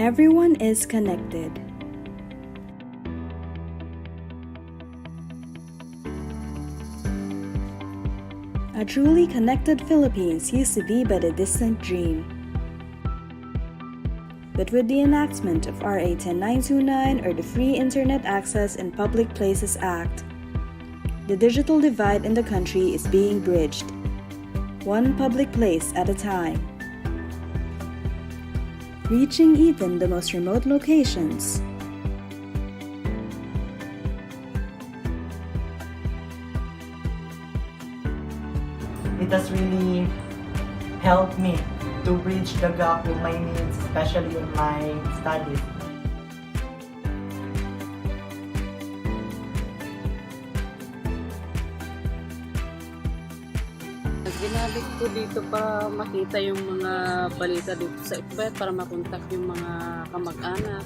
Everyone is connected. A truly connected Philippines used to be but a distant dream. But with the enactment of RA 10929 or the Free Internet Access in Public Places Act, the digital divide in the country is being bridged, one public place at a time, reaching even the most remote locations. It has really helped me to bridge the gap with my needs, especially in my studies. Ginamit ko dito para makita yung mga balita dito sa FB, para makontak yung mga kamag-anak.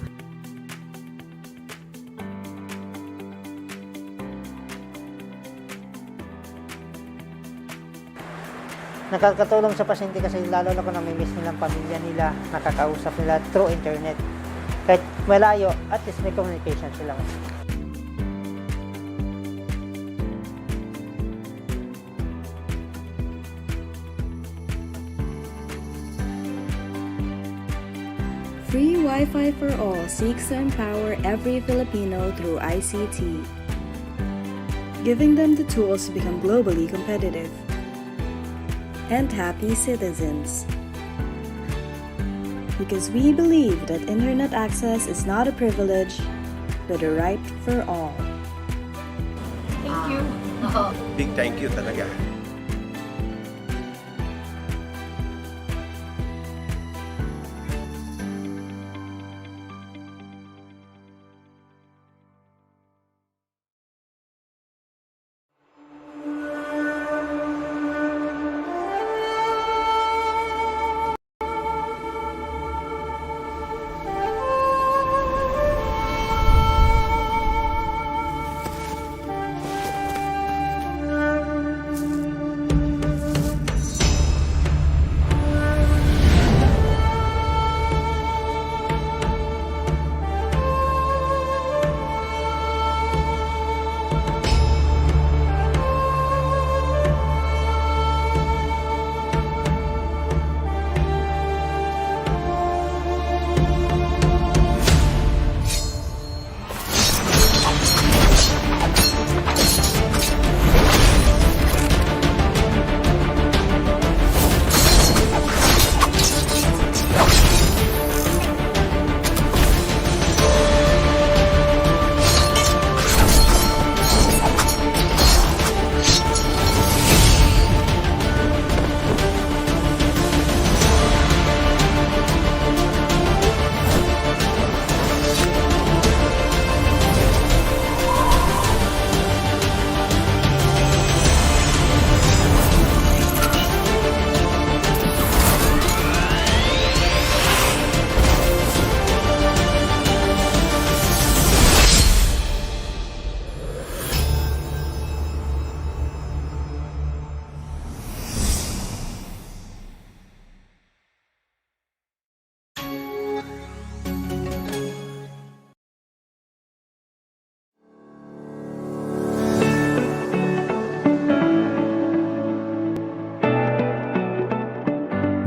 Nakakatulong sa pasyente kasi lalo na kung namimiss nilang pamilya nila, nakakausap nila through internet. Kahit malayo, at least may communication sila. Free Wi-Fi for All seeks to empower every Filipino through ICT, giving them the tools to become globally competitive and happy citizens. Because we believe that internet access is not a privilege, but a right for all. Thank you. Big thank you talaga.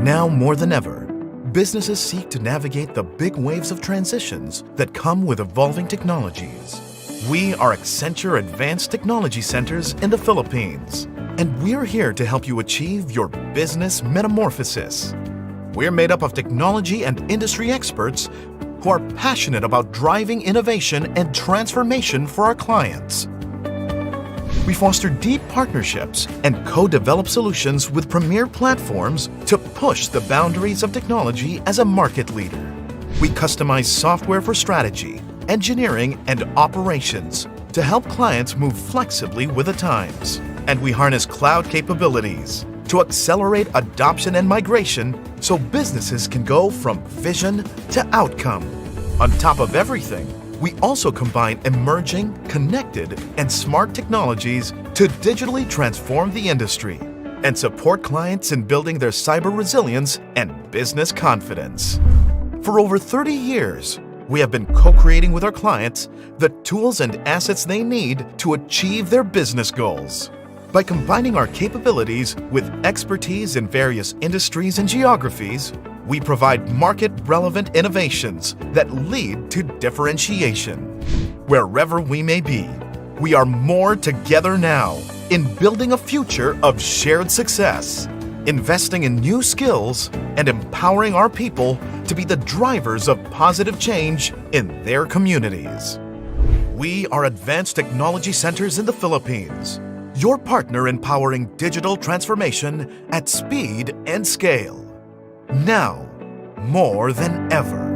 Now more than ever, businesses seek to navigate the big waves of transitions that come with evolving technologies. We are Accenture Advanced Technology Centers in the Philippines, and we're here to help you achieve your business metamorphosis. We're made up of technology and industry experts who are passionate about driving innovation and transformation for our clients. We foster deep partnerships and co-develop solutions with premier platforms to push the boundaries of technology as a market leader. We customize software for strategy, engineering, and operations to help clients move flexibly with the times. And we harness cloud capabilities to accelerate adoption and migration so businesses can go from vision to outcome. On top of everything, we also combine emerging, connected, and smart technologies to digitally transform the industry and support clients in building their cyber resilience and business confidence. For over 30 years, we have been co-creating with our clients the tools and assets they need to achieve their business goals. By combining our capabilities with expertise in various industries and geographies, we provide market-relevant innovations that lead to differentiation. Wherever we may be, we are more together now in building a future of shared success, investing in new skills, and empowering our people to be the drivers of positive change in their communities. We are advanced technology centers in the Philippines, your partner in powering digital transformation at speed and scale. Now, more than ever.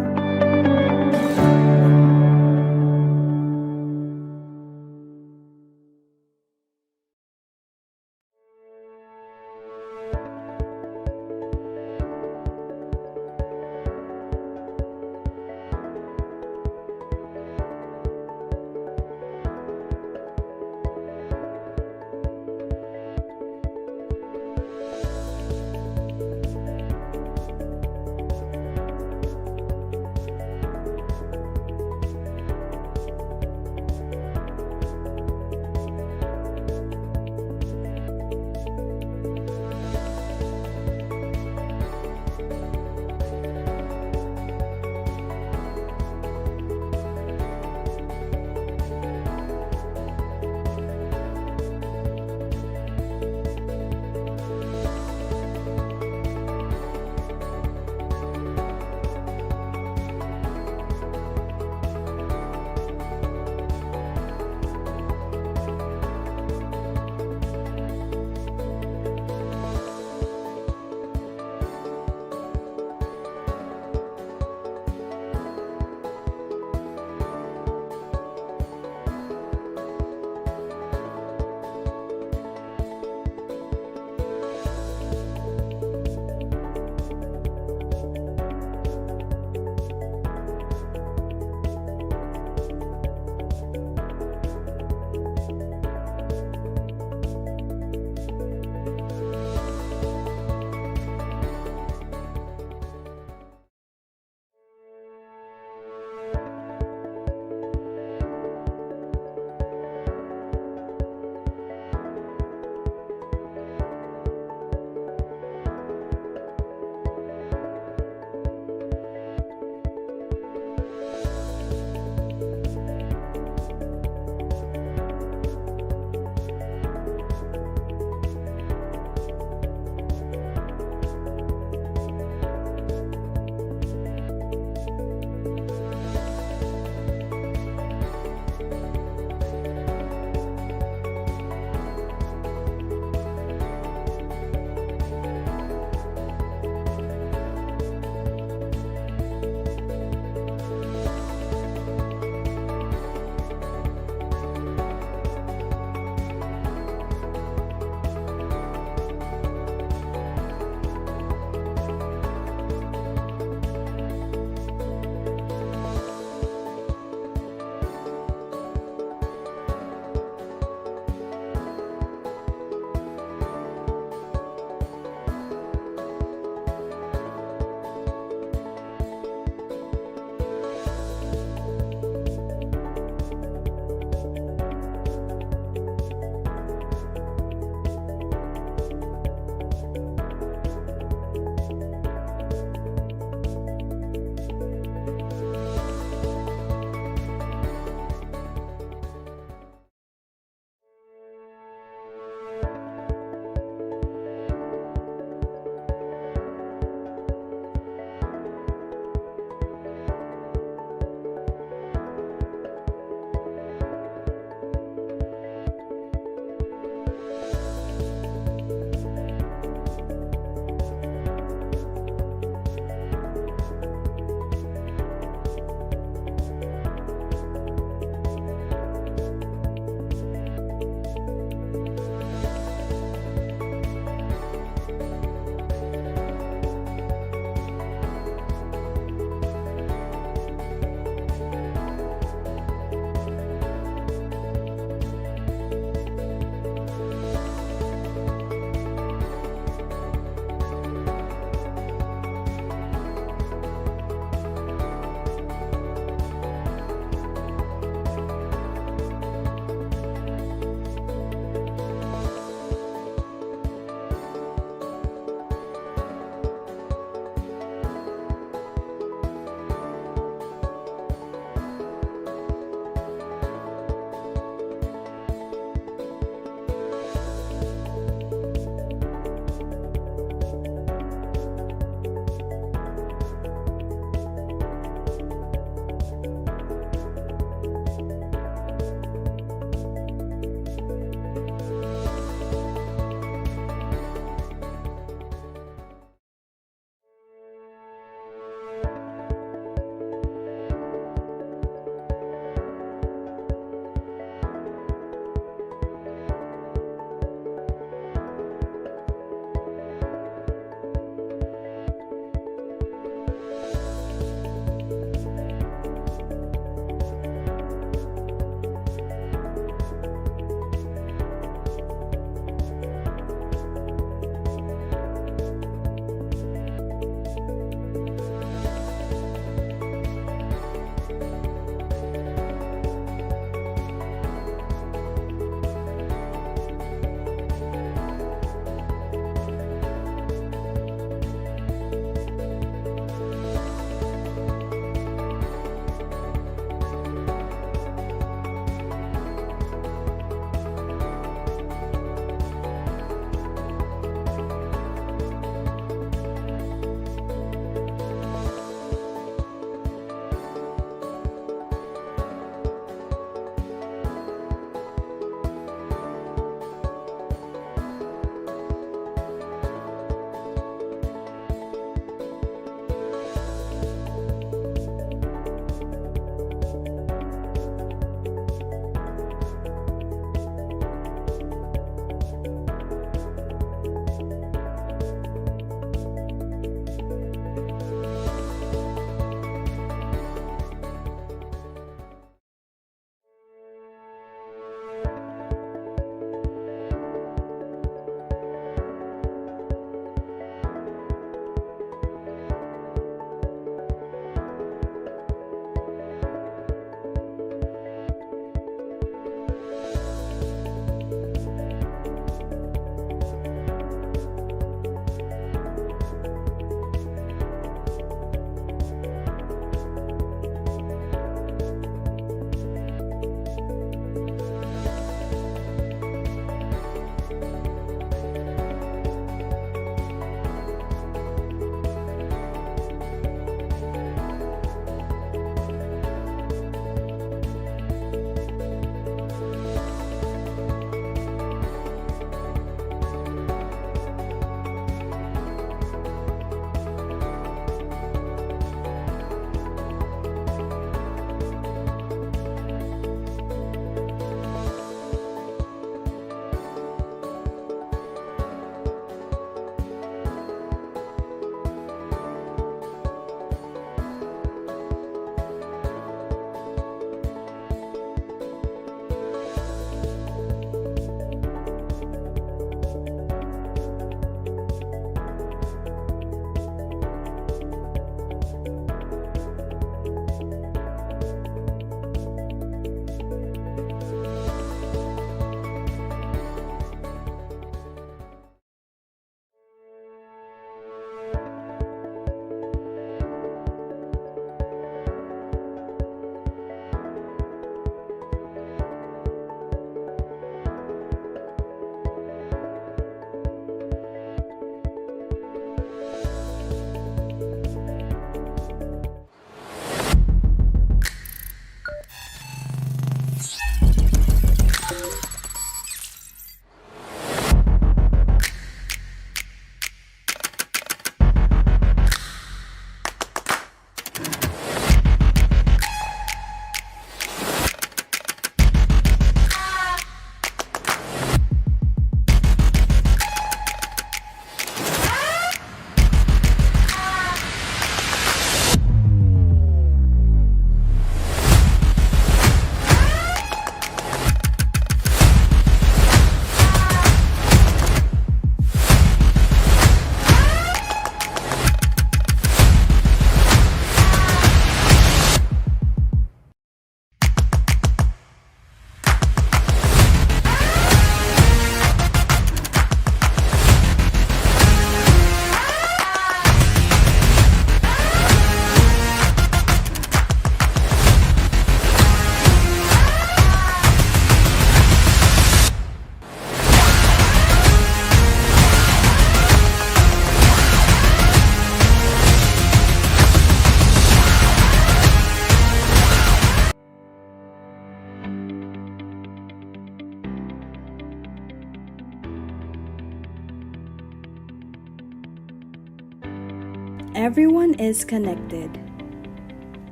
Everyone is connected.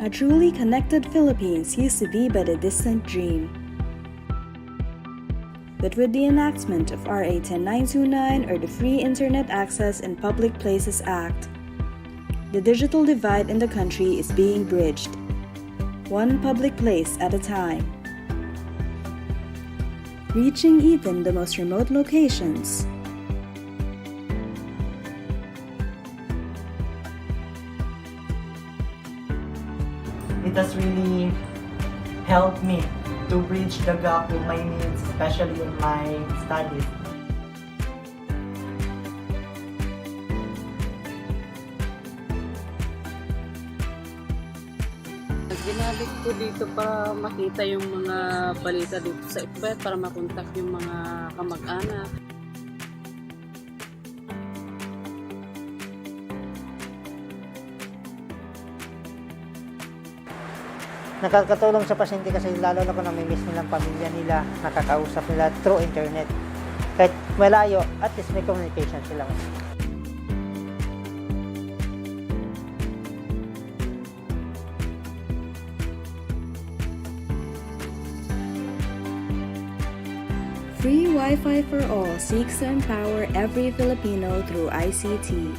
A truly connected Philippines used to be but a distant dream. But with the enactment of RA 10929 or the Free Internet Access in Public Places Act, the digital divide in the country is being bridged, one public place at a time, reaching even the most remote locations. It has really helped me to bridge the gap with my needs, especially in my studies. Ginamit ko dito para makita yung mga balita dito sa SWITS, para makontak yung mga kamag-anak. Nakakatulong sa pasyente kasi lalo na kung namimiss nilang pamilya nila, nakakausap nila through internet. Kahit malayo, at least may communication sila. Free Wi-Fi for All seeks to empower every Filipino through ICT,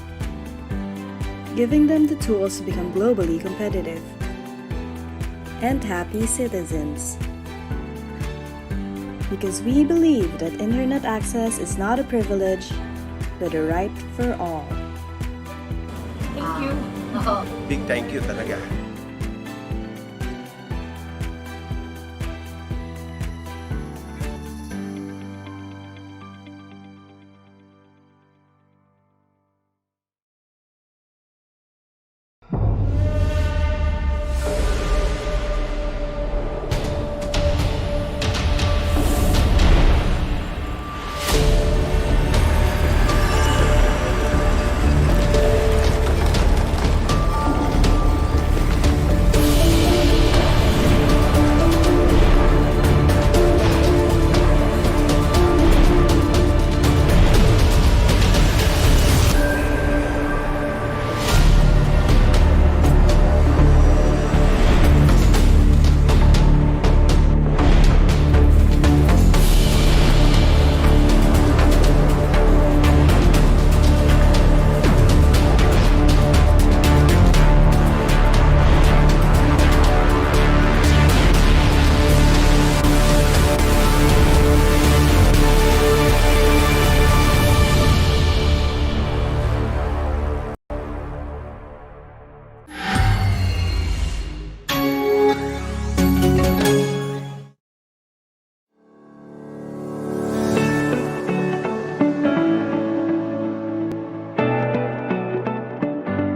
giving them the tools to become globally competitive and happy citizens. Because we believe that internet access is not a privilege, but a right for all. Thank you. Big thank you talaga.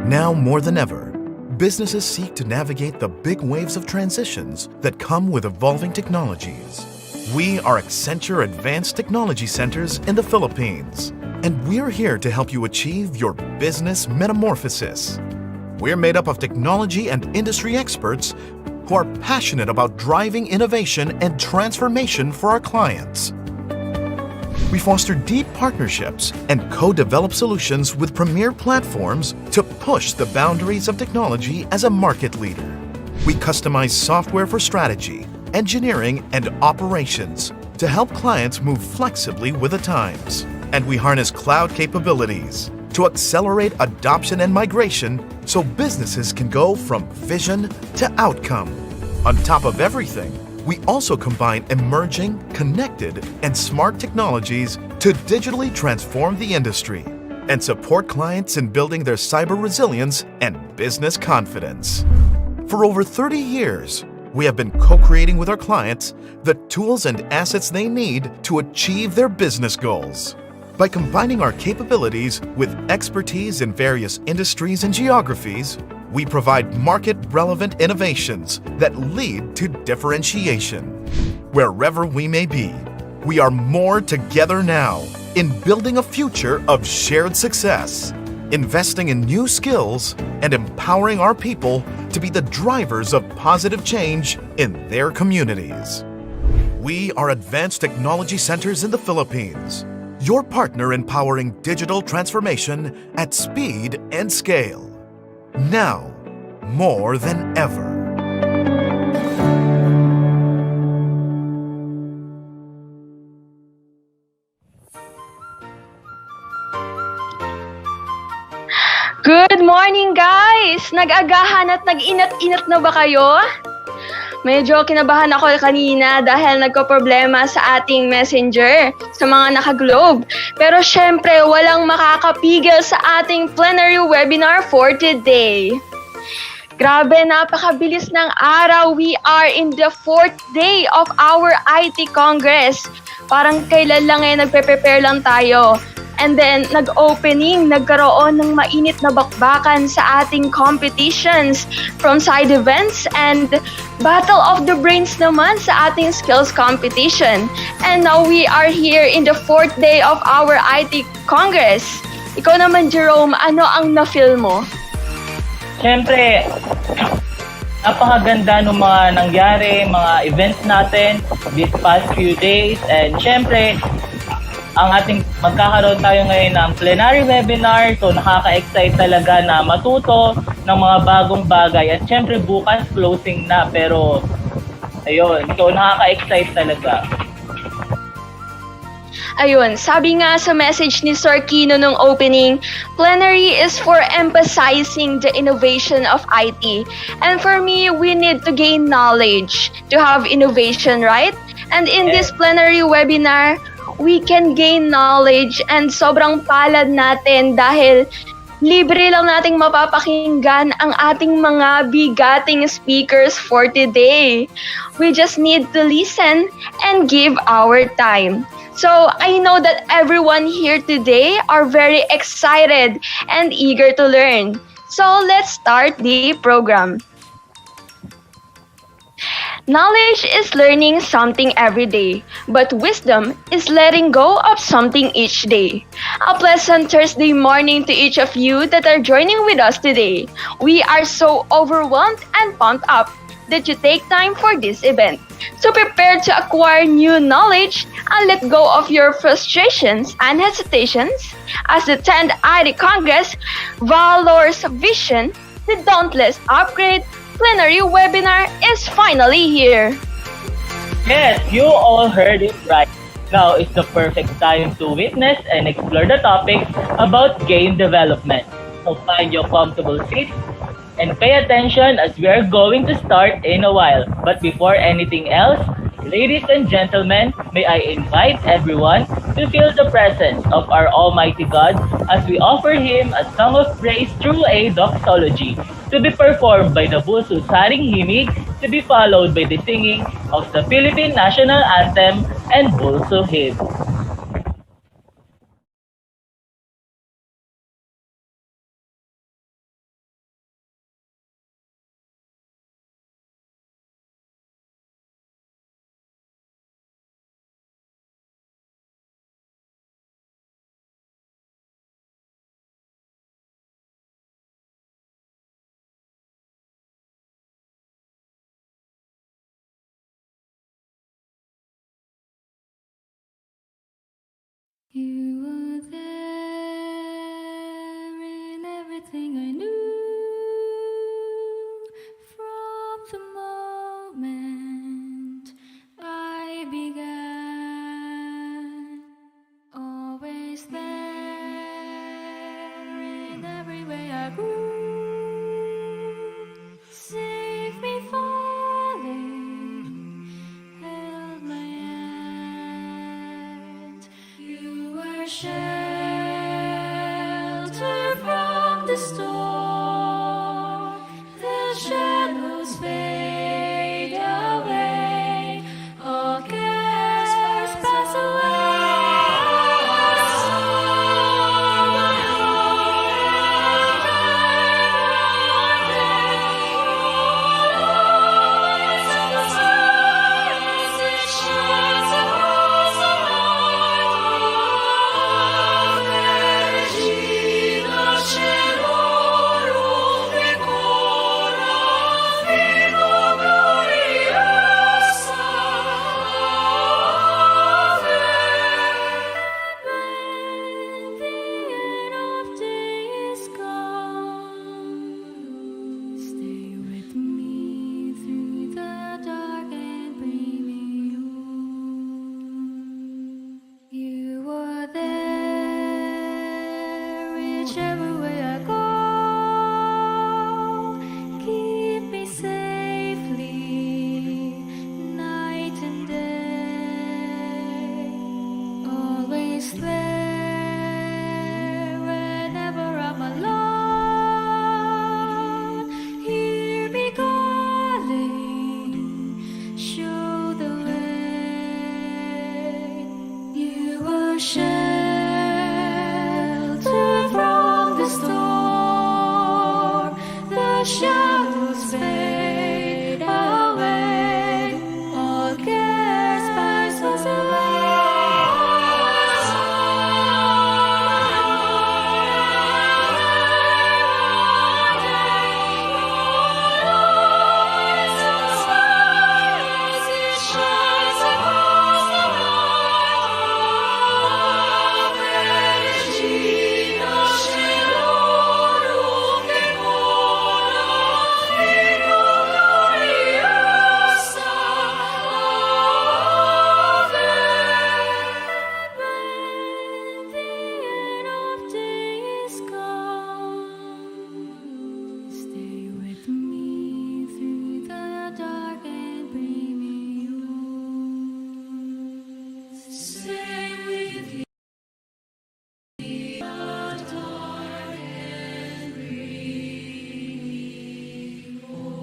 Now more than ever, businesses seek to navigate the big waves of transitions that come with evolving technologies. We are Accenture Advanced Technology Centers in the Philippines, and we're here to help you achieve your business metamorphosis. We're made up of technology and industry experts who are passionate about driving innovation and transformation for our clients. We foster deep partnerships and co-develop solutions with premier platforms to push the boundaries of technology as a market leader. We customize software for strategy, engineering, and operations to help clients move flexibly with the times. And we harness cloud capabilities to accelerate adoption and migration so businesses can go from vision to outcome. On top of everything, we also combine emerging, connected, and smart technologies to digitally transform the industry and support clients in building their cyber resilience and business confidence. For over 30 years, we have been co-creating with our clients the tools and assets they need to achieve their business goals. By combining our capabilities with expertise in various industries and geographies, we provide market-relevant innovations that lead to differentiation. Wherever we may be, we are more together now in building a future of shared success, investing in new skills, and empowering our people to be the drivers of positive change in their communities. We are advanced technology centers in the Philippines, your partner in powering digital transformation at speed and scale. Now, more than ever. Good morning, guys! Nag-agahan at nag-inat-inat na ba kayo? Medyo kinabahan ako kanina dahil nagko-problema sa ating messenger sa mga naka-globe. Pero syempre, walang makakapigil sa ating plenary webinar for today. Grabe, napakabilis ng araw. We are in the 4th day of our IT Congress. Parang kailan lang nagpe-prepare lang tayo. And then, nag-opening, nagkaroon ng mainit na bakbakan sa ating competitions from side events and Battle of the Brains naman sa ating skills competition. And now we are here in the 4th day of our IT Congress. Ikaw naman, Jerome, ano ang na-feel mo? Siyempre, napakaganda ng mga nangyari, mga events natin this past few days. And siyempre, ang ating magkakaroon tayo ngayon ng plenary webinar. So nakaka-excite talaga na matuto ng mga bagong bagay. At syempre bukas closing na, pero ayun, so nakaka-excite talaga. Ayun, sabi nga sa message ni Sir Kino nung opening, plenary is for emphasizing the innovation of IT. And for me, we need to gain knowledge to have innovation, right? And in this plenary webinar, we can gain knowledge and sobrang palad natin dahil libre lang nating mapapakinggan ang ating mga bigating speakers for today. We just need to listen and give our time. So I know that everyone here today are very excited and eager to learn. So let's start the program. Knowledge is learning something every day, but wisdom is letting go of something each day. A pleasant Thursday morning to each of you that are joining with us today. We are so overwhelmed and pumped up that you take time for this event. So prepare to acquire new knowledge and let go of your frustrations and hesitations as the 10th IT Congress VALOR'S vision, the Dauntless Upgrade Plenary webinar is finally here. Yes, you all heard it right. Now is the perfect time to witness and explore the topic about game development. So find your comfortable seats and pay attention as we are going to start in a while. But before anything else, ladies and gentlemen, may I invite everyone to feel the presence of our Almighty God as we offer Him a song of praise through a Doxology, to be performed by the Bulso's Haring Himig, to be followed by the singing of the Philippine National Anthem and Bulso Hymn. You were there in everything I knew from the moment I began. Always there in every way I grew. Saved me falling, held my hand. You were shelter from the storm. The shadows fade away. All cares pass away. shadows fade away, all cares passes Stay with me through the dark and bring me home. Stay with you. The dark and bring me home.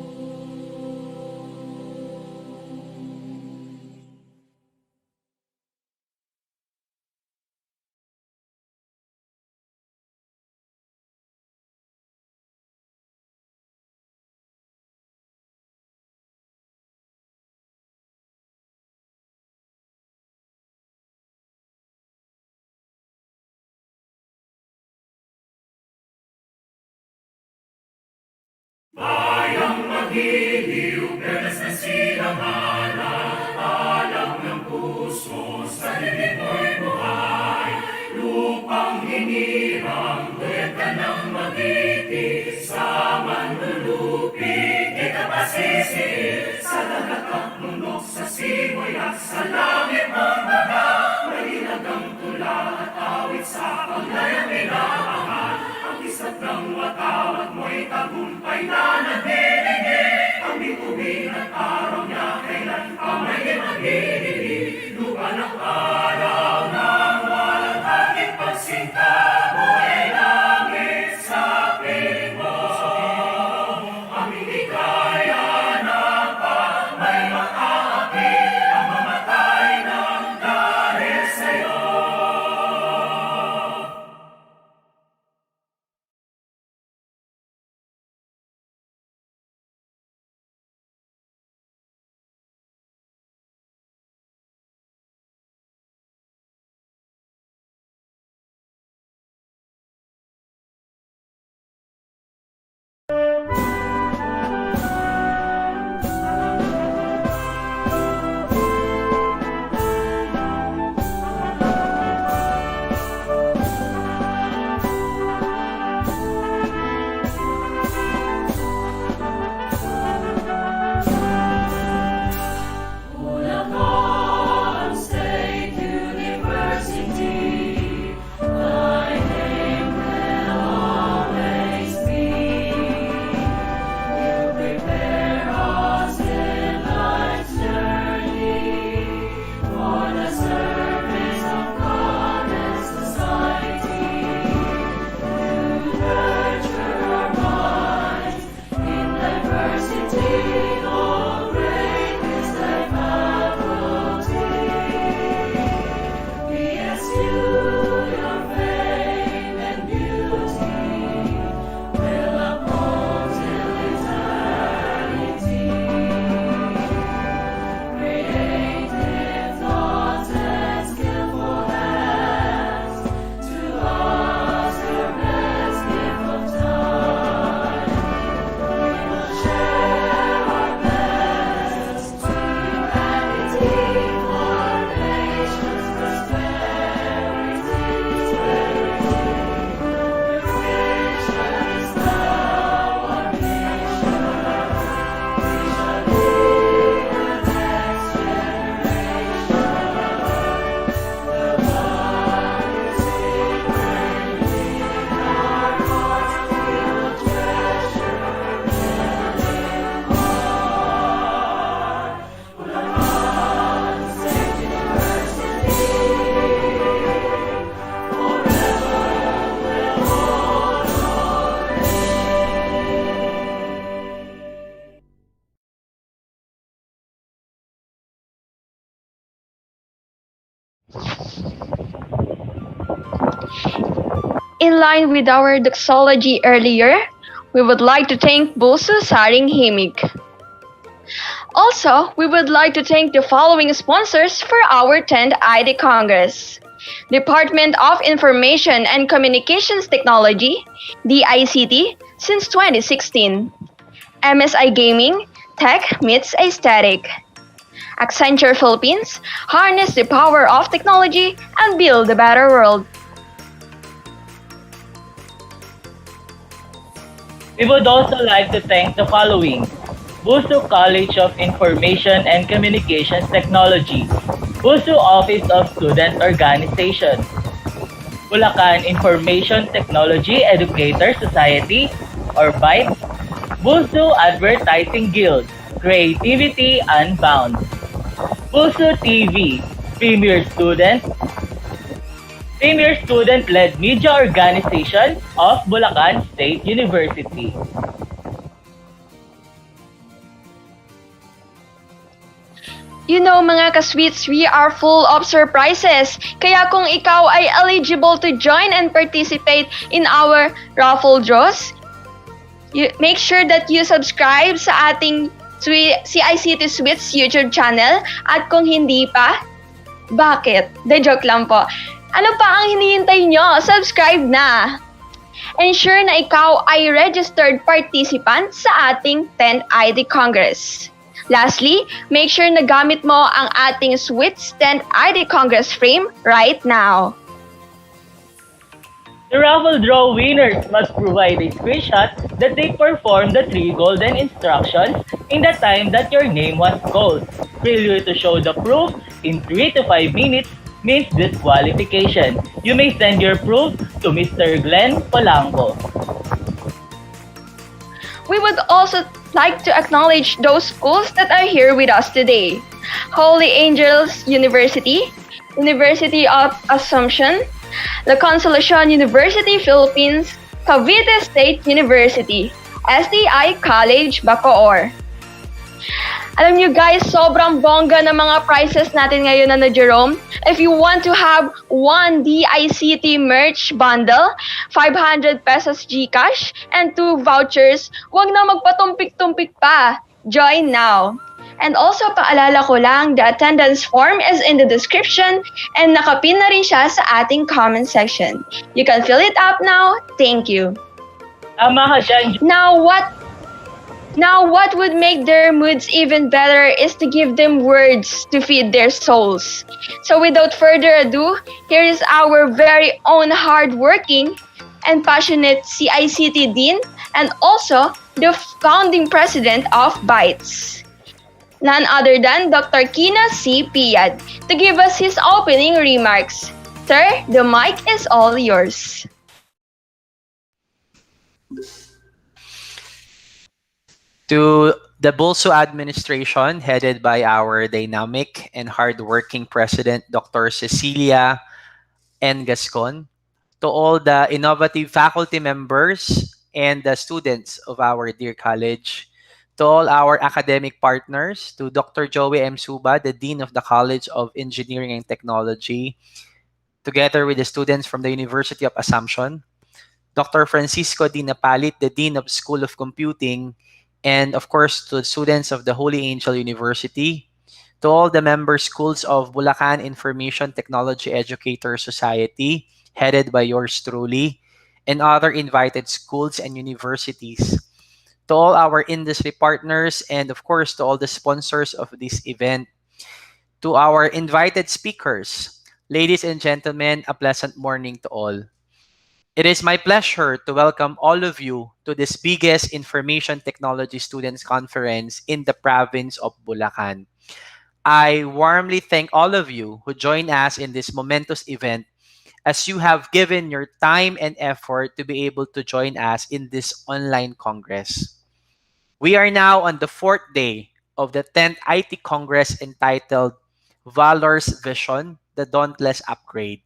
In line with our doxology earlier, We would like to thank Bulso Saring Himig. Also, we would like to thank the following sponsors for our 10th ID Congress. Department of Information and Communications Technology, DICT, since 2016. MSI Gaming, Tech Meets Aesthetic. Accenture Philippines, harness the power of technology and build a better world. We would also like to thank the following: Busu College of Information and Communications Technology, Busu Office of Student Organization, Bulacan Information Technology Educator Society, or BITE, Busu Advertising Guild, Creativity Unbound, Busu TV, Premier Student-Led Media Organization of Bulacan State University. You know mga ka-sweets, we are full of surprises. Kaya kung ikaw ay eligible to join and participate in our raffle draws, make sure that you subscribe sa ating CICT SWITS YouTube channel. At kung hindi pa, bakit? De joke lang po. Ano pa ang hinihintay nyo? Subscribe na! Ensure na ikaw ay registered participant sa ating 10th ID Congress. Lastly, make sure na gamit mo ang ating SWITS 10th ID Congress frame right now. The raffle draw winners must provide a screenshot that they performed the 3 golden instructions in the time that your name was called. Failure to show the proof in 3 to 5 minutes means disqualification. You may send your proof to Mr. Glenn Polanco. We would also like to acknowledge those schools that are here with us today. Holy Angels University, University of Assumption, La Consolacion University Philippines, Cavite State University, SDI College, Bacoor. Alam nyo guys, sobrang bongga ng mga prizes natin ngayon na Jerome. If you want to have one DICT merch bundle, 500 pesos GCash, and 2 vouchers, huwag na magpatumpik-tumpik pa. Join now. And also, paalala ko lang, the attendance form is in the description and nakapin na rin siya sa ating comment section. You can fill it up now. Thank you. Tama ka dyan. Now, what would make their moods even better is to give them words to feed their souls. So without further ado, here is our very own hardworking and passionate CICT Dean and also the founding president of BITES. None other than Dr. Kina C. Piad to give us his opening remarks. Sir, the mic is all yours. To the Bulso administration, headed by our dynamic and hardworking president, Dr. Cecilia N. Gascon, to all the innovative faculty members and the students of our dear college, to all our academic partners, to Dr. Joey M. Suba, the Dean of the College of Engineering and Technology, together with the students from the University of Assumption, Dr. Francisco D. Napalit, the Dean of School of Computing, and of course to the students of the Holy Angel University, to all the member schools of Bulacan Information Technology Educator Society, headed by yours truly, and other invited schools and universities, to all our industry partners, and of course to all the sponsors of this event, to our invited speakers, ladies and gentlemen, a pleasant morning to all. It is my pleasure to welcome all of you to this biggest information technology students conference in the province of Bulacan. I warmly thank all of you who join us in this momentous event, as you have given your time and effort to be able to join us in this online congress. We are now on the 4th day of the 10th IT Congress entitled VALOR'S Vision, the Dauntless Upgrade.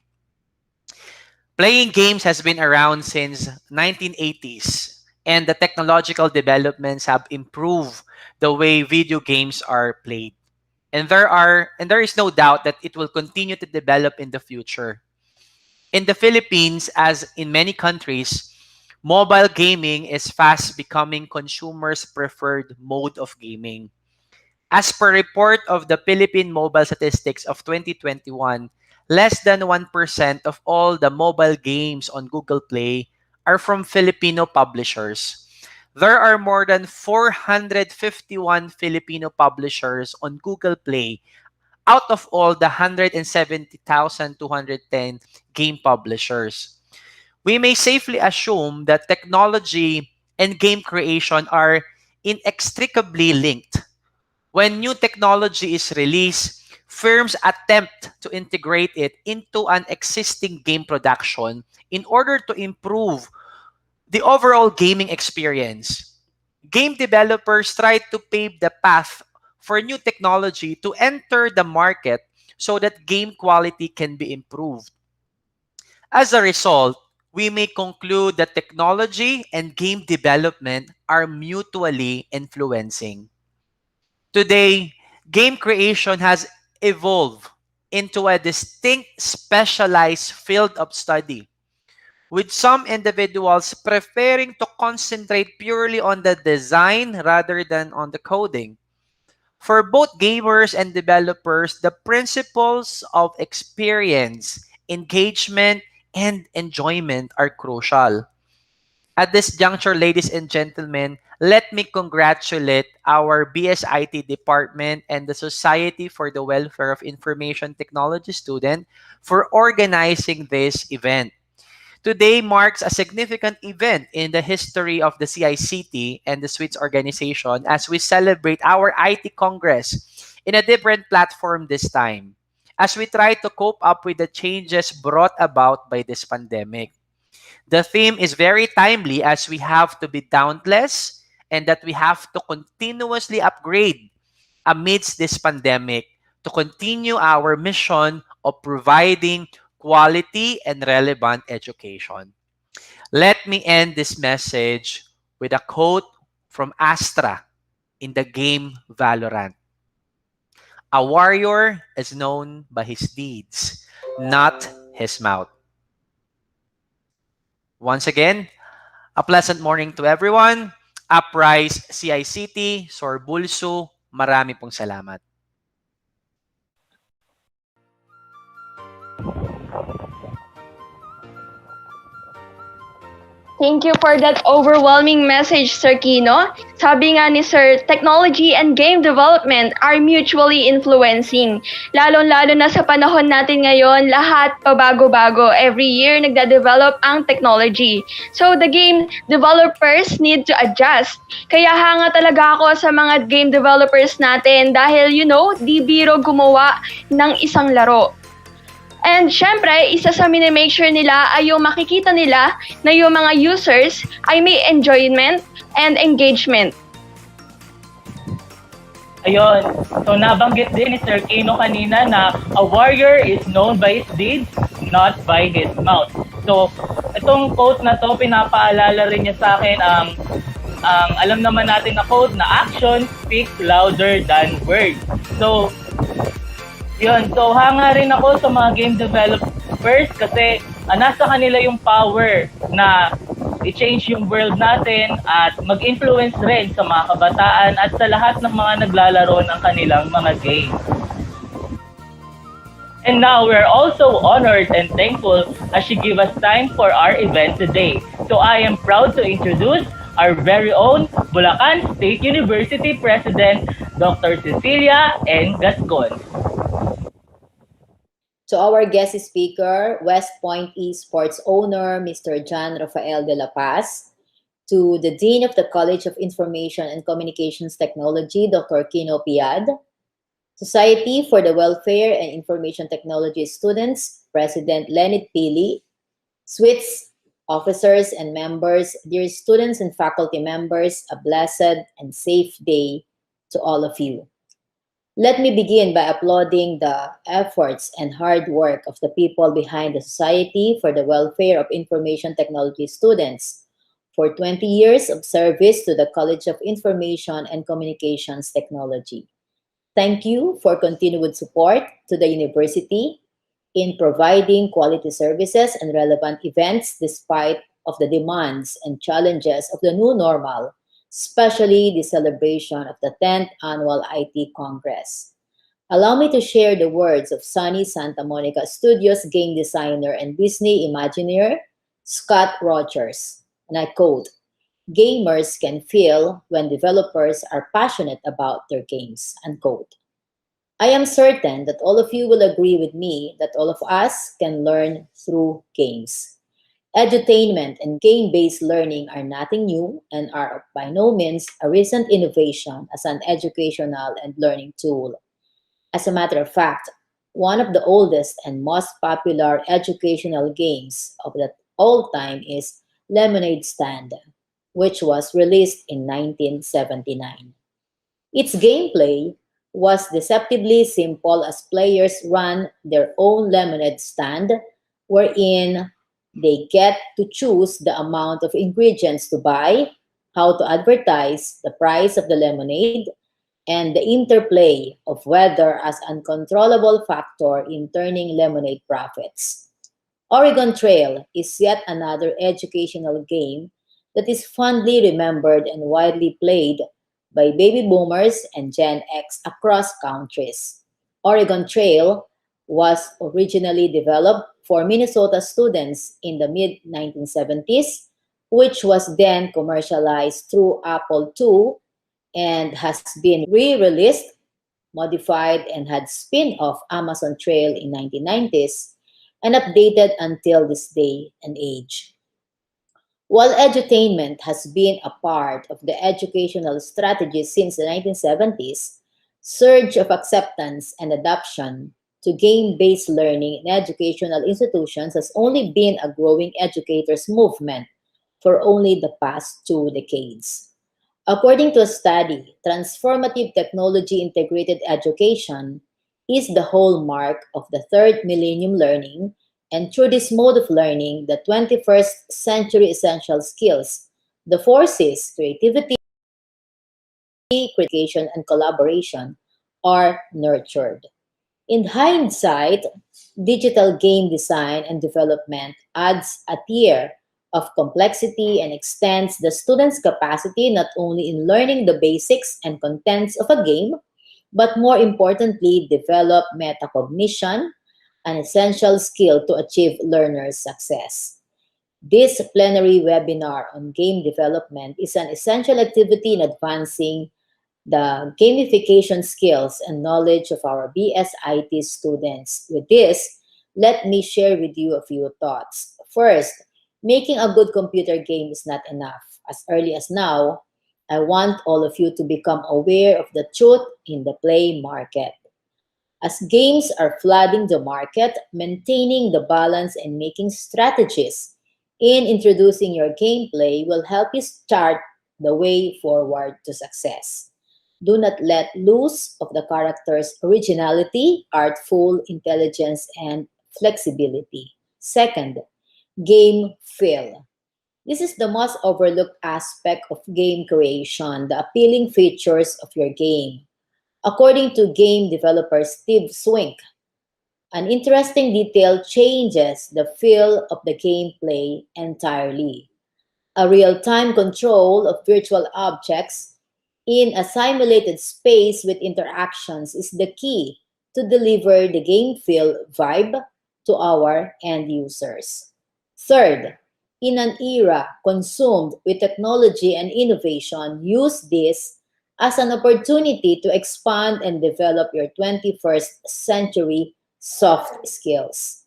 Playing games has been around since 1980s, and the technological developments have improved the way video games are played. And there is no doubt that it will continue to develop in the future. In the Philippines, as in many countries, Mobile gaming is fast becoming consumers' preferred mode of gaming. As per report of the Philippine Mobile Statistics of 2021, less than 1% of all the mobile games on Google Play are from Filipino publishers. There are more than 451 Filipino publishers on Google Play out of all the 170,210 game publishers. We may safely assume that technology and game creation are inextricably linked. When new technology is released, firms attempt to integrate it into an existing game production in order to improve the overall gaming experience. Game developers try to pave the path for new technology to enter the market so that game quality can be improved. As a result, we may conclude that technology and game development are mutually influencing. Today, game creation has evolved into a distinct specialized field of study, with some individuals preferring to concentrate purely on the design rather than on the coding. For both gamers and developers, the principles of experience, engagement, and enjoyment are crucial. At this juncture, ladies and gentlemen, let me congratulate our BSIT department and the Society for the Welfare of Information Technology student for organizing this event. Today marks a significant event in the history of the CICT and the SWITS organization as we celebrate our IT Congress in a different platform this time, as we try to cope up with the changes brought about by this pandemic. The theme is very timely as we have to be dauntless and that we have to continuously upgrade amidst this pandemic to continue our mission of providing quality and relevant education. Let me end this message with a quote from Astra in the game Valorant. A warrior is known by his deeds, not his mouth. Once again, a pleasant morning to everyone. Uprise CICT, Sorbulso, marami pong salamat. Thank you for that overwhelming message, Sir Kino. Sabi nga ni Sir, technology and game development are mutually influencing. Lalo-lalo na sa panahon natin ngayon, lahat pabago-bago. Every year, nagda-develop ang technology. So, the game developers need to adjust. Kaya hanga talaga ako sa mga game developers natin dahil, di biro gumawa ng isang laro. And syempre, isa sa mini-make sure nila ay yung makikita nila na yung mga users ay may enjoyment and engagement. Ayun. So nabanggit din ni Sir Kino kanina na a warrior is known by his deeds, not by his mouth. So itong quote na to, pinapaalala rin niya sa akin ang alam naman natin na quote na action speaks louder than words. So yun, so hanga rin ako sa mga game developers kasi nasa kanila yung power na i-change yung world natin at mag-influence rin sa mga kabataan at sa lahat ng mga naglalaro ng kanilang mga games. And now we're also honored and thankful as she gave us time for our event today. So I am proud to introduce our very own Bulacan State University President, Dr. Cecilia N. Gascon. To our guest speaker, West Point Esports owner, Mr. John Rafael de la Paz. To the Dean of the College of Information and Communications Technology, Dr. Kino Piad. Society for the Welfare and Information Technology Students, President Leonid Pili. SWITS officers and members, dear students and faculty members, a blessed and safe day to all of you. Let me begin by applauding the efforts and hard work of the people behind the Society for the Welfare of Information Technology Students for 20 years of service to the College of Information and Communications Technology. Thank you for continued support to the university in providing quality services and relevant events despite of the demands and challenges of the new normal, especially the celebration of the 10th Annual IT Congress. Allow me to share the words of Sunny Santa Monica Studios game designer and Disney Imagineer, Scott Rogers. And I quote, "Gamers can feel when developers are passionate about their games," unquote. I am certain that all of you will agree with me that all of us can learn through games. Edutainment and game-based learning are nothing new and are by no means a recent innovation as an educational and learning tool. As a matter of fact, one of the oldest and most popular educational games of that all time is Lemonade Stand, which was released in 1979. Its gameplay was deceptively simple as players run their own lemonade stand wherein they get to choose the amount of ingredients to buy, how to advertise, the price of the lemonade, and the interplay of weather as uncontrollable factor in turning lemonade profits. Oregon Trail is yet another educational game that is fondly remembered and widely played by baby boomers and Gen X across countries. Oregon Trail was originally developed for Minnesota students in the mid 1970s, which was then commercialized through Apple II and has been re-released, modified, and had spin-off Amazon Trail in 1990s and updated until this day and age. While edutainment has been a part of the educational strategy since the 1970s, surge of acceptance and adoption to game-based learning in educational institutions has only been a growing educators movement for only the past 2 decades. According to a study, transformative technology integrated education is the hallmark of the third millennium learning, and through this mode of learning, the 21st century essential skills, the forces, creativity, critication, and collaboration are nurtured. In hindsight, digital game design and development adds a tier of complexity and extends the student's capacity not only in learning the basics and contents of a game, but more importantly, develop metacognition, an essential skill to achieve learners' success. This plenary webinar on game development is an essential activity in advancing the gamification skills and knowledge of our BSIT students. With this, let me share with you a few thoughts. First, making a good computer game is not enough. As early as now, I want all of you to become aware of the truth in the play market. As games are flooding the market, maintaining the balance and making strategies in introducing your gameplay will help you start the way forward to success. Do not let loose of the character's originality, artful intelligence, and flexibility. Second, game feel. This is the most overlooked aspect of game creation, the appealing features of your game. According to game developer Steve Swink, an interesting detail changes the feel of the gameplay entirely. A real-time control of virtual objects in a simulated space with interactions is the key to deliver the game feel vibe to our end users. Third, in an era consumed with technology and innovation, use this as an opportunity to expand and develop your 21st century soft skills.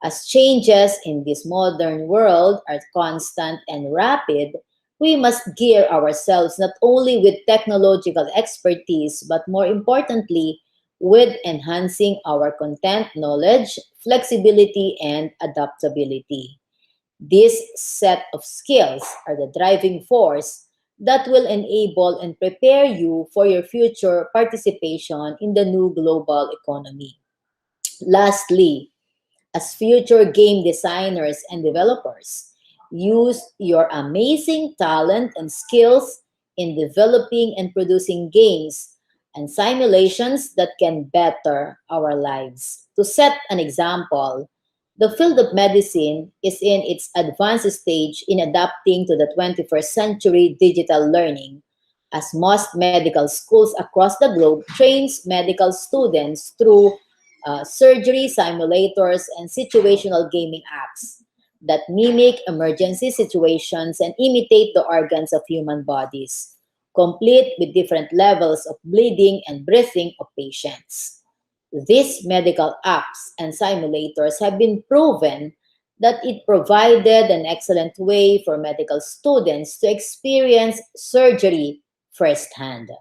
As changes in this modern world are constant and rapid, we must gear ourselves not only with technological expertise, but more importantly, with enhancing our content knowledge, flexibility, and adaptability. This set of skills are the driving force that will enable and prepare you for your future participation in the new global economy. Lastly, as future game designers and developers, use your amazing talent and skills in developing and producing games and simulations that can better our lives. To set an example, The field of medicine is in its advanced stage in adapting to the 21st century digital learning, as most medical schools across the globe trains medical students through surgery simulators and situational gaming apps that mimic emergency situations and imitate the organs of human bodies, complete with different levels of bleeding and breathing of patients. These medical apps and simulators have been proven that it provided an excellent way for medical students to experience surgery firsthand.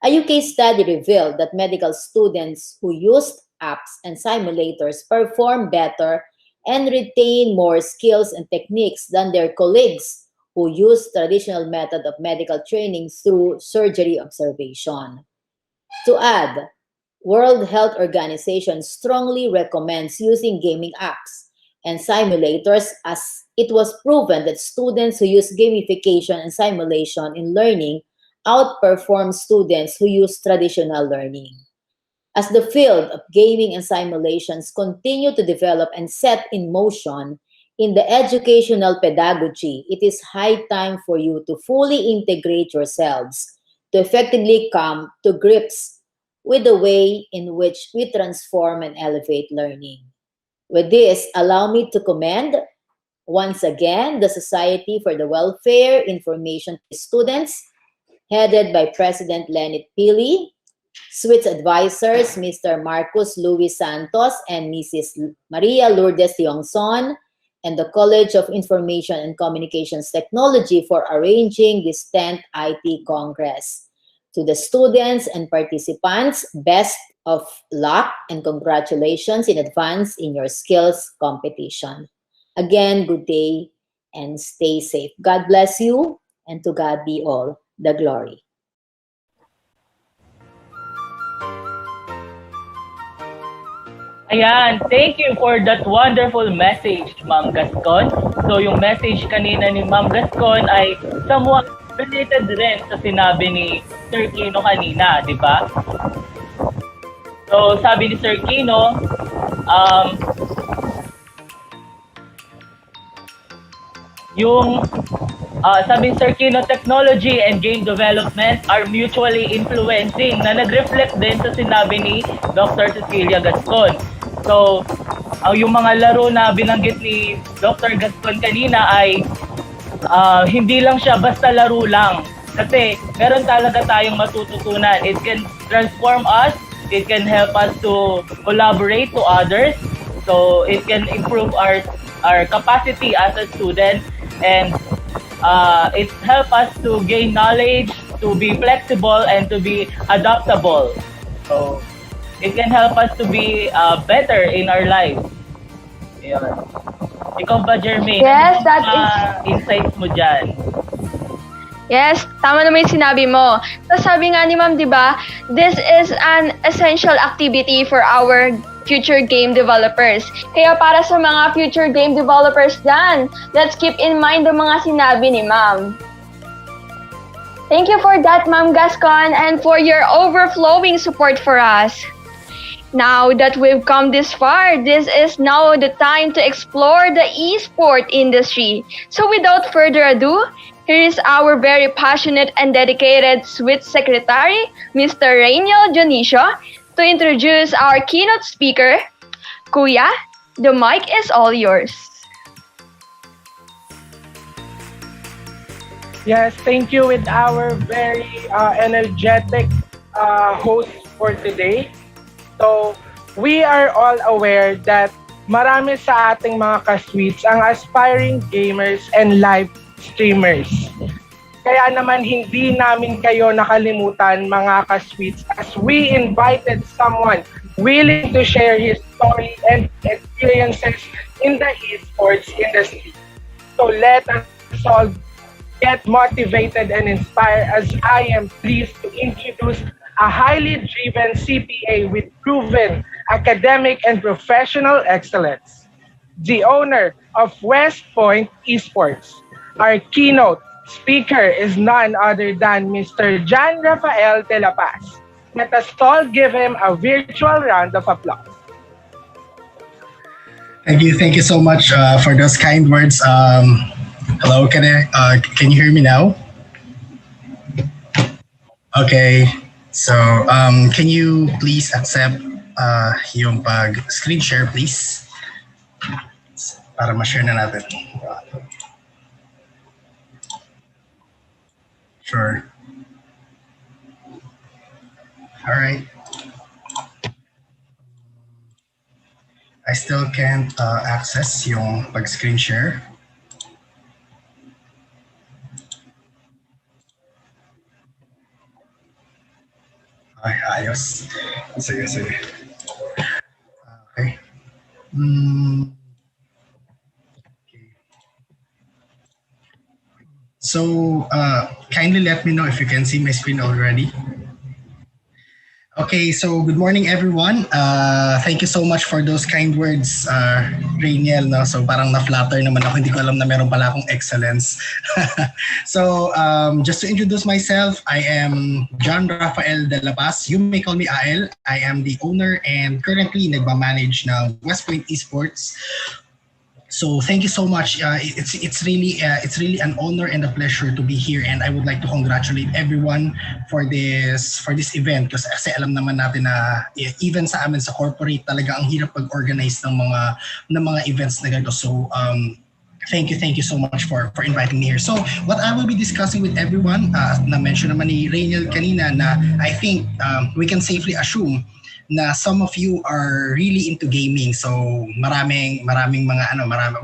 A UK study revealed that medical students who used apps and simulators perform better and retain more skills and techniques than their colleagues who use traditional method of medical training through surgery observation. To add, World Health Organization strongly recommends using gaming apps and simulators as it was proven that students who use gamification and simulation in learning outperform students who use traditional learning. As the field of gaming and simulations continue to develop and set in motion in the educational pedagogy, it is high time for you to fully integrate yourselves to effectively come to grips with the way in which we transform and elevate learning. With this, allow me to commend once again the Society for the Welfare Information to Students, headed by President Lenit Pili, SWITS advisors Mr. Marcos Luis Santos and Mrs. Maria Lourdes Yongson, and the College of Information and Communications Technology for arranging this 10th IT Congress. To the students and participants, best of luck and congratulations in advance in your skills competition. Again, good day and stay safe. God bless you, and to God be all the glory. Ayan, thank you for that wonderful message, Ma'am Gascon. So yung message kanina ni Ma'am Gascon ay somewhat related rin sa sinabi ni Sir Kino kanina, di ba? So sabi ni Sir Kino, sabi ni Sir Kino, technology and game development are mutually influencing na nag-reflect din sa sinabi ni Dr. Cecilia Gascon. So, yung mga laro na binanggit ni Dr. Gascon kanina ay hindi lang siya basta laro lang. Kasi meron talaga tayong matututunan. It can transform us, it can help us to collaborate to others, so it can improve our capacity as a student, and it helps us to gain knowledge, to be flexible, and to be adaptable. So, it can help us to be better in our lives. Ayun. Ikaw ba, Jermaine? Yes, that is insights mo dyan? Yes, tama naman yung sinabi mo. So sabi nga ni Ma'am, di ba, this is an essential activity for our future game developers. Kaya para sa mga future game developers dyan, let's keep in mind ang mga sinabi ni Ma'am. Thank you for that, Ma'am Gascon, and for your overflowing support for us. Now that we've come this far, this is now the time to explore the esport industry. So without further ado, here is our very passionate and dedicated SWITS Secretary, Mr. Rainiel Dionisio, to introduce our keynote speaker. Kuya, the mic is all yours. Yes, thank you with our very energetic host for today. So, we are all aware that marami sa ating mga ka-SWITS ang aspiring gamers and live streamers. Kaya naman hindi namin kayo nakalimutan mga ka-SWITS as we invited someone willing to share his story and experiences in the esports industry. So let us all get motivated and inspired as I am pleased to introduce a highly driven CPA with proven academic and professional excellence, the owner of Point Esports. Our keynote speaker is none other than Mr. John Rafael de la Paz. Let us all give him a virtual round of applause. Thank you so much for those kind words. Hello, can you hear me now? Okay. So, can you please accept yung pag screen share, please? Para ma-share na natin. Sure. All right. I still can't access yung pag screen share. Ay, ayos. Sige, sige. Okay. So, kindly let me know if you can see my screen already. Okay, so good morning everyone. Thank you so much for those kind words, Rainiel. No? So parang na-flatter naman ako. Hindi ko alam na meron pala akong excellence. So just to introduce myself, I am John Rafael de la Paz. You may call me AL. I am the owner and currently nagmamanage ng Point Esports. So thank you so much. It's really an honor and a pleasure to be here, and I would like to congratulate everyone for this event kasi alam naman natin na even sa amin sa corporate talaga ang hirap pag-organize ng mga events na ganito. So thank you so much for inviting me here. So what I will be discussing with everyone, na-mention naman ni Rainiel kanina na I think we can safely assume na some of you are really into gaming. So maraming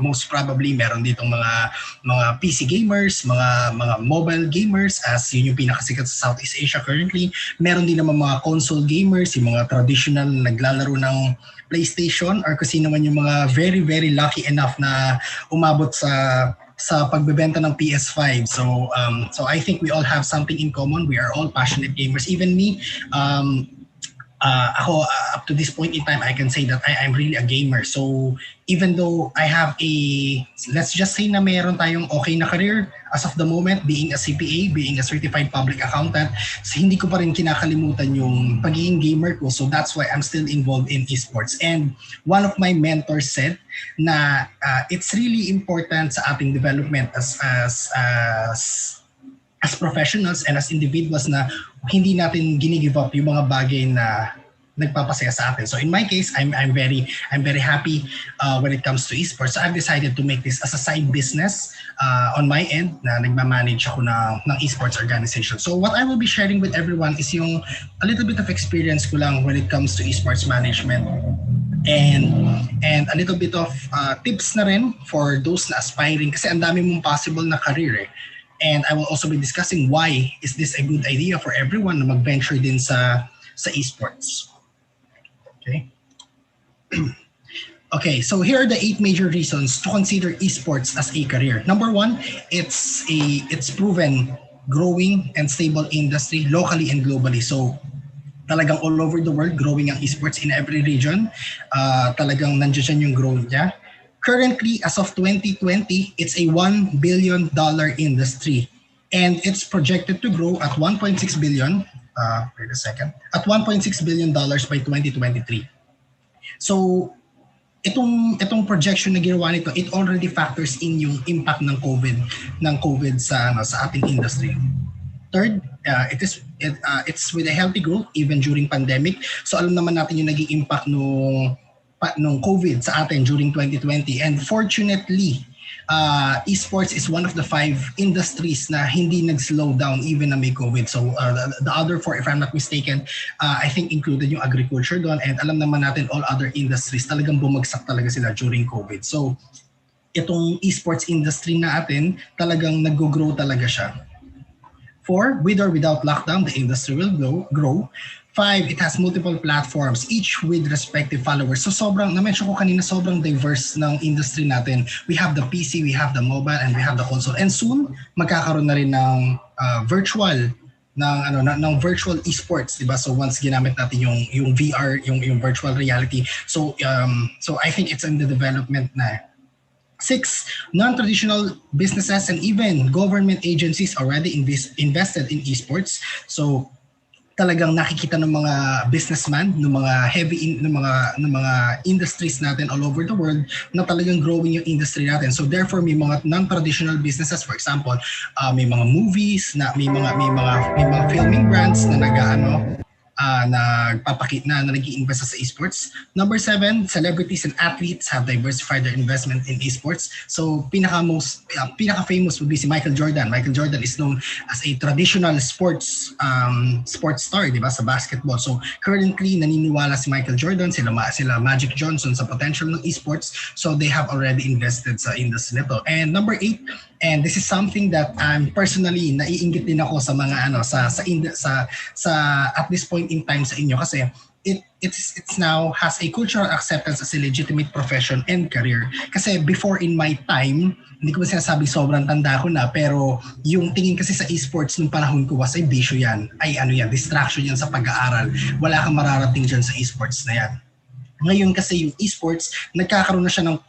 most probably meron ditong mga PC gamers, mga mobile gamers as yun yung pinakasikat sa Southeast Asia currently. Meron din naman mga console gamers, yung mga traditional na naglalaro ng PlayStation or kasi naman yung mga very very lucky enough na umabot sa pagbebenta ng PS5. So I think we all have something in common. We are all passionate gamers. Even me, ako, up to this point in time, I can say that I'm really a gamer. So even though I have let's just say na meron tayong okay na career as of the moment, being a CPA, being a certified public accountant, so hindi ko pa rin kinakalimutan yung pagiging gamer ko. So that's why I'm still involved in esports. And one of my mentors said na it's really important sa ating development as professionals and as individuals na hindi natin gini-give up yung mga bagay na nagpapasaya sa atin. So in my case, I'm very happy when it comes to esports. So I've decided to make this as a side business on my end na nagmamanage ako ng esports organization. So what I will be sharing with everyone is yung a little bit of experience ko lang when it comes to esports management. And a little bit of tips na rin for those na aspiring kasi ang dami mong possible na career eh. And I will also be discussing why is this a good idea for everyone na mag-venture din sa esports. Okay. Okay, so here are the 8 major reasons to consider esports as a career. Number 1, it's proven growing and stable industry locally and globally. So talagang all over the world growing ang esports in every region. Talagang nandiyan yung growth niya. Currently, as of 2020, it's a $1 billion industry. And it's projected to grow at $1.6 billion, wait a second, at $1.6 billion by 2023. So, itong projection na ginawa nito, it already factors in yung impact ng COVID sa ating industry. Third, it's with a healthy growth even during pandemic. So, alam naman natin yung naging impact nung COVID sa atin during 2020. And fortunately, esports is one of the 5 industries na hindi nag-slow down even na may COVID. So the other 4, if I'm not mistaken, I think included yung agriculture doon. And alam naman natin all other industries talagang bumagsak talaga sila during COVID. So itong esports industry natin talagang nag-grow talaga siya. 4, with or without lockdown, the industry will grow. 5, it has multiple platforms, each with respective followers. So na-mention ko kanina, sobrang diverse ng industry natin. We have the PC, we have the mobile, and we have the console. And soon, magkakaroon na rin ng virtual esports, diba? So once ginamit natin yung VR, yung virtual reality. So I think it's in the development na. 6, non-traditional businesses and even government agencies already invested in esports. So talagang nakikita ng mga businessman, ng mga ng mga industries natin all over the world na talagang growing yung industry natin. So therefore may mga non-traditional businesses, for example, may mga movies na may mga filming brands na na nag-iimbest sa esports. Number 7, celebrities and athletes have diversified their investment in esports. So pinaka-famous would be si Michael Jordan. Michael Jordan is known as a traditional sports star, di ba, sa basketball. So currently naniniwala si Michael Jordan, sila Magic Johnson sa potential ng esports. So they have already invested sa industry nito. And number 8, and this is something that I'm personally naiinggit din ako sa mga sa at this point in time sa inyo, kasi it's now has a cultural acceptance as a legitimate profession and career. Kasi before in my time, hindi ko ba sinasabi sobrang tanda ko na, pero yung tingin kasi sa esports nung panahon ko was ay bisyo yan, ay distraction yan sa pag-aaral. Wala kang mararating dyan sa esports na yan. Ngayon kasi yung esports, nagkakaroon na siya ng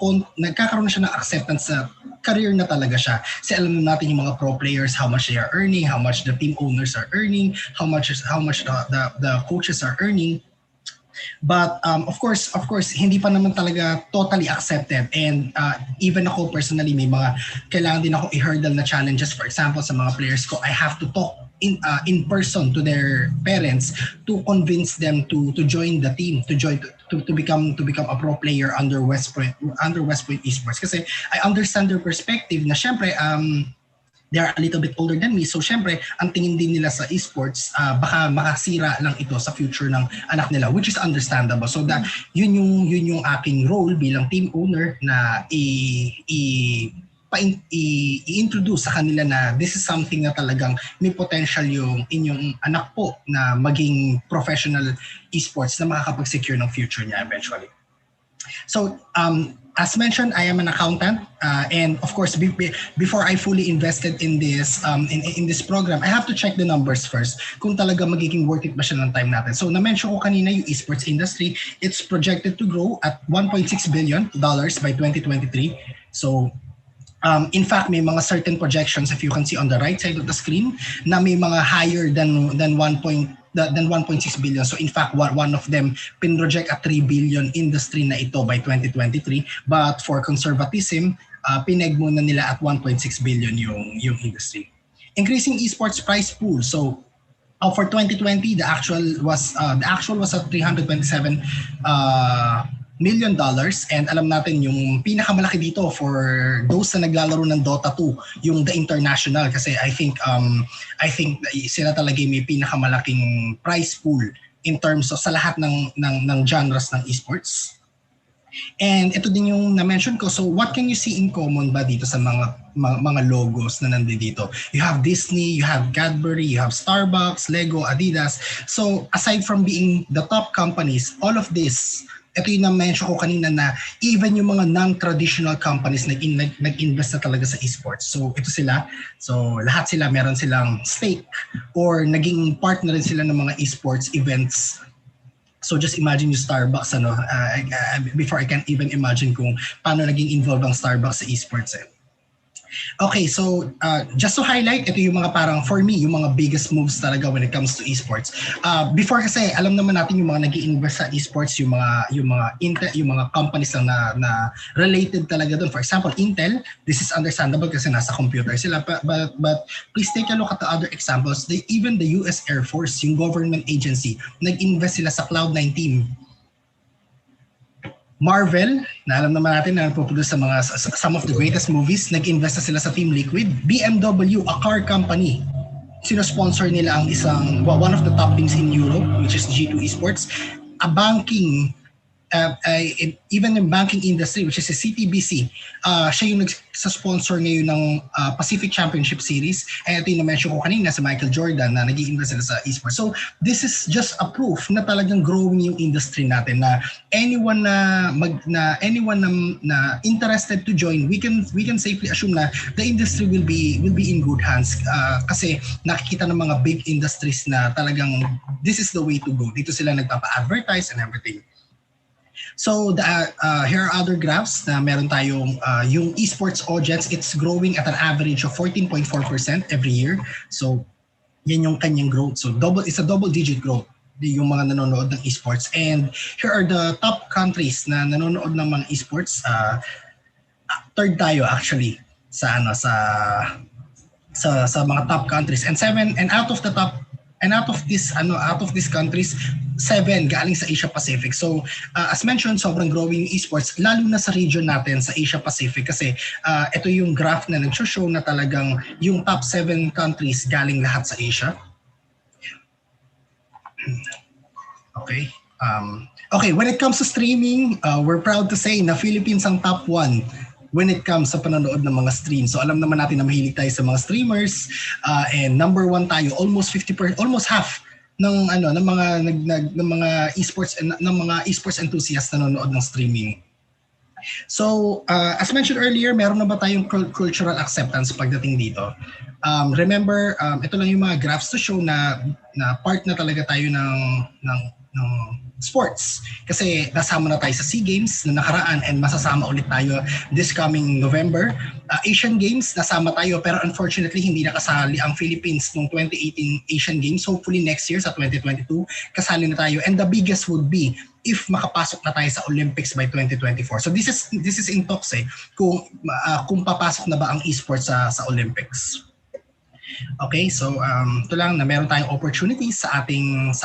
acceptance sa career na talaga siya. Kasi alam natin yung mga pro players, how much they are earning, how much the team owners are earning, how much the coaches are earning. But of course, hindi pa naman talaga totally accepted. And even ako personally, may mga kailangan din ako i-hurdle na challenges. For example, sa mga players ko, I have to talk in person to their parents to convince them to join the team, to become a pro player under West Point Esports. Kasi I understand their perspective na syempre they are a little bit older than me, so syempre ang tingin din nila sa esports baka makasira lang ito sa future ng anak nila, which is understandable. So that yun yung aking role bilang team owner na i-introduce sa kanila na this is something na talagang may potential yung inyong anak po na maging professional esports na makakapag-secure ng future niya eventually. So as mentioned, I am an accountant, and of course, before I fully invested in this in this program, I have to check the numbers first kung talaga magiging worth it ba siya ng time natin. So na-mention ko kanina yung esports industry, it's projected to grow at $1.6 billion by 2023. So in fact, may mga certain projections, if you can see on the right side of the screen, na may mga higher than 1.6 billion. So in fact, one of them pinroject a 3 billion industry na ito by 2023. But for conservatism, pineg muna nila at 1.6 billion yung industry. Increasing esports prize pool. So for 2020, the actual was at $327 million, and alam natin yung pinakamalaki dito for those na naglalaro ng Dota 2, yung the international, kasi I think sila talaga may pinakamalaking prize pool in terms of sa lahat ng genres ng esports. And ito din yung na-mention ko. So what can you see in common ba dito sa mga logos na nandito? You have Disney, you have Cadbury, you have Starbucks, Lego, Adidas. So aside from being the top companies, all of this, ito yung na-mention ko kanina na even yung mga non-traditional companies nag-invest na talaga sa esports. So ito sila. So lahat sila meron silang stake or naging partner rin sila ng mga esports events. So just imagine yung Starbucks, before I can even imagine kung paano naging involved ang Starbucks sa esports. Okay, so just to highlight, ito yung mga parang, for me, yung mga biggest moves talaga when it comes to esports. Before kasi, alam naman natin yung mga nag-i-invest sa esports, yung mga companies lang na related talaga doon. For example, Intel, this is understandable kasi nasa computer sila. But please take a look at the other examples. Even the US Air Force, yung government agency, nag-invest sila sa Cloud9 team. Marvel, na alam naman natin na nagpo-produce sa some of the greatest movies, nag-invest na sila sa Team Liquid. BMW, a car company, sino-sponsor nila ang one of the top teams in Europe, which is G2 Esports. A banking, even in banking industry, which is a CTBC, siya yung nagsa-sponsor ngayon ng Pacific Championship Series. And ito yung na-mention ko kanina sa Michael Jordan na nag-i-invest sila sa esports. So this is just a proof na talagang growing yung industry natin, na anyone na interested to join, we can safely assume na the industry will be in good hands, kasi nakikita ng mga big industries na talagang this is the way to go. Dito sila nagpapa-advertise and everything. So here are other graphs na meron tayong yung esports audience, it's growing at an average of 14.4% every year. So yan yung kanyang growth. So it's a double-digit growth yung mga nanonood ng esports. And here are the top countries na nanonood ng mga esports. Third tayo actually sa mga top countries. And out of these countries, 7 galing sa Asia Pacific. So as mentioned, sobrang growing yung esports lalo na sa region natin sa Asia Pacific kasi ito yung graph na nag-show na talagang yung top 7 countries galing lahat sa Asia. Okay. Okay, when it comes to streaming, we're proud to say na Philippines ang top 1 when it comes sa panonood ng mga streams. So alam naman natin na mahilig tayo sa mga streamers, and number 1 tayo, almost half ng mga esports and ng mga esports enthusiasts na nanonood ng streaming. So as mentioned earlier, meron na ba tayong cultural acceptance pagdating dito? Remember, ito lang yung mga graphs to show na part na talaga tayo ng sports. Kasi nasama na tayo sa SEA Games na nakaraan and masasama ulit tayo this coming November. Asian Games, nasama tayo pero unfortunately hindi nakasali ang Philippines noong 2018 Asian Games. Hopefully next year sa 2022, kasali na tayo. And the biggest would be if makapasok na tayo sa Olympics by 2024. So this is in talks kung papasok na ba ang esports sa Olympics. Okay, so ito lang na meron tayong opportunities sa ating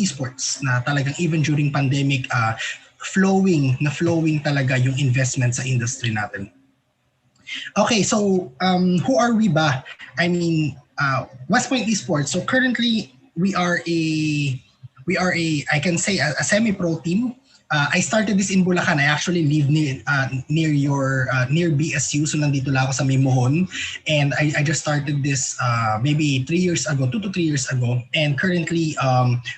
esports na talagang even during pandemic flowing talaga yung investment sa industry natin. Okay, so who are we ba? I mean, West Point Esports. So currently we are a I can say a semi-pro team. I started this in Bulacan. I actually live near BSU. So nandito lang ako sa Mohon. And I just started this maybe 2 to 3 years ago. And currently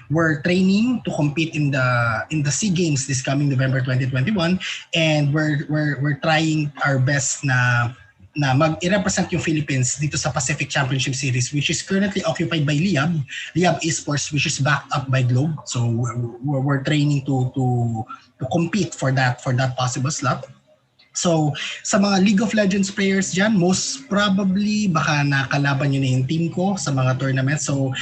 we're training to compete in the SEA Games this coming November 2021. And we're trying our best na mag-represent yung Philippines dito sa Pacific Championship Series, which is currently occupied by Liab Esports, which is backed up by Globe. So we're training to compete for that possible slot. So sa mga League of Legends players dyan, most probably baka nakalaban nyo na yung team ko sa mga tournaments. So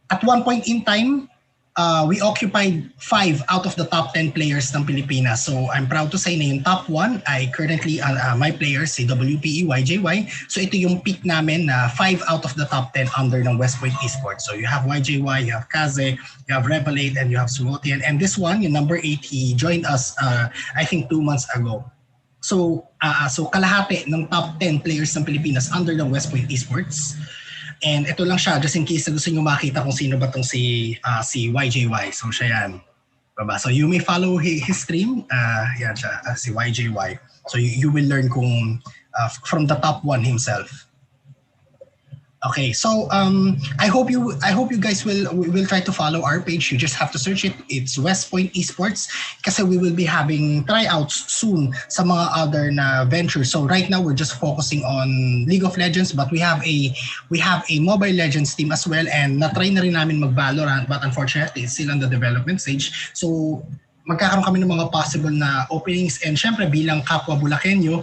at one point in time, we occupied 5 out of the top 10 players ng Pilipinas. So I'm proud to say na yung top 1 ay currently my players, si WPE, YJY. So ito yung peak namin na 5 out of the top 10 under ng West Point Esports. So you have YJY, you have Kaze, you have Revelate, and you have Sumotian. And this one, yung number 8, he joined us I think 2 months ago. So kalahati ng top 10 players ng Pilipinas under ng West Point Esports. And ito lang siya, just in case na gusto nyo makita kung sino ba itong si YJY. So siya yan. Baba. So you may follow his stream. Yan siya, si YJY. So you will learn kung from the top 1 himself. Okay, so I hope you guys will try to follow our page. You just have to search it. It's West Point Esports kasi we will be having tryouts soon sa mga other na ventures. So right now we're just focusing on League of Legends, but we have a Mobile Legends team as well, and na-try na rin namin mag-Valorant, but unfortunately it's still on the development stage. So magkakaroon kami ng mga possible na openings, and syempre bilang kapwa Bulakenyo,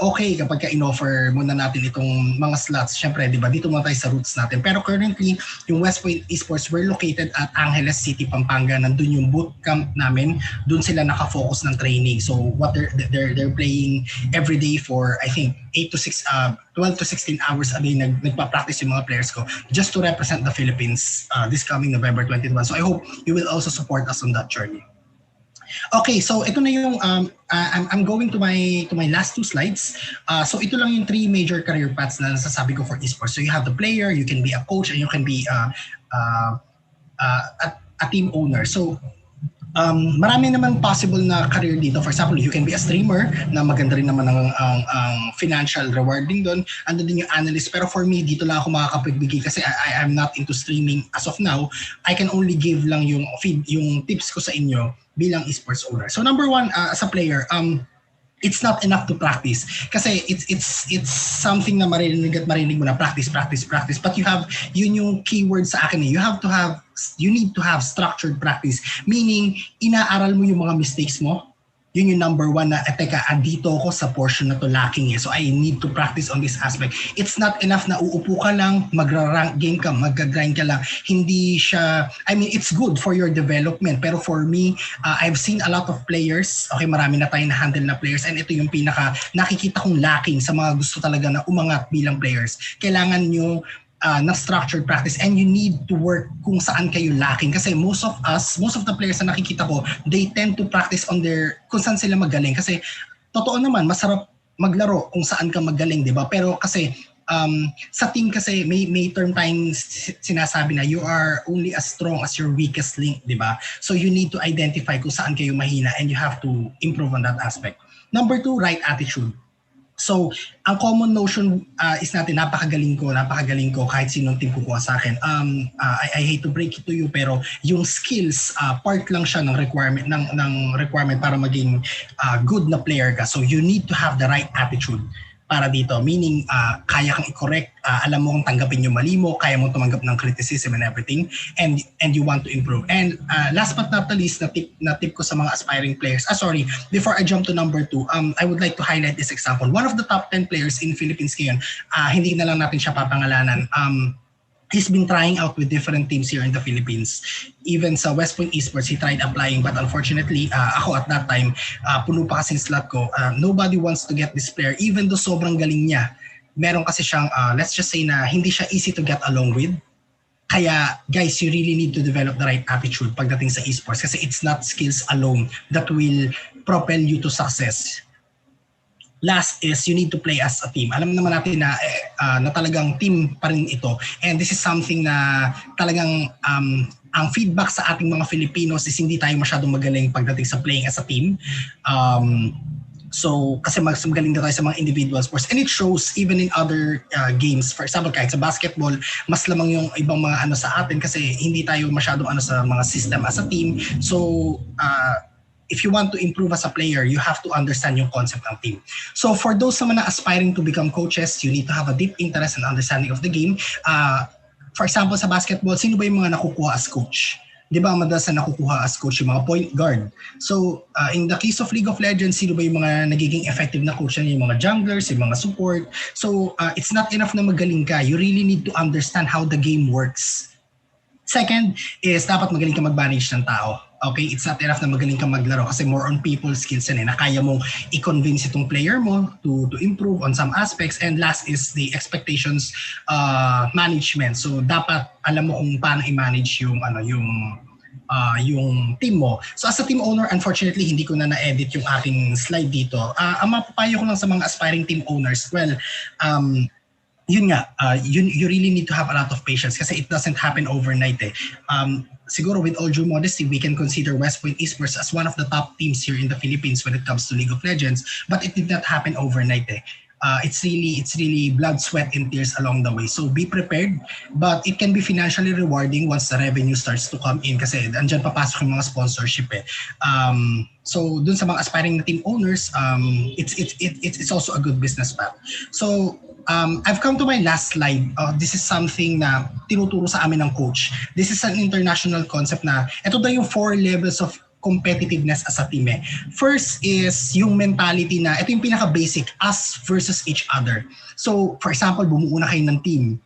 okay kapag in-offer muna natin itong mga slots. Syempre, di ba, dito muna tayo sa roots natin. Pero currently, yung West Point Esports, we're located at Angeles City, Pampanga. Nandun yung bootcamp namin. Doon sila nakafocus ng training. So, what they're playing every day for, I think, 12 to 16 hours a day nagpa-practice yung mga players ko just to represent the Philippines this coming November 21. So, I hope you will also support us on that journey. Okay, so ito na yung I'm going to my last 2 slides. So ito lang yung 3 major career paths na nasasabi ko for esports. So you have the player, you can be a coach, and you can be a team owner. So marami naman possible na career dito. For example, you can be a streamer na maganda rin naman ang financial rewarding doon. Ando din yung analyst. Pero for me, dito lang ako makakapagbigay kasi I'm not into streaming as of now. I can only give lang yung tips ko sa inyo bilang esports owner. So number 1, as a player, it's not enough to practice kasi it's something na marinig mo na practice, but yun yung keyword sa akin. You need to have structured practice, meaning inaaral mo yung mga mistakes mo, yun yung number one na, teka, andito ako sa portion na to lacking so I need to practice on this aspect. It's not enough na uupo ka lang, magra-rank game ka, mag-grind ka lang. Hindi siya, it's good for your development, pero for me, I've seen a lot of players, okay, marami na tayong na-handle na players, and ito yung pinaka nakikita kong lacking sa mga gusto talaga na umangat bilang players. Kailangan nyo na structured practice, and you need to work kung saan kayo lacking, kasi most of the players na nakikita ko, they tend to practice on kung saan sila magaling, kasi totoo naman masarap maglaro kung saan ka magaling, di ba? Pero kasi sa team kasi may term tayong sinasabi na you are only as strong as your weakest link, di ba? So you need to identify kung saan kayo mahina, and you have to improve on that aspect. Number 2, right attitude. So, ang common notion is natin, napakagaling ko kahit sinong team kukuha sa akin. I hate to break it to you, pero yung skills, part lang siya ng requirement para maging good na player ka. So, you need to have the right attitude para dito. Meaning, kaya kang i-correct, alam mo kung tanggapin yung mali mo, kaya mo tumanggap ng criticism and everything, and you want to improve. And last but not the least, na tip ko sa mga aspiring players. Before I jump to number 2, I would like to highlight this example. One of the top 10 players in Philippines ngayon, hindi na lang natin siya papangalanan. He's been trying out with different teams here in the Philippines. Even sa Point Esports, he tried applying, but unfortunately, ako at that time, puno pa kasing slot ko. Nobody wants to get this player, even though sobrang galing niya. Meron kasi siyang, let's just say na hindi siya easy to get along with. Kaya guys, you really need to develop the right attitude pagdating sa esports, kasi it's not skills alone that will propel you to success. Last is you need to play as a team. Alam naman natin na talagang team pa rin ito. And this is something na talagang ang feedback sa ating mga Filipinos is hindi tayo masyadong magaling pagdating sa playing as a team. So, kasi mas magaling na tayo sa mga individual sports. And it shows even in other games. For example, kahit sa basketball, mas lamang yung ibang mga sa atin kasi hindi tayo masyadong sa mga system as a team. So, if you want to improve as a player, you have to understand yung concept ng team. So for those naman na aspiring to become coaches, you need to have a deep interest and understanding of the game. For example, sa basketball, sino ba yung mga nakukuha as coach? Di ba madalas na nakukuha as coach yung mga point guard? So in the case of League of Legends, sino ba yung mga nagiging effective na coach? Yung mga junglers, yung mga support. So it's not enough na magaling ka. You really need to understand how the game works. Second is dapat magaling ka mag-manage ng tao. Okay, it's not enough na magaling ka maglaro kasi more on people skills yan na kaya mong i-convince itong player mo to improve on some aspects. And last is the expectations management. So dapat alam mo kung paano i-manage yung team mo. So as a team owner, unfortunately hindi ko na na-edit yung aking slide dito. Ang mapapayo ko lang sa mga aspiring team owners, yun nga, you really need to have a lot of patience kasi it doesn't happen overnight siguro with all due modesty, we can consider Point Esports as one of the top teams here in the Philippines when it comes to League of Legends, but it did not happen overnight It's really blood, sweat, and tears along the way. So be prepared, but it can be financially rewarding once the revenue starts to come in kasi andyan papasok yung mga sponsorship So dun sa mga aspiring na team owners, it's also a good business path. So I've come to my last slide. This is something na tinuturo sa amin ng coach. This is an international concept na ito daw yung 4 levels of competitiveness as a team. First is yung mentality na ito yung pinaka-basic, us versus each other. So for example, bumuo na kayo ng team.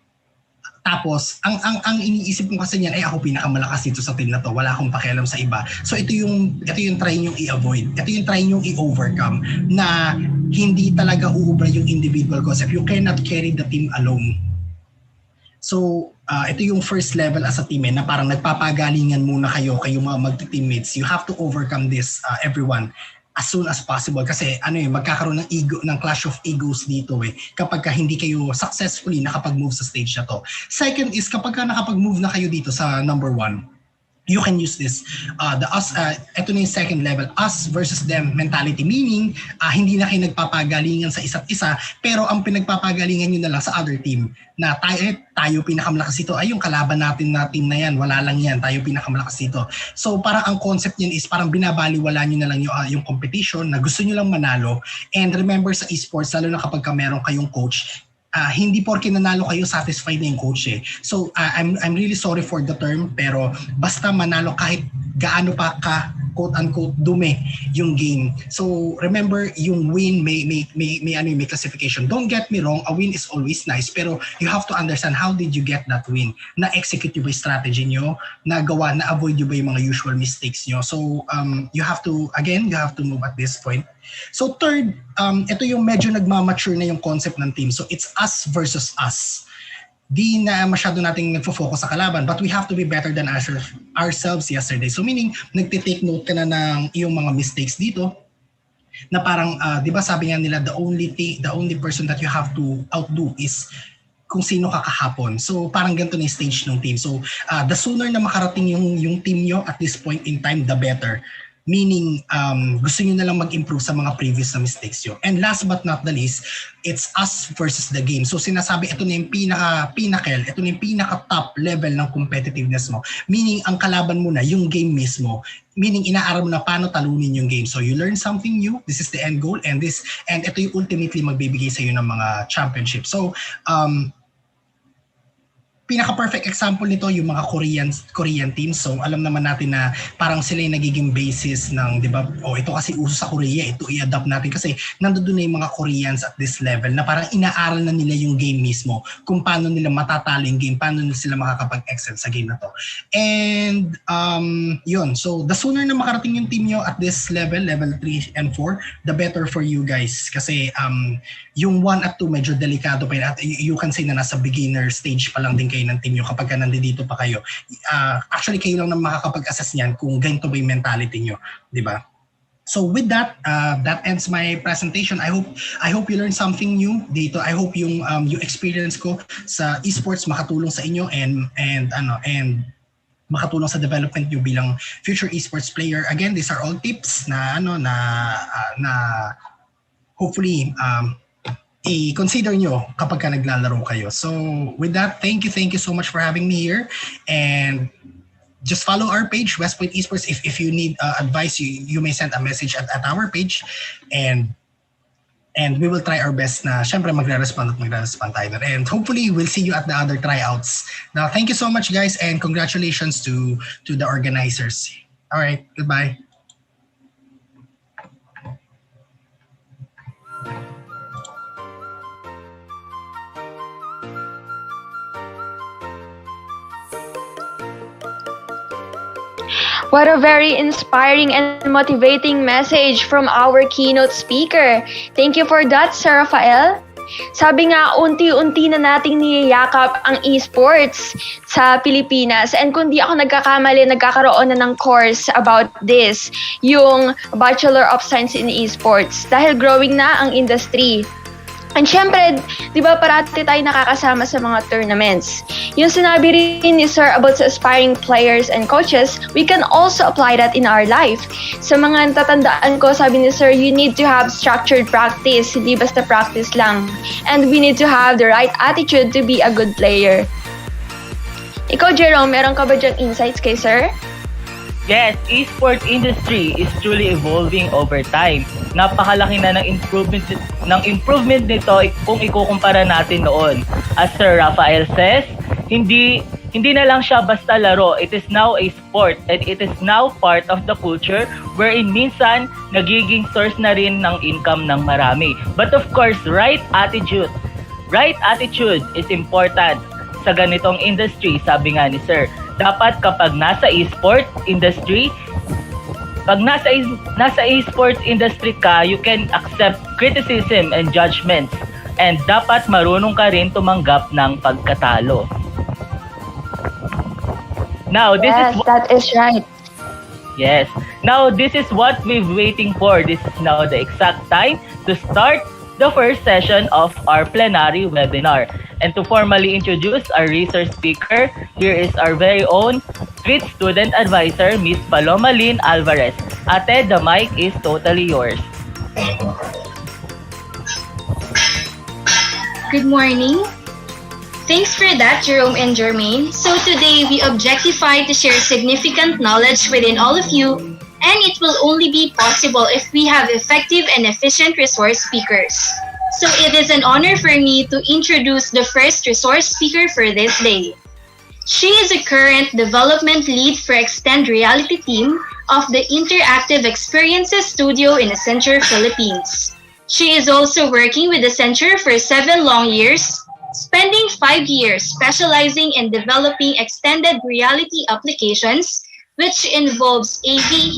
Tapos, ang iniisip mo kasi niyan, ako pinakamalakas dito sa team na to, wala akong pakialam sa iba. So ito yung try niyong i-avoid. Ito yung try niyong i-overcome na hindi talaga uubra yung individual concept. You cannot carry the team alone. So, ito yung first level as a team na parang nagpapagalingan muna kayo mga mag-teammates. You have to overcome this, everyone, as soon as possible kasi magkakaroon ng clash of egos dito kapag hindi kayo successfully nakapag-move sa stage na to. Second is kapag nakapag-move na kayo dito sa number 1, you can use this ito na yung second level, us versus them mentality, meaning hindi na kayo nagpapagalingan sa isa't isa pero ang pinagpapagalingan nyo na lang sa other team na tayo pinakamalakas dito, yung kalaban natin na team na yan, wala lang yan, tayo pinakamalakas dito. So parang ang concept niyan is parang binabaliwala nyo na lang yung competition na gusto nyo lang manalo. And remember sa esports, lalo na kapag meron kayong coach, hindi porke nanalo kayo satisfied na yung coach So I'm really sorry for the term pero basta manalo kahit gaano pa ka quote-unquote dumi yung game. So remember, yung win may classification. Don't get me wrong, a win is always nice, pero you have to understand how did you get that win? Na-execute nyo ba yung strategy nyo? Na-avoid nyo ba yung mga usual mistakes nyo? So you have to move at this point. So third, ito yung medyo nagmamature na yung concept ng team. So it's us versus us. Di na masyado nating nagfo-focus sa kalaban, but we have to be better than ourselves yesterday. So meaning, nagtitake note ka na ng iyong mga mistakes dito, na parang, di ba sabi nga nila, the only person that you have to outdo is kung sino ka kahapon. So parang ganito na yung stage ng team. So the sooner na makarating yung team nyo at this point in time, the better. Meaning, gusto nyo na lang mag-improve sa mga previous na mistakes nyo. And last but not the least, it's us versus the game. So sinasabi, ito na yung pinnacle, ito na yung pinaka-top level ng competitiveness mo. Meaning, ang kalaban mo na, yung game mismo. Meaning, inaaral mo na paano talunin yung game. So you learn something new, this is the end goal, and ito yung ultimately magbibigay sa iyo ng mga championship. So, pinaka-perfect example nito yung mga Korean teams. So alam naman natin na parang sila yung nagiging basis ng, di ba, ito kasi uso sa Korea, ito i-adapt natin kasi nandoon na yung mga Koreans at this level na parang inaaral na nila yung game mismo, kung paano nila matatalo yung game, paano nila sila makakapag-excel sa game na to. And yun, so the sooner na makarating yung team nyo at this level 3 and 4, the better for you guys. Kasi yung 1 at 2 medyo delikado pa yun. At you can say na nasa beginner stage pa lang din kayo ng team nyo kapag nandito pa kayo. Actually, kayo lang na makakapag-assess niyan kung ganito ba yung mentality nyo. Di ba? So with that, that ends my presentation. I hope you learned something new dito. I hope yung experience ko sa esports makatulong sa inyo and makatulong sa development nyo bilang future esports player. Again, these are all tips na hopefully i-consider nyo kapag ka naglalaro kayo. So with that, thank you so much for having me here, and just follow our page, West Point Esports. If you need advice, you may send a message at our page, and we will try our best na syempre magre-respond tayo. And hopefully we'll see you at the other tryouts. Now, thank you so much guys, and congratulations to the organizers. All right, goodbye. What a very inspiring and motivating message from our keynote speaker. Thank you for that, Sir Rafael. Sabi nga, unti-unti na nating niyayakap ang esports sa Pilipinas. And kung di ako nagkakamali, nagkakaroon na ng course about this, yung Bachelor of Science in Esports. Dahil growing na ang industry. And syempre, di ba parati tayo nakakasama sa mga tournaments. Yung sinabi rin ni Sir about sa aspiring players and coaches, we can also apply that in our life. Sa mga tatandaan ko, sabi ni Sir, you need to have structured practice, hindi basta practice lang. And we need to have the right attitude to be a good player. Ikaw, Jerome, meron ka ba dyang insights kay Sir? Yes, esports industry is truly evolving over time. Napakalaki na ng improvement nito kung ikukumpara natin noon. As Sir Rafael says, hindi na lang siya basta laro. It is now a sport, and it is now part of the culture wherein minsan nagiging source na rin ng income ng marami. But of course, right attitude is important sa ganitong industry, sabi nga ni Sir. Dapat kapag nasa esports industry, ka, you can accept criticism and judgments. And dapat marunong ka rin tumanggap ng pagkatalo. Now, that is right. Yes. Now, this is what we've waiting for. This is now the exact time to start the first session of our plenary webinar. And to formally introduce our research speaker, here is our very own SWITS student advisor, Ms. Paloma Lynn Alvarez. Ate, the mic is totally yours. Good morning. Thanks for that, Jerome and Jermaine. So today, we objectify to share significant knowledge within all of you, and it will only be possible if we have effective and efficient resource speakers. So it is an honor for me to introduce the first resource speaker for this day. She is a current development lead for Extend Reality team of the Interactive Experiences Studio in Accenture, Philippines. She is also working with Accenture for 7 long years, spending 5 years specializing in developing extended reality applications, which involves AR,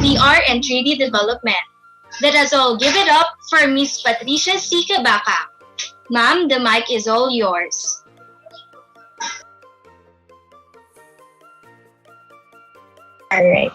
VR, and 3D development. Let us all give it up for Miss Patricia C. Cabaka. Ma'am, the mic is all yours. All right.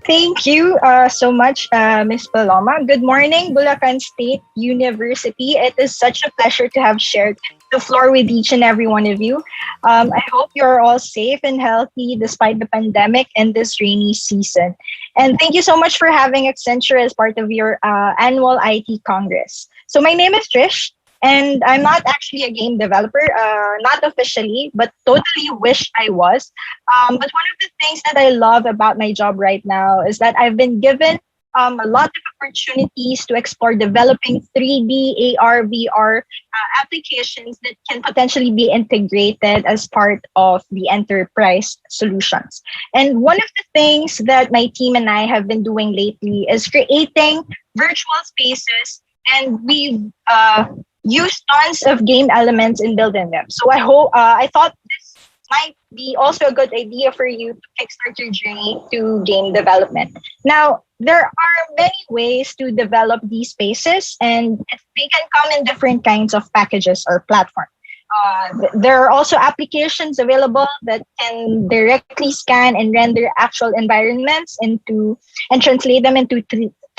Thank you so much, Ms. Paloma. Good morning, Bulacan State University. It is such a pleasure to have shared the floor with each and every one of you. I hope you're all safe and healthy despite the pandemic and this rainy season. And thank you so much for having Accenture as part of your annual IT Congress. So my name is Trish, and I'm not actually a game developer, not officially, but totally wish I was. But one of the things that I love about my job right now is that I've been given a lot of opportunities to explore developing 3D, AR, VR applications that can potentially be integrated as part of the enterprise solutions. And one of the things that my team and I have been doing lately is creating virtual spaces, and we've use tons of game elements in building them. So I thought this might be also a good idea for you to kickstart your journey to game development. Now, there are many ways to develop these spaces, and they can come in different kinds of packages or platforms. There are also applications available that can directly scan and render actual environments and translate them into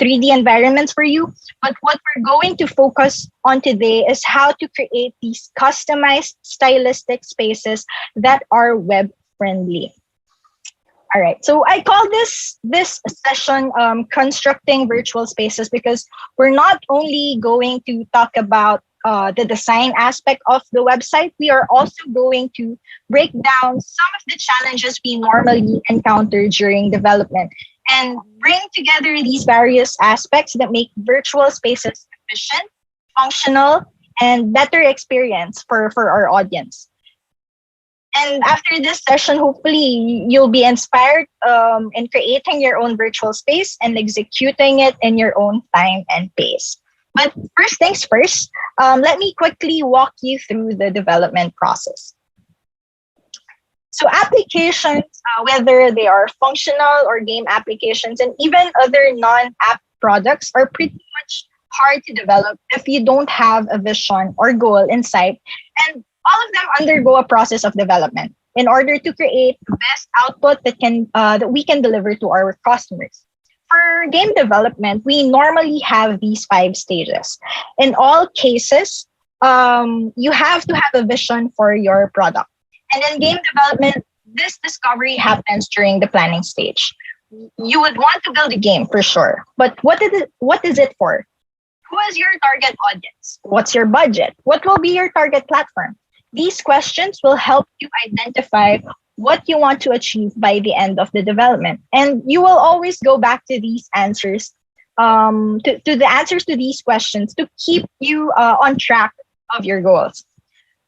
3D environments for you. But what we're going to focus on today is how to create these customized stylistic spaces that are web friendly. All right, so I call this session constructing virtual spaces, because we're not only going to talk about the design aspect of the website, we are also going to break down some of the challenges we normally encounter during development and bring together these various aspects that make virtual spaces efficient, functional, and better experience for our audience. And after this session, hopefully you'll be inspired in creating your own virtual space and executing it in your own time and pace. But first things first, let me quickly walk you through the development process. So applications, whether they are functional or game applications, and even other non-app products, are pretty much hard to develop if you don't have a vision or goal in sight. And all of them undergo a process of development in order to create the best output that we can deliver to our customers. For game development, we normally have these 5 stages. In all cases, you have to have a vision for your product. And in game development, this discovery happens during the planning stage. You would want to build a game for sure, but what is it for? Who is your target audience? What's your budget? What will be your target platform? These questions will help you identify what you want to achieve by the end of the development. And you will always go back to these answers, to the answers to these questions to keep you on track of your goals.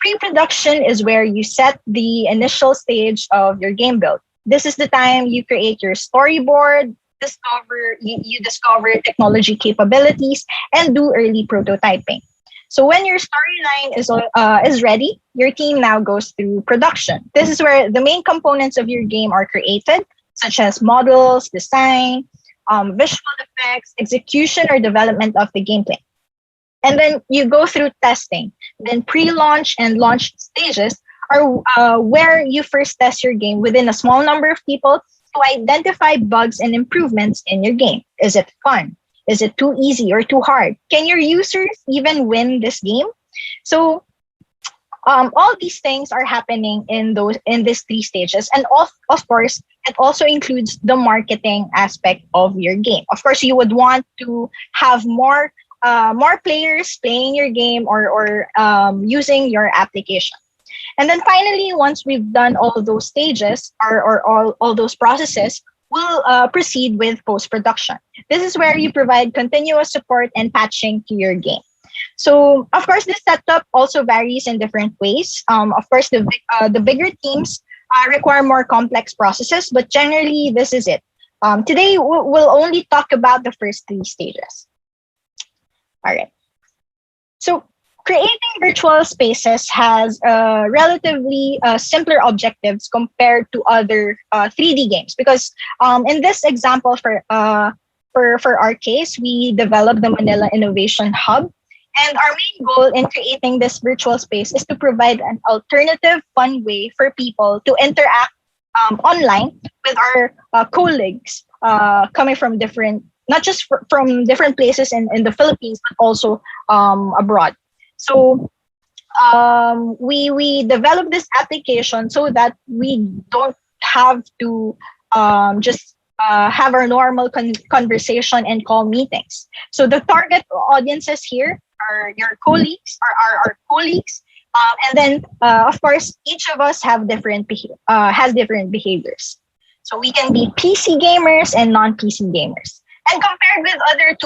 Pre-production is where you set the initial stage of your game build. This is the time you create your storyboard, you discover technology capabilities, and do early prototyping. So when your storyline is ready, your team now goes through production. This is where the main components of your game are created, such as models, design, visual effects, execution or development of the gameplay. And then you go through testing. Then pre-launch and launch stages are where you first test your game within a small number of people to identify bugs and improvements in your game. Is it fun? Is it too easy or too hard? Can your users even win this game? So all these things are happening in these 3 stages. And of course, it also includes the marketing aspect of your game. Of course, you would want to have more players playing your game or using your application. And then finally, once we've done all of those stages or all those processes, we'll proceed with post-production. This is where you provide continuous support and patching to your game. So, of course, this setup also varies in different ways. Of course, the bigger teams require more complex processes, but generally this is it. Today we'll only talk about the first 3 stages. All right. So creating virtual spaces has relatively simpler objectives compared to other 3D games because in this example for our case, we developed the Manila Innovation Hub. And our main goal in creating this virtual space is to provide an alternative, fun way for people to interact online with our colleagues coming from different, not just from different places in the Philippines, but also abroad. So we developed this application so that we don't have to just have our normal conversation and call meetings. So the target audiences here are your colleagues, our colleagues, and then of course each of us have has different behaviors. So we can be PC gamers and non-PC gamers. And compared with other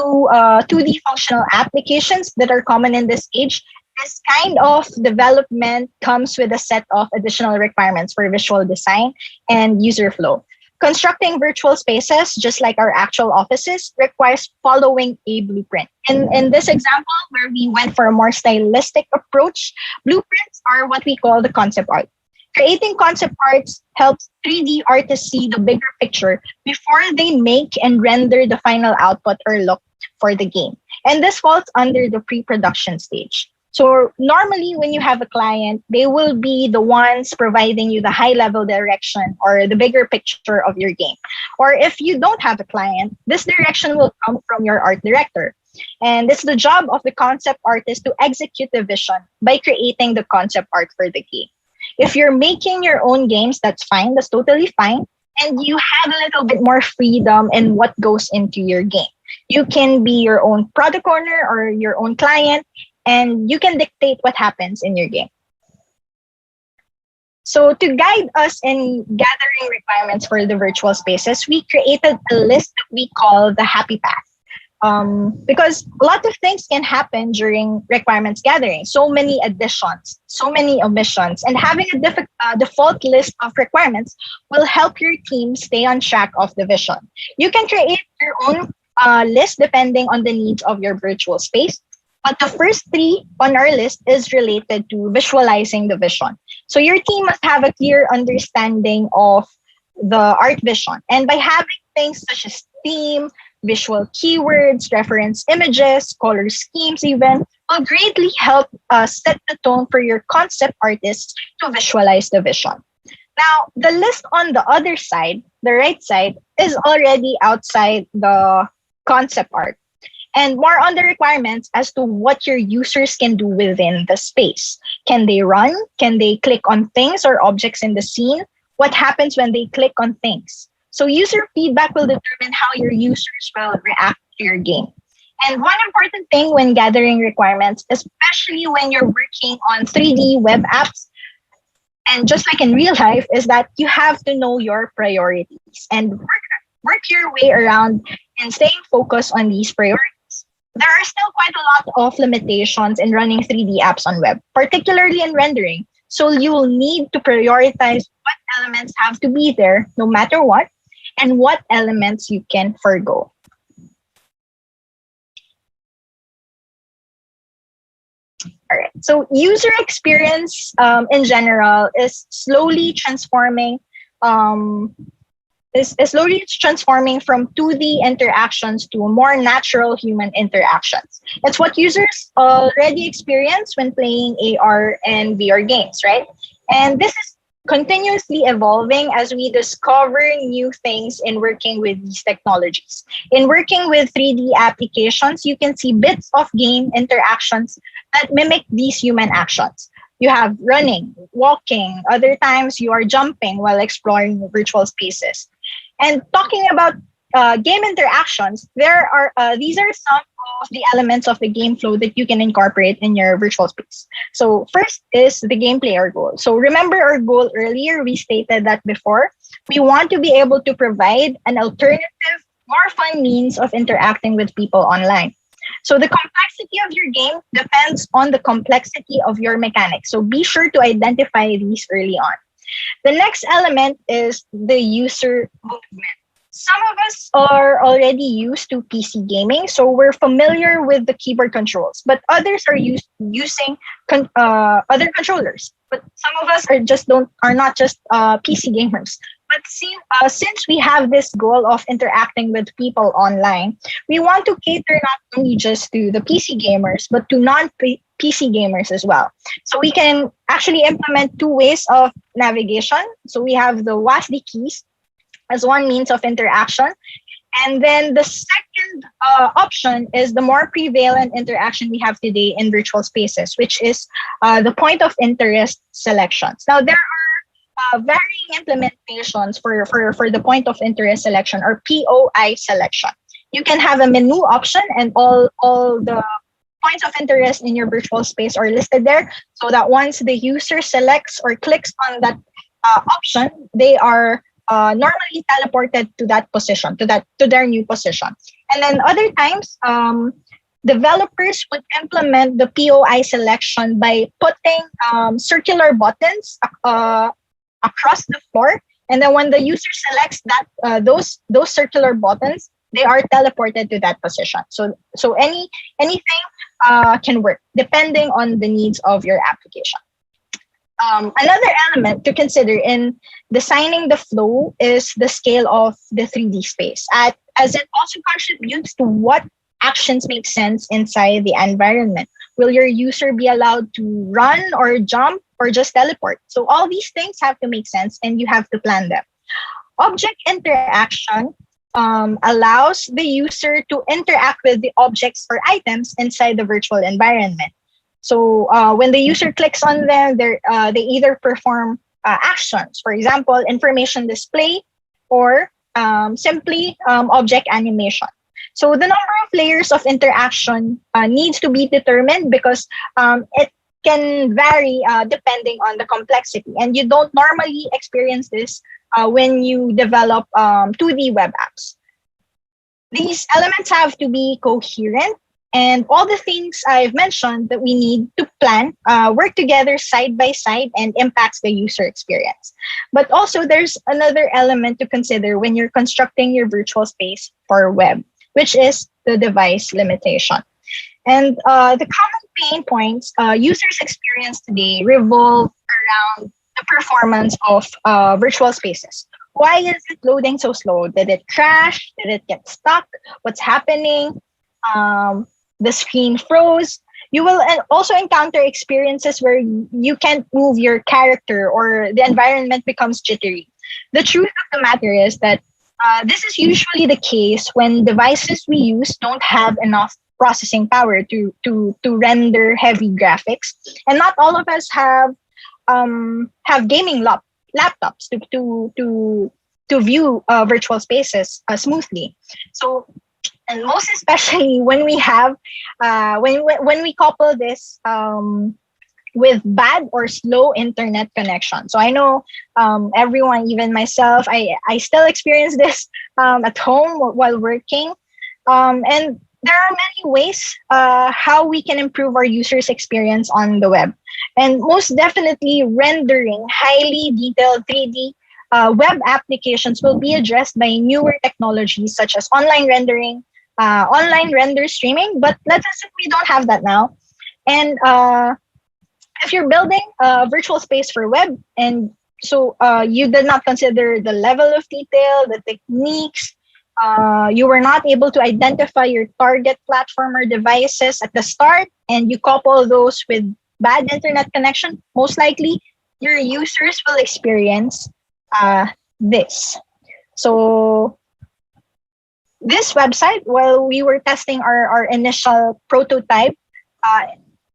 2D functional applications that are common in this age, this kind of development comes with a set of additional requirements for visual design and user flow. Constructing virtual spaces, just like our actual offices, requires following a blueprint. In this example, where we went for a more stylistic approach, blueprints are what we call the concept art. Creating concept arts helps 3D artists see the bigger picture before they make and render the final output or look for the game. And this falls under the pre-production stage. So normally when you have a client, they will be the ones providing you the high-level direction or the bigger picture of your game. Or if you don't have a client, this direction will come from your art director. And it's the job of the concept artist to execute the vision by creating the concept art for the game. If you're making your own games, that's fine. That's totally fine. And you have a little bit more freedom in what goes into your game. You can be your own product owner or your own client, and you can dictate what happens in your game. So to guide us in gathering requirements for the virtual spaces, we created a list that we call the happy path. Because a lot of things can happen during requirements gathering. So many additions, so many omissions, and having a default list of requirements will help your team stay on track of the vision. You can create your own list depending on the needs of your virtual space. But the first 3 on our list is related to visualizing the vision. So your team must have a clear understanding of the art vision. And by having things such as theme, visual keywords, reference images, color schemes even, will greatly help set the tone for your concept artists to visualize the vision. Now, the list on the other side, the right side, is already outside the concept art. And more on the requirements as to what your users can do within the space. Can they run? Can they click on things or objects in the scene? What happens when they click on things? So user feedback will determine how your users will react to your game. And one important thing when gathering requirements, especially when you're working on 3D web apps, and just like in real life, is that you have to know your priorities and work your way around and staying focused on these priorities. There are still quite a lot of limitations in running 3D apps on web, particularly in rendering. So you will need to prioritize what elements have to be there no matter what, and what elements you can forgo. All right, so user experience in general is slowly transforming from 2D interactions to more natural human interactions. It's what users already experience when playing AR and VR games, right? And this is continuously evolving as we discover new things in working with these technologies. In working with 3D applications, you can see bits of game interactions that mimic these human actions. You have running, walking, other times you are jumping while exploring virtual spaces. And talking about game interactions, these are some of the elements of the game flow that you can incorporate in your virtual space. So first is the gameplay or goal. So remember our goal earlier, we stated that before. We want to be able to provide an alternative, more fun means of interacting with people online. So the complexity of your game depends on the complexity of your mechanics. So be sure to identify these early on. The next element is the user movement. Some of us are already used to PC gaming, so we're familiar with the keyboard controls, but others are using other controllers. But some of us are not just PC gamers. But since we have this goal of interacting with people online, we want to cater not only just to the PC gamers, but to non-PC gamers as well. So we can actually implement two ways of navigation. So we have the WASD keys as one means of interaction. And then the second option is the more prevalent interaction we have today in virtual spaces, which is the point of interest selections. Now, there are varying implementations for the point of interest selection or POI selection. You can have a menu option and all the points of interest in your virtual space are listed there, so that once the user selects or clicks on that option, they are normally teleported to that position, to their new position. And then other times, developers would implement the POI selection by putting circular buttons across the floor, and then when the user selects that those circular buttons, they are teleported to that position. So anything can work depending on the needs of your application. Another element to consider in designing the flow is the scale of the 3D space, as it also contributes to what actions make sense inside the environment. Will your user be allowed to run or jump or just teleport? So all these things have to make sense and you have to plan them. Object interaction allows the user to interact with the objects or items inside the virtual environment. So when the user clicks on them, they either perform actions, for example, information display or simply object animation. So the number of layers of interaction needs to be determined because it can vary depending on the complexity. And you don't normally experience this when you develop 2D web apps. These elements have to be coherent, and all the things I've mentioned that we need to plan work together side by side and impacts the user experience. But also there's another element to consider when you're constructing your virtual space for web, which is the device limitation. And the common pain points users experience today revolve around the performance of virtual spaces. Why is it loading so slow? Did it crash? Did it get stuck? What's happening? The screen froze. You will also encounter experiences where you can't move your character or the environment becomes jittery. The truth of the matter is that this is usually the case when devices we use don't have enough processing power to render heavy graphics, and not all of us have gaming laptops to view virtual spaces smoothly. So, and most especially when we have when we couple this with bad or slow internet connection. So I know everyone, even myself, I still experience this at home while working. And there are many ways how we can improve our users' experience on the web. And most definitely, rendering highly detailed 3D web applications will be addressed by newer technologies such as online rendering, online render streaming. But let's assume we don't have that now. And if you're building a virtual space for web, and so you did not consider the level of detail, the techniques, you were not able to identify your target platform or devices at the start, and you couple those with bad internet connection, most likely your users will experience this. So this website, while we were testing our initial prototype,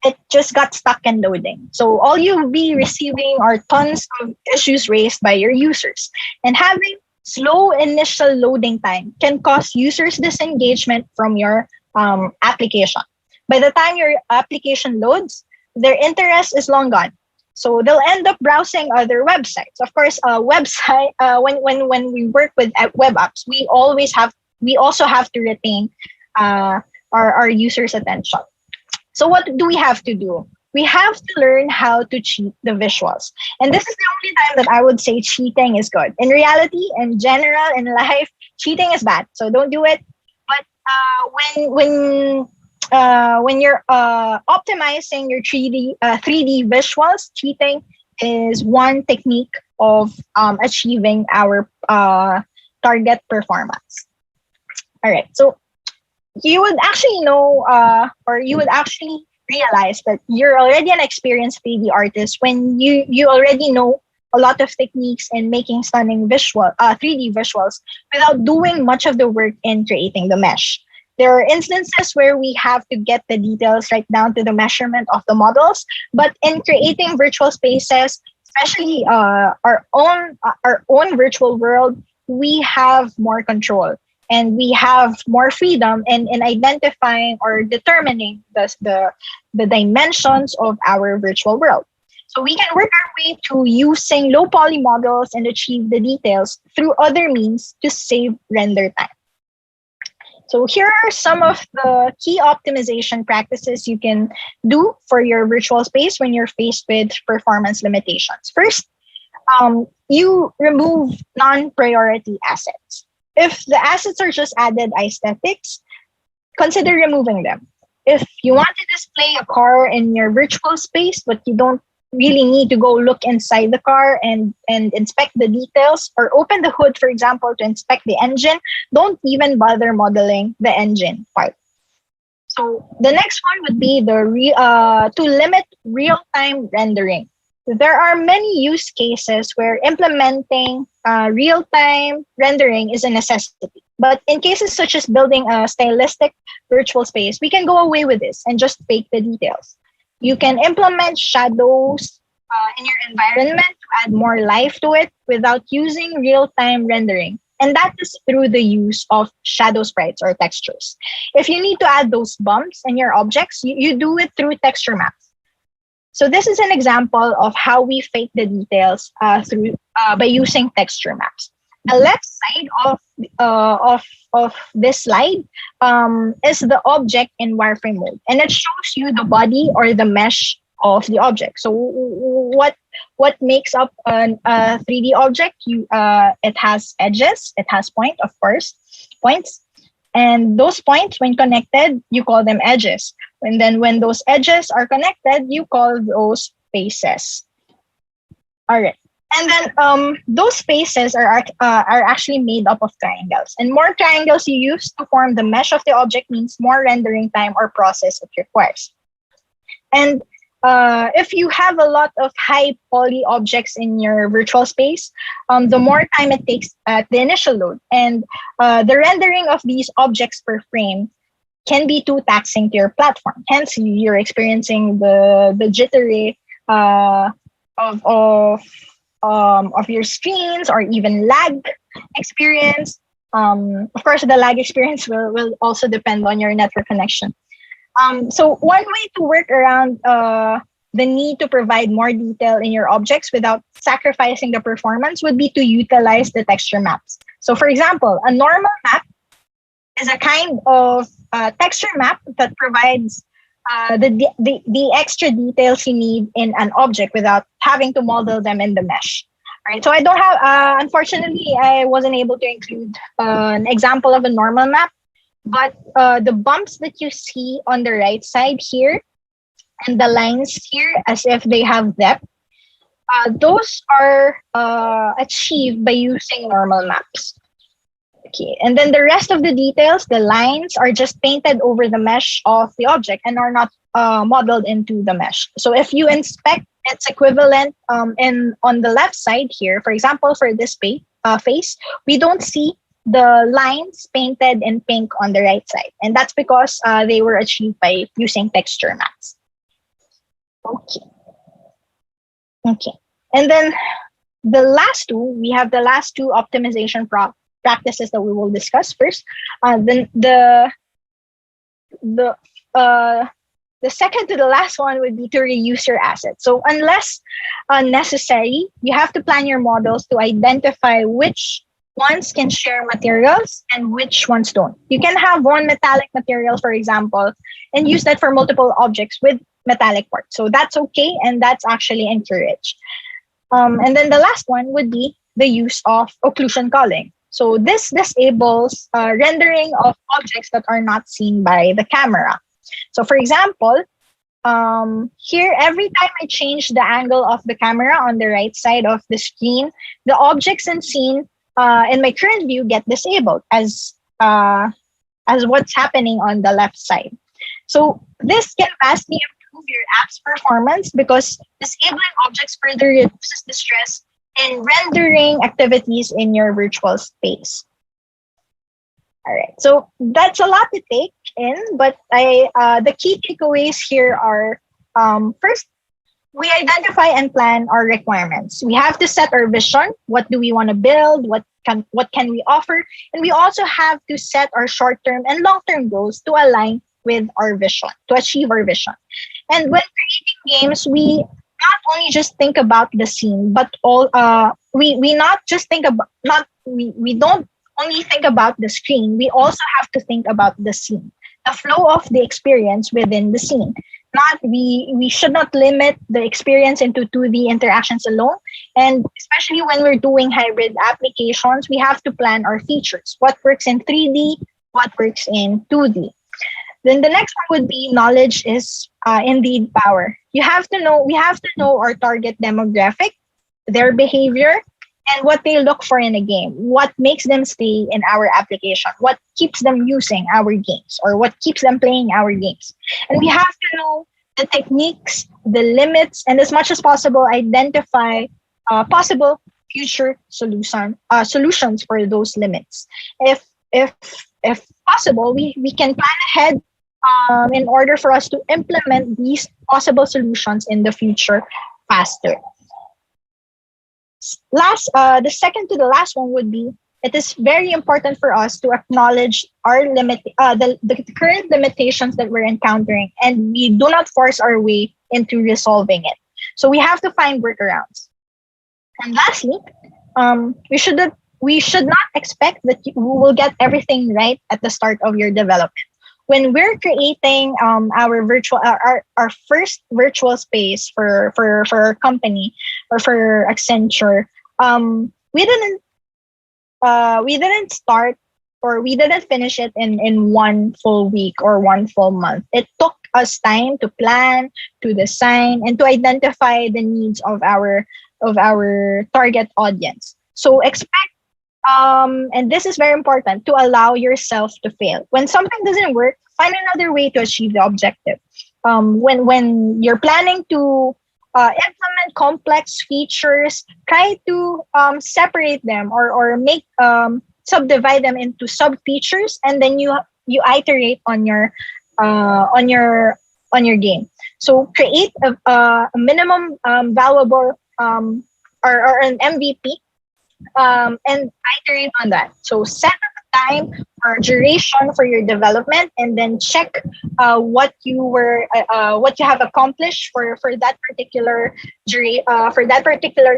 it just got stuck in loading. So all you'll be receiving are tons of issues raised by your users. And having slow initial loading time can cause users disengagement from your application. By the time your application loads, their interest is long gone. So they'll end up browsing other websites. Of course, when we work with web apps, we also have to retain our users' attention. So what do we have to do? we have to learn how to cheat the visuals. And this is the only time that I would say cheating is good. In reality, in general, in life, cheating is bad. So don't do it. But when you're optimizing your 3D visuals, cheating is one technique of achieving our target performance. All right, so you would actually know, or you would actually realize that you're already an experienced 3D artist when you already know a lot of techniques in making stunning 3D visuals without doing much of the work in creating the mesh. There are instances where we have to get the details right down to the measurement of the models, but in creating virtual spaces, especially our own virtual world, we have more control and we have more freedom in identifying or determining the dimensions of our virtual world. So we can work our way to using low poly models and achieve the details through other means to save render time. So here are some of the key optimization practices you can do for your virtual space when you're faced with performance limitations. First, you remove non-priority assets. If the assets are just added aesthetics, consider removing them. If you want to display a car in your virtual space, but you don't really need to go look inside the car and inspect the details or open the hood, for example, to inspect the engine, don't even bother modeling the engine part. So the next one would be to limit real-time rendering. There are many use cases where implementing real-time rendering is a necessity. But in cases such as building a stylistic virtual space, we can go away with this and just bake the details. You can implement shadows in your environment to add more life to it without using real-time rendering. And that is through the use of shadow sprites or textures. If you need to add those bumps in your objects, you do it through texture maps. So this is an example of how we fake the details by using texture maps. The left side of this slide is the object in wireframe mode, and it shows you the body or the mesh of the object. So what makes up a 3D object? It has edges, it has points, and those points, when connected, you call them edges. And then when those edges are connected, you call those faces. All right. And then those faces are actually made up of triangles. And more triangles you use to form the mesh of the object means more rendering time or process it requires. And if you have a lot of high poly objects in your virtual space, the more time it takes at the initial load. And the rendering of these objects per frame can be too taxing to your platform. Hence, you're experiencing the jittery of your screens, or even lag experience. Of course, the lag experience will also depend on your network connection. So one way to work around the need to provide more detail in your objects without sacrificing the performance would be to utilize the texture maps. So for example, a normal map is a kind of texture map that provides the extra details you need in an object without having to model them in the mesh. All right. So I don't have, unfortunately, I wasn't able to include an example of a normal map, but the bumps that you see on the right side here and the lines here as if they have depth, those are achieved by using normal maps. Okay, and then the rest of the details, the lines, are just painted over the mesh of the object and are not modeled into the mesh. So if you inspect its equivalent on the left side here, for example, for this face, we don't see the lines painted in pink on the right side. And that's because they were achieved by using texture maps. Okay. And then we have the last two optimization practices that we will discuss first. Then the second to the last one would be to reuse your assets. So unless necessary, you have to plan your models to identify which ones can share materials and which ones don't. You can have one metallic material, for example, and use that for multiple objects with metallic part. So that's okay, and that's actually encouraged. And then the last one would be the use of occlusion calling. So this disables rendering of objects that are not seen by the camera. So for example, here, every time I change the angle of the camera on the right side of the screen, the objects and scene in my current view get disabled as what's happening on the left side. So this can vastly improve your app's performance because disabling objects further reduces the stress in rendering activities in your virtual space. All right, so that's a lot to take in, but the key takeaways here are, first, we identify and plan our requirements. We have to set our vision. What do we want to build? What can we offer? And we also have to set our short-term and long-term goals to align with our vision, to achieve our vision. And when creating games, we not only just think about the scene, but we don't only think about the screen. We also have to think about the scene, the flow of the experience within the scene. We should not limit the experience into 2D interactions alone. And especially when we're doing hybrid applications, we have to plan our features. What works in 3D, what works in 2D. Then the next one would be knowledge is indeed power. We have to know our target demographic, their behavior, and what they look for in a game, what makes them stay in our application, what keeps them using our games, or what keeps them playing our games. And we have to know the techniques, the limits, and as much as possible, identify possible future solutions for those limits. If possible, we can plan ahead in order for us to implement these possible solutions in the future faster. The second to the last one would be, it is very important for us to acknowledge our the current limitations that we're encountering, and we do not force our way into resolving it. So we have to find workarounds. And lastly, we should not expect that we will get everything right at the start of your development. When we're creating our first virtual space for our company or for Accenture, we didn't start or we didn't finish it in 1 full week or 1 full month. It took us time to plan, to design, and to identify the needs of our target audience. So expect, and this is very important, to allow yourself to fail. When something doesn't work, find another way to achieve the objective. When you're planning to implement complex features, try to separate them or make subdivide them into sub features, and then you iterate on your game. So create a minimum valuable or an MVP, and iterate on that. So set up a time or duration for your development, and then check what you have accomplished for that particular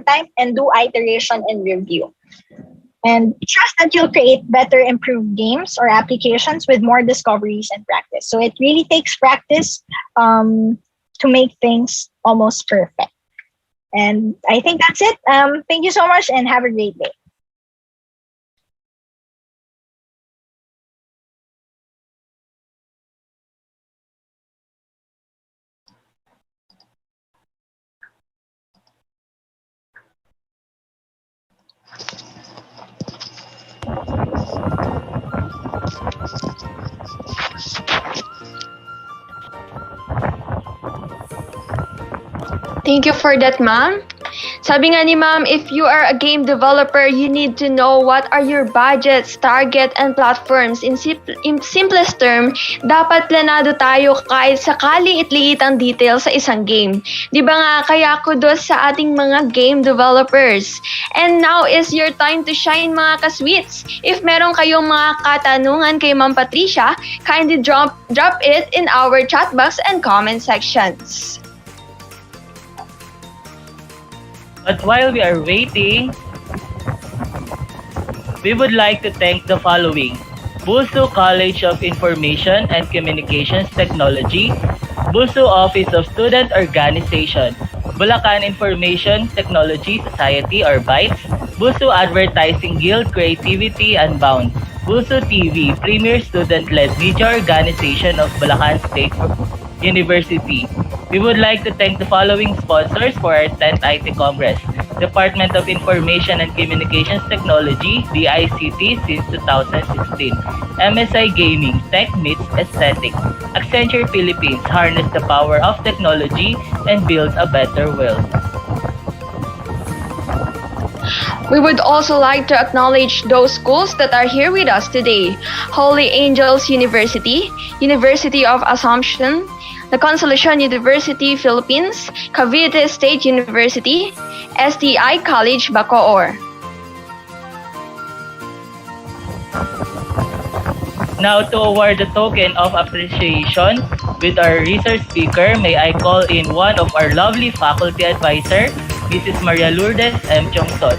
time, and do iteration and review. And trust that you'll create better, improved games or applications with more discoveries and practice. So it really takes practice to make things almost perfect. And I think that's it. Thank you so much and have a great day. Thank you for that, ma'am. Sabi nga ni ma'am, if you are a game developer, you need to know what are your budgets, target, and platforms. In simplest term, dapat planado tayo kahit sa kaliit-liitang detail sa isang game. Di ba nga, kaya kudos sa ating mga game developers. And now is your time to shine, mga ka-SWITS. If meron kayong mga katanungan kay Ma'am Patricia, kindly drop it in our chat box and comment sections. But while we are waiting, we would like to thank the following: Buso College of Information and Communications Technology, BUSU Office of Student Organization, Bulacan Information Technology Society or BITES, BUSU Advertising Guild Creativity Unbound, BUSU TV, Premier Student-Led Media Organization of Bulacan State University. We would like to thank the following sponsors for our 10th IT Congress: Department of Information and Communications Technology, DICT since 2016, MSI Gaming, Tech Meets Aesthetic, Accenture Philippines, harness the power of technology and build a better world. We would also like to acknowledge those schools that are here with us today: Holy Angels University, University of Assumption, the Consolacion University Philippines, Cavite State University, STI College Bacoor. Now to award the token of appreciation with our research speaker, may I call in one of our lovely faculty advisor, Mrs. Maria Lourdes M. Chongson.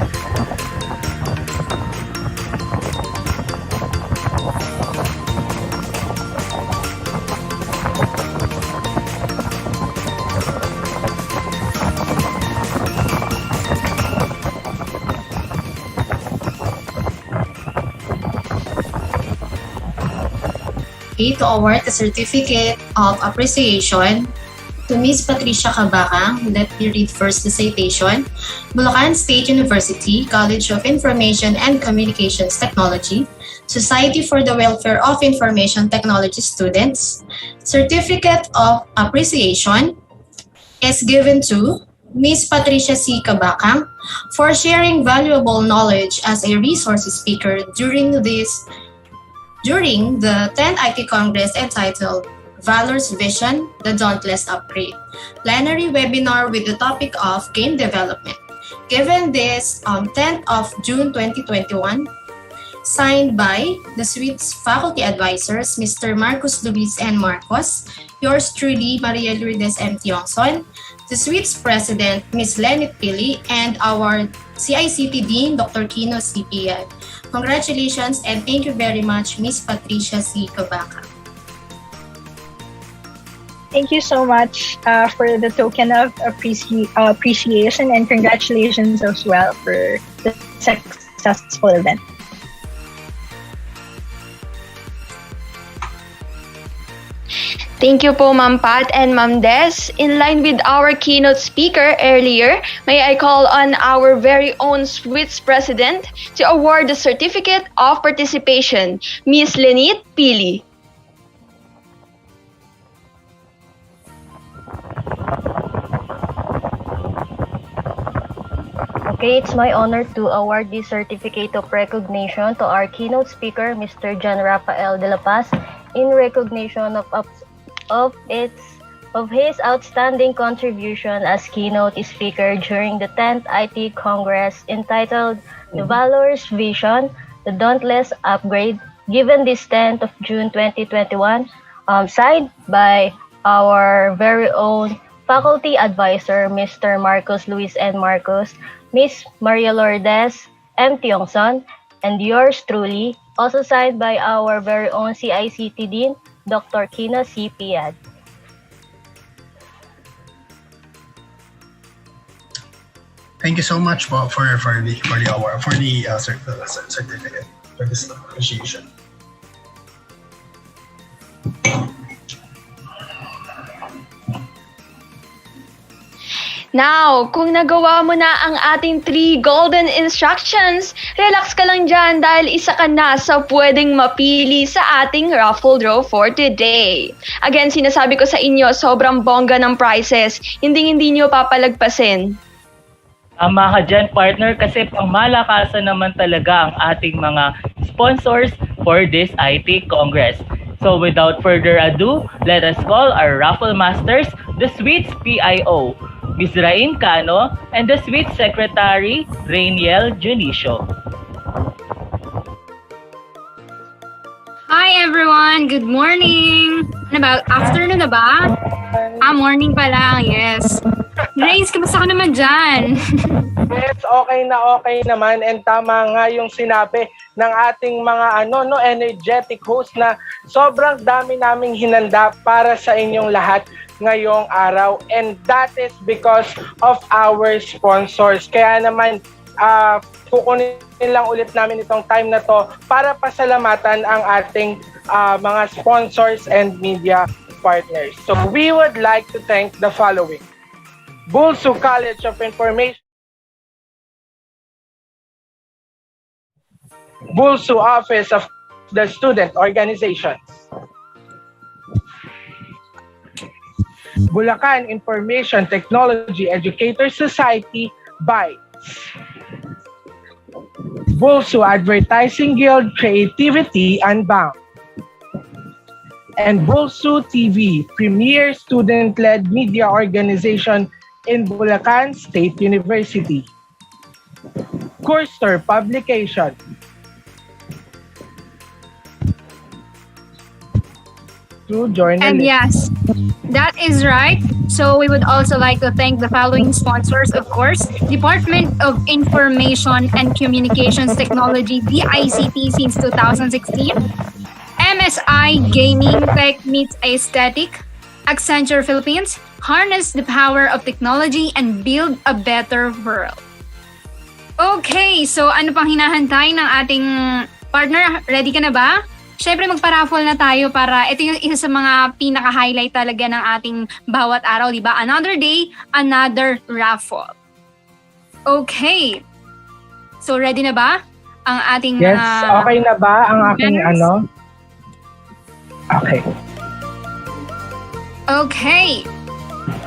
To award the Certificate of Appreciation to Ms. Patricia Cabacang. Let me read first the citation. Bulacan State University, College of Information and Communications Technology, Society for the Welfare of Information Technology Students. Certificate of Appreciation is given to Ms. Patricia C. Cabacang for sharing valuable knowledge as a resource speaker during the 10th IT Congress entitled VALOR'S Vision, the Dauntless Upgrade, Plenary webinar with the topic of game development. Given this 10th of June 2021, signed by the SWITS faculty advisors, Mr. Marcos Luis and Marcos, yours truly, Maria Lourdes M. Tiongson, the SWITS president, Ms. Lenit Pili, and our CICT Dean, Dr. Kino C. Piad. Congratulations and thank you very much, Ms. Patricia C. Cabacang. Thank you so much for the token of appreciation, and congratulations as well for the successful event. Thank you po, Ma'am Pat and Ma'am Des. In line with our keynote speaker earlier, may I call on our very own SWITS president to award the Certificate of Participation, Ms. Lenit Pili. Okay, it's my honor to award this Certificate of Recognition to our keynote speaker, Mr. John Rafael de la Paz, in recognition of his outstanding contribution as keynote speaker during the 10th IT Congress entitled The VALOR'S Vision, the Dauntless Upgrade, given this 10th of June 2021, signed by our very own faculty advisor, Mr. Marcos Luis and Marcos, Ms. Maria Lourdes M. Tiongson, and yours truly, also signed by our very own CICT Dean, Dr. Kino C. Piad. Thank you so much for the award, for the certificate, for this appreciation. Now, kung nagawa mo na ang ating 3 golden instructions, relax ka lang dyan dahil isa ka na sa pwedeng mapili sa ating raffle draw for today. Again, sinasabi ko sa inyo, sobrang bongga ng prizes. Hindi nyo papalagpasin. Tama ka dyan, partner, kasi pangmalakasan naman talaga ang ating mga sponsors for this IT Congress. So without further ado, let us call our raffle masters, the SWITS PIO, Ms. Rain Cano, and the SWITS Secretary, Rainiel Junicio. Hi everyone! Good morning! Ano ba? Afternoon na ba? Morning pa lang, yes. Rains, kamusta ka naman dyan? Yes, okay naman, and tama nga yung sinabi ng ating mga energetic host na sobrang dami naming hinanda para sa inyong lahat. ngayong araw, and that is because of our sponsors. Kaya naman, kukunin lang ulit namin itong time na to para pasalamatan ang ating mga sponsors and media partners. So we would like to thank the following: Bulsu College of Information, Bulsu Office of the Student Organizations, Bulacan Information Technology Educators Society, BITES, Bulsu Advertising Guild Creativity Unbound, and Bulsu TV, premier student-led media organization in Bulacan State University. Courser Publication, thru journalism. And yes, that is right. So we would also like to thank the following sponsors, of course: Department of Information and Communications Technology, DICT since 2016, MSI Gaming Tech Meets Aesthetic, Accenture Philippines, harness the power of technology and build a better world. Okay, so ano pang hinahantay ng ating partner? Ready ka na ba? Siyempre magpa-raffle na tayo para ito yung isa sa mga pinaka-highlight talaga ng ating bawat araw, di ba? Another day, another raffle. Okay. So ready na ba ang ating Yes, okay na ba ang aking winners? Okay. Okay.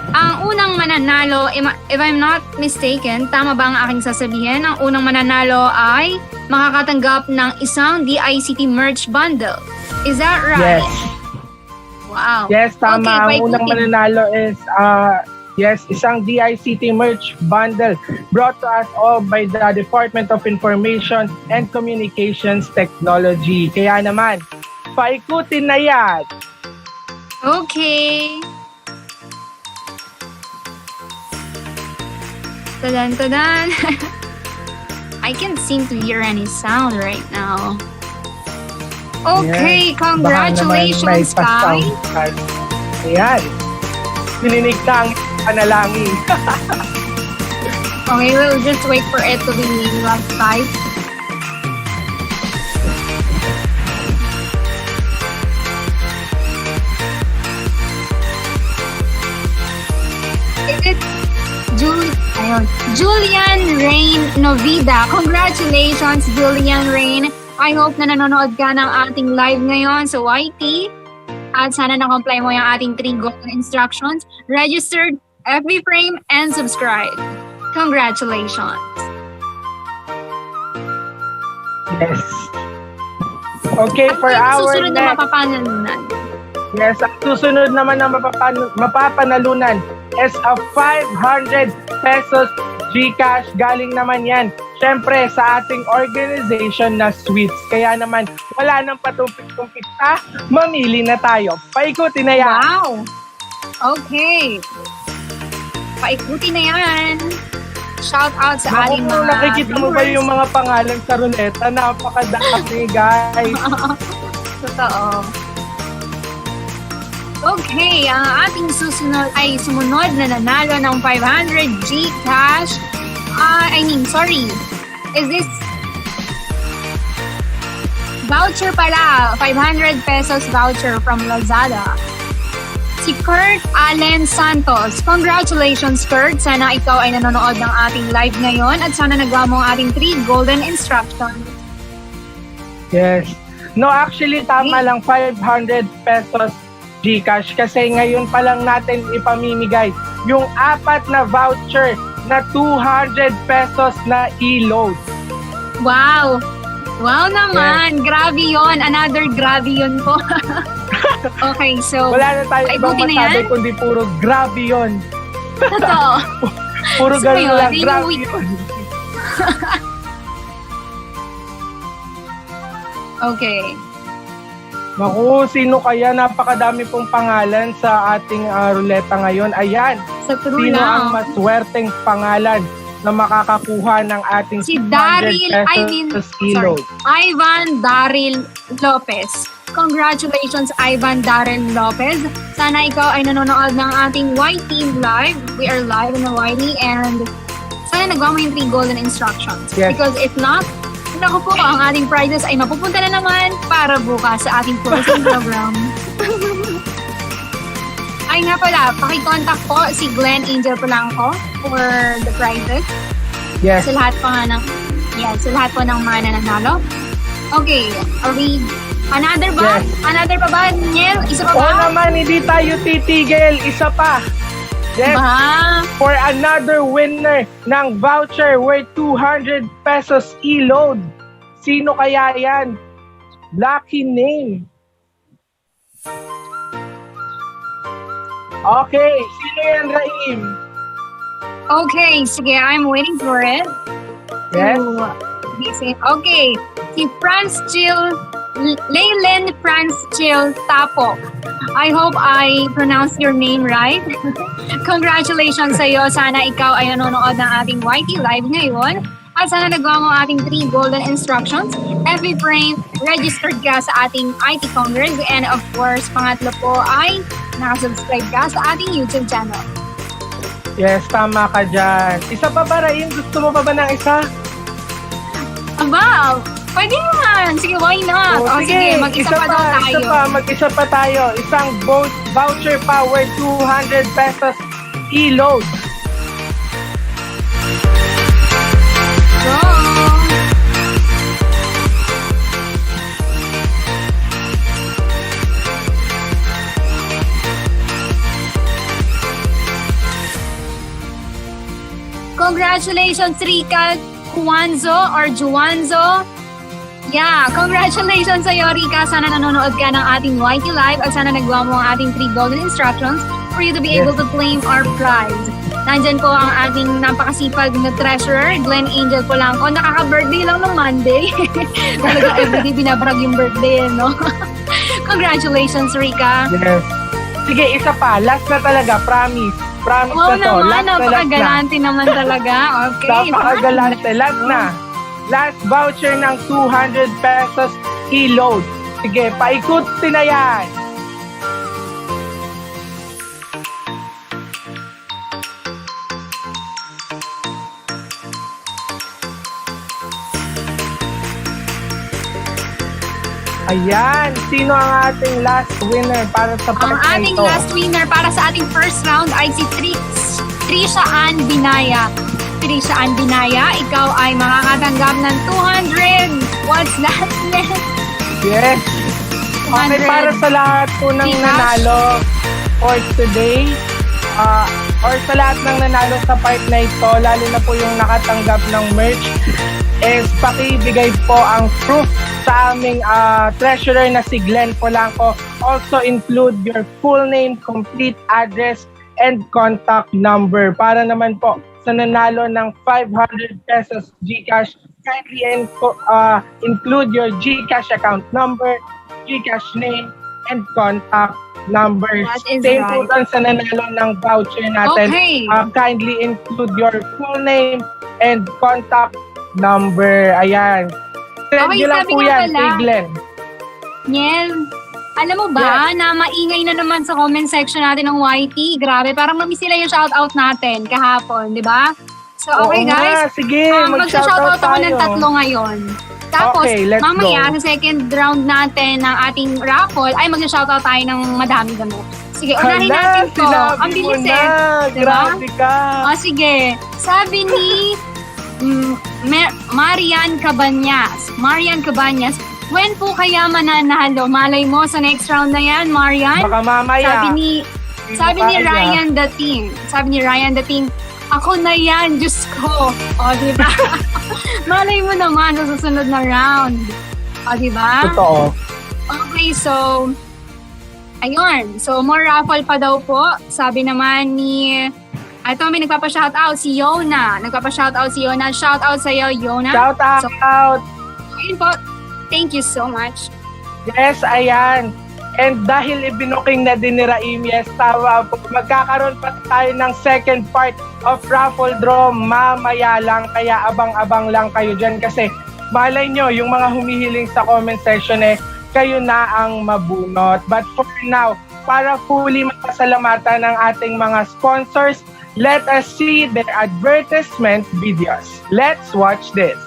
Ang unang mananalo, if I'm not mistaken, tama ba ang aking sasabihin? Ang unang mananalo ay makakatanggap ng isang DICT merch bundle. Is that right? Yes. Wow. Yes, tama. Okay, Ang unang mananalo is isang DICT merch bundle brought to us all by the Department of Information and Communications Technology. Kaya naman, paikutin na yan. Okay. Tadan, tadan. I can't seem to hear any sound right now. Okay, Yes. congratulations, Baka naman may Kai. pa-sound card. Ayan. Sininig na ang panalangin. Okay, we'll just wait for it to be live. Is it Julian Rain Novida? Congratulations, Julian Rain. I hope na nanonood ka ng ating live ngayon sa YT. At sana na-comply mo yung ating 3 golden instructions: registered, FB frame, and subscribe. Congratulations. Yes. Okay, for Ano yung our susunod na next... mapapanalunan? Yes, ang susunod naman na mapapanalunan is a 500 pesos GCash. Galing naman yan, syempre, sa ating organization na SWITS. Kaya naman, wala nang patumpik-tumpik pa, mamili na tayo. Paikuti na yan. Wow! Okay. Paikuti na yan. Shout out sa ating mga nakikita mo ba viewers? yung mga pangalan sa ruleta? Napakadami, guys. Totoo. Okay, ang ating sumunod na nanalo ng 500 GCash. Is this voucher pala? 500 pesos voucher from Lazada. Si Kurt Allen Santos. Congratulations, Kurt. Sana ikaw ay nanonood ng ating live ngayon at sana nagawa mo ang ating 3 golden instructions. Yes. No, actually, tama lang, 500 pesos GCash kasi ngayon pa lang natin ipamimigay yung 4 na voucher na 200 pesos na e-load. Wow! Wow naman! Yes. Grabe yun! Another grabe yun po. Okay, so... Wala na tayo ibang masabi kundi puro grabe yun. Totoo. Puro gano'n lang, grabe yun. Okay. Naku, sino kaya? Napakadami pong pangalan sa ating ruleta ngayon. Ayan, sino ang maswerteng pangalan na makakakuha ng ating si Daryl, pesos e-load? Ivan Daryl Lopez. Congratulations, Ivan Darren Lopez. Sana ikaw ay nanonood ng ating YT live. We are live in the YT and sana nagawa mo yung 3 golden instructions. Yes. Because if not, naku po, ang ating prizes ay mapupunta na naman para bukas sa ating closing program. Ay nga pala, pakicontact po si Glenn Angel Polanco for the prizes. Yes. Sa lahat po nga ng, sa lahat po ng mga nananalo. Okay, are we, another ba? Yes. Another pa ba, Niel? Isa pa ba? Oo naman, hindi tayo titigil. Isa pa. Yes. Ba? For another winner ng voucher worth 200 pesos e-load. Sino kaya yan? Lucky name. Okay, sino yan, Raim? Okay, sige, I'm waiting for it. Yes. Okay, si Franz Jill, Leyland Franz Jill Tapo. I hope I pronounced your name right. Congratulations sa iyo. Sana ikaw ay nanonood ng ating YT Live ngayon. At sana nagawa mo ang ating 3 golden instructions. Every frame, registered ka sa ating IT Congress. And of course, pangatlo po ay nakasubscribe ka sa ating YouTube channel. Yes, tama ka dyan. Isa pa ba, Raim? Gusto mo pa ba ng isa? Aba, pwede naman. Sige, why not? O sige, mag-isa pa daw tayo. Mag-isa pa tayo. Isang voucher power 200 pesos e-load. Go! Congratulations, Rika Juanzo or Juanzo. Yeah, congratulations sa iyo, Rika. Sana nanonood ka ng ating YT Live at sana nagawa mo ang ating 3 golden instructions for you to be able to claim our prize. Nandyan po ang ating napakasipag na treasurer, Glenn Angel Polanco. Nakaka-birthday lang ng Monday. Talaga everyday binabrag yung birthday, no? Congratulations, Rika. Yes. Sige, isa pa. Last na talaga. Promise. Promise Oo na to. naman, napakagalante naman talaga. Okay. Napakagalante. Last na. Last voucher ng 200 pesos e-load. Sige, paikutin na yan. Ayan, sino ang ating last winner para sa part na ito? Ang ating last winner para sa ating first round ay si Trisha Ann Binaya. Trisha Ann Binaya, ikaw ay makakatanggap ng 200. What's that? Yes. Okay, para sa lahat po ng nanalo for today, or sa lahat ng nanalo sa part na ito, lalo na po yung nakatanggap ng merch, is pakibigay po ang proof sa aming treasurer na si Glenn Polanco. Also include your full name, complete address, and contact number. Para naman po sa nanalo ng 500 pesos GCash, kindly include your GCash account number, GCash name, and contact number. Same po dun sa nanalo ng voucher natin. Okay. Kindly include your full name and contact number. Ayan. Send nyo lang po yan kay Glenn. Niel, alam mo ba na maingay na naman sa comment section natin ng YT? Grabe, parang mamiss sila yung shoutout natin kahapon, di ba? So, okay guys. Sige, mag-shoutout ako ng 3 ngayon. Tapos, okay, mamaya sa second round natin ng ating raffle, ay mag-shoutout tayo ng madami gamot. Sige, unahin natin to. Ang bilis diba? Grabe ka. O sige, sabi ni Marian Cabanyas, when po kaya mananalo? Malay mo sa next round na yan, Marian. Baka mamaya. Sabi ni Ryan Dating, ako na yan, Diyos ko. O, diba? Malay mo naman sa susunod na round. O, diba? Totoo. Okay, so, ayun. So, more raffle pa daw po. Sabi naman ni, ito may nagpapa-shoutout si Yona. Shoutout sa iyo, Yona. Shoutout! So, ayun po. Thank you so much. Yes, ayan. And dahil ibinuking na din ni Raim, yes, tawa po. Magkakaroon pa tayo ng second part of raffle draw mamaya lang. Kaya abang-abang lang kayo dyan. Kasi malay nyo, yung mga humihiling sa comment section kayo na ang mabunot. But for now, para fully mapasalamatan ng ating mga sponsors, let us see their advertisement videos. Let's watch this.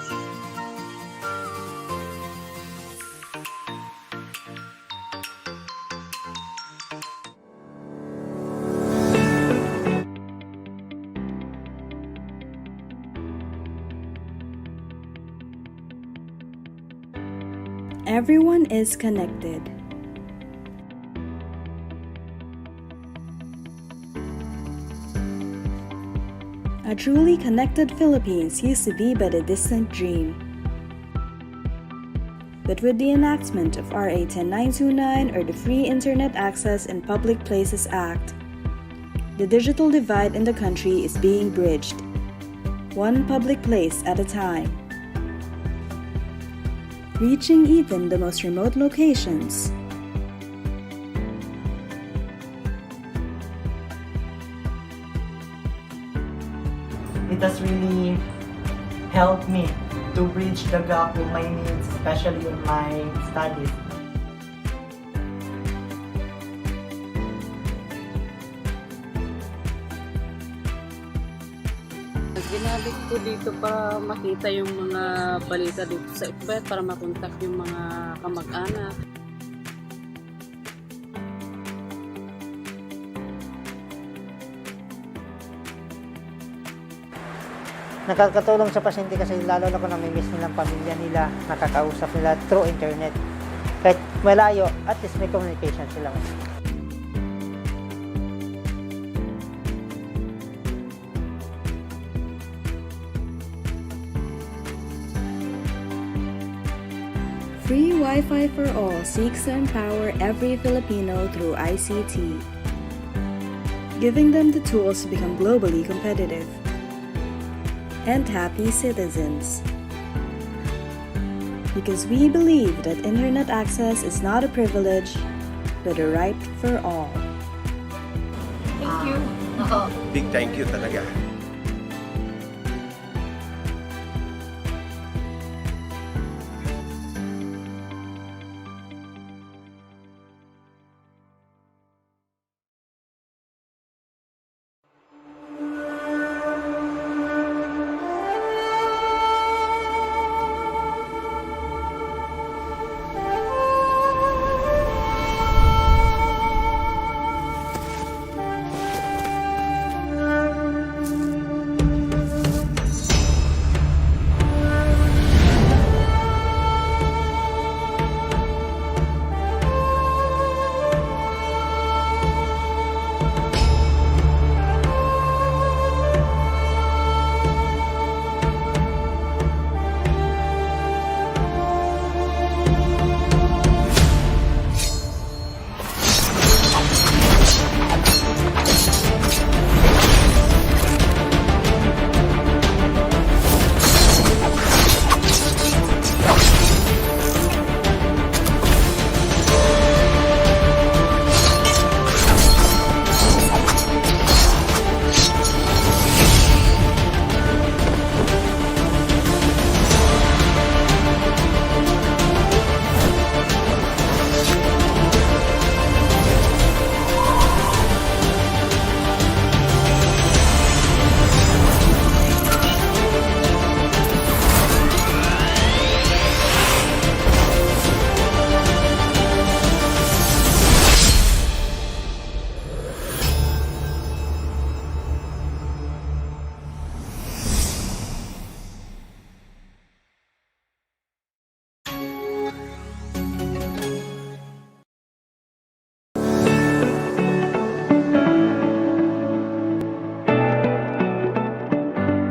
Everyone is connected. A truly connected Philippines used to be but a distant dream. But with the enactment of RA 10929 or the Free Internet Access in Public Places Act, the digital divide in the country is being bridged, one public place at a time, reaching even the most remote locations. It has really helped me to bridge the gap with my needs, especially in my studies. Ginamit ko dito para makita yung mga balita dito sa SWITS, para makontak yung mga kamag-anak. Nakakatulong sa pasyente kasi lalo na kung namimiss nilang pamilya nila, nakakausap nila through internet. Kahit malayo, at least may communication sila. Free Wi-Fi for All seeks to empower every Filipino through ICT, giving them the tools to become globally competitive and happy citizens. Because we believe that internet access is not a privilege, but a right for all. Thank you. Big thank you talaga.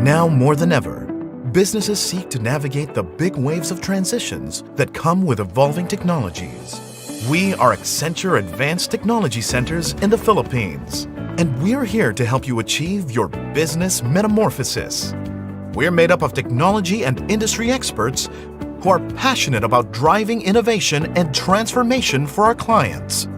Now more than ever, businesses seek to navigate the big waves of transitions that come with evolving technologies. We are Accenture Advanced Technology Centers in the Philippines, and we're here to help you achieve your business metamorphosis. We're made up of technology and industry experts who are passionate about driving innovation and transformation for our clients.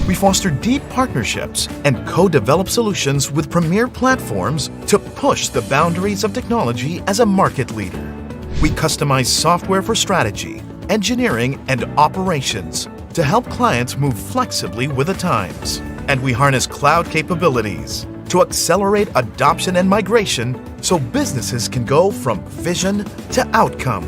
We foster deep partnerships and co-develop solutions with premier platforms to push the boundaries of technology as a market leader. We customize software for strategy, engineering, and operations to help clients move flexibly with the times. And we harness cloud capabilities to accelerate adoption and migration so businesses can go from vision to outcome.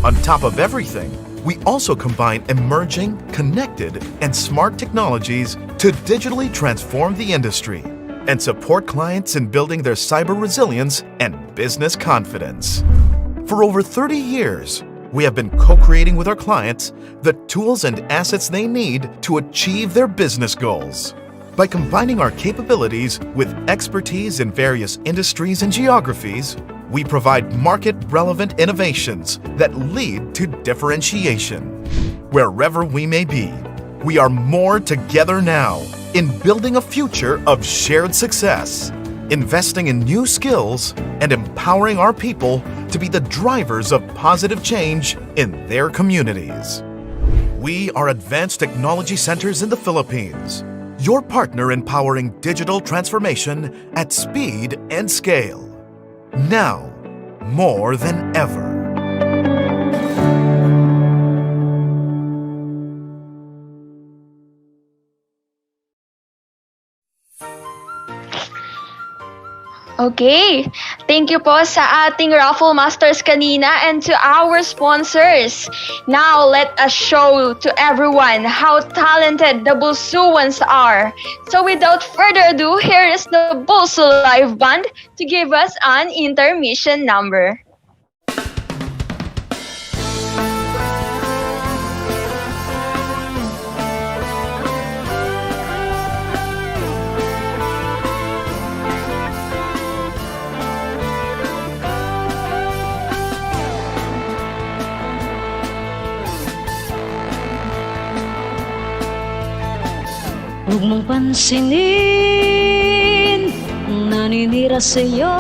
On top of everything, we also combine emerging, connected, and smart technologies to digitally transform the industry and support clients in building their cyber resilience and business confidence. For over 30 years, we have been co-creating with our clients the tools and assets they need to achieve their business goals. By combining our capabilities with expertise in various industries and geographies, we provide market-relevant innovations that lead to differentiation. Wherever we may be, we are more together now in building a future of shared success, investing in new skills, and empowering our people to be the drivers of positive change in their communities. We are Advanced Technology Centers in the Philippines, your partner in powering digital transformation at speed and scale. Now, more than ever. Okay, thank you po sa ating Raffle Masters kanina and to our sponsors. Now, let us show to everyone how talented the Bulsuans are. So without further ado, here is the Bulsu Live Band to give us an intermission number. Huwag mong pansinin ang naninira sa'yo,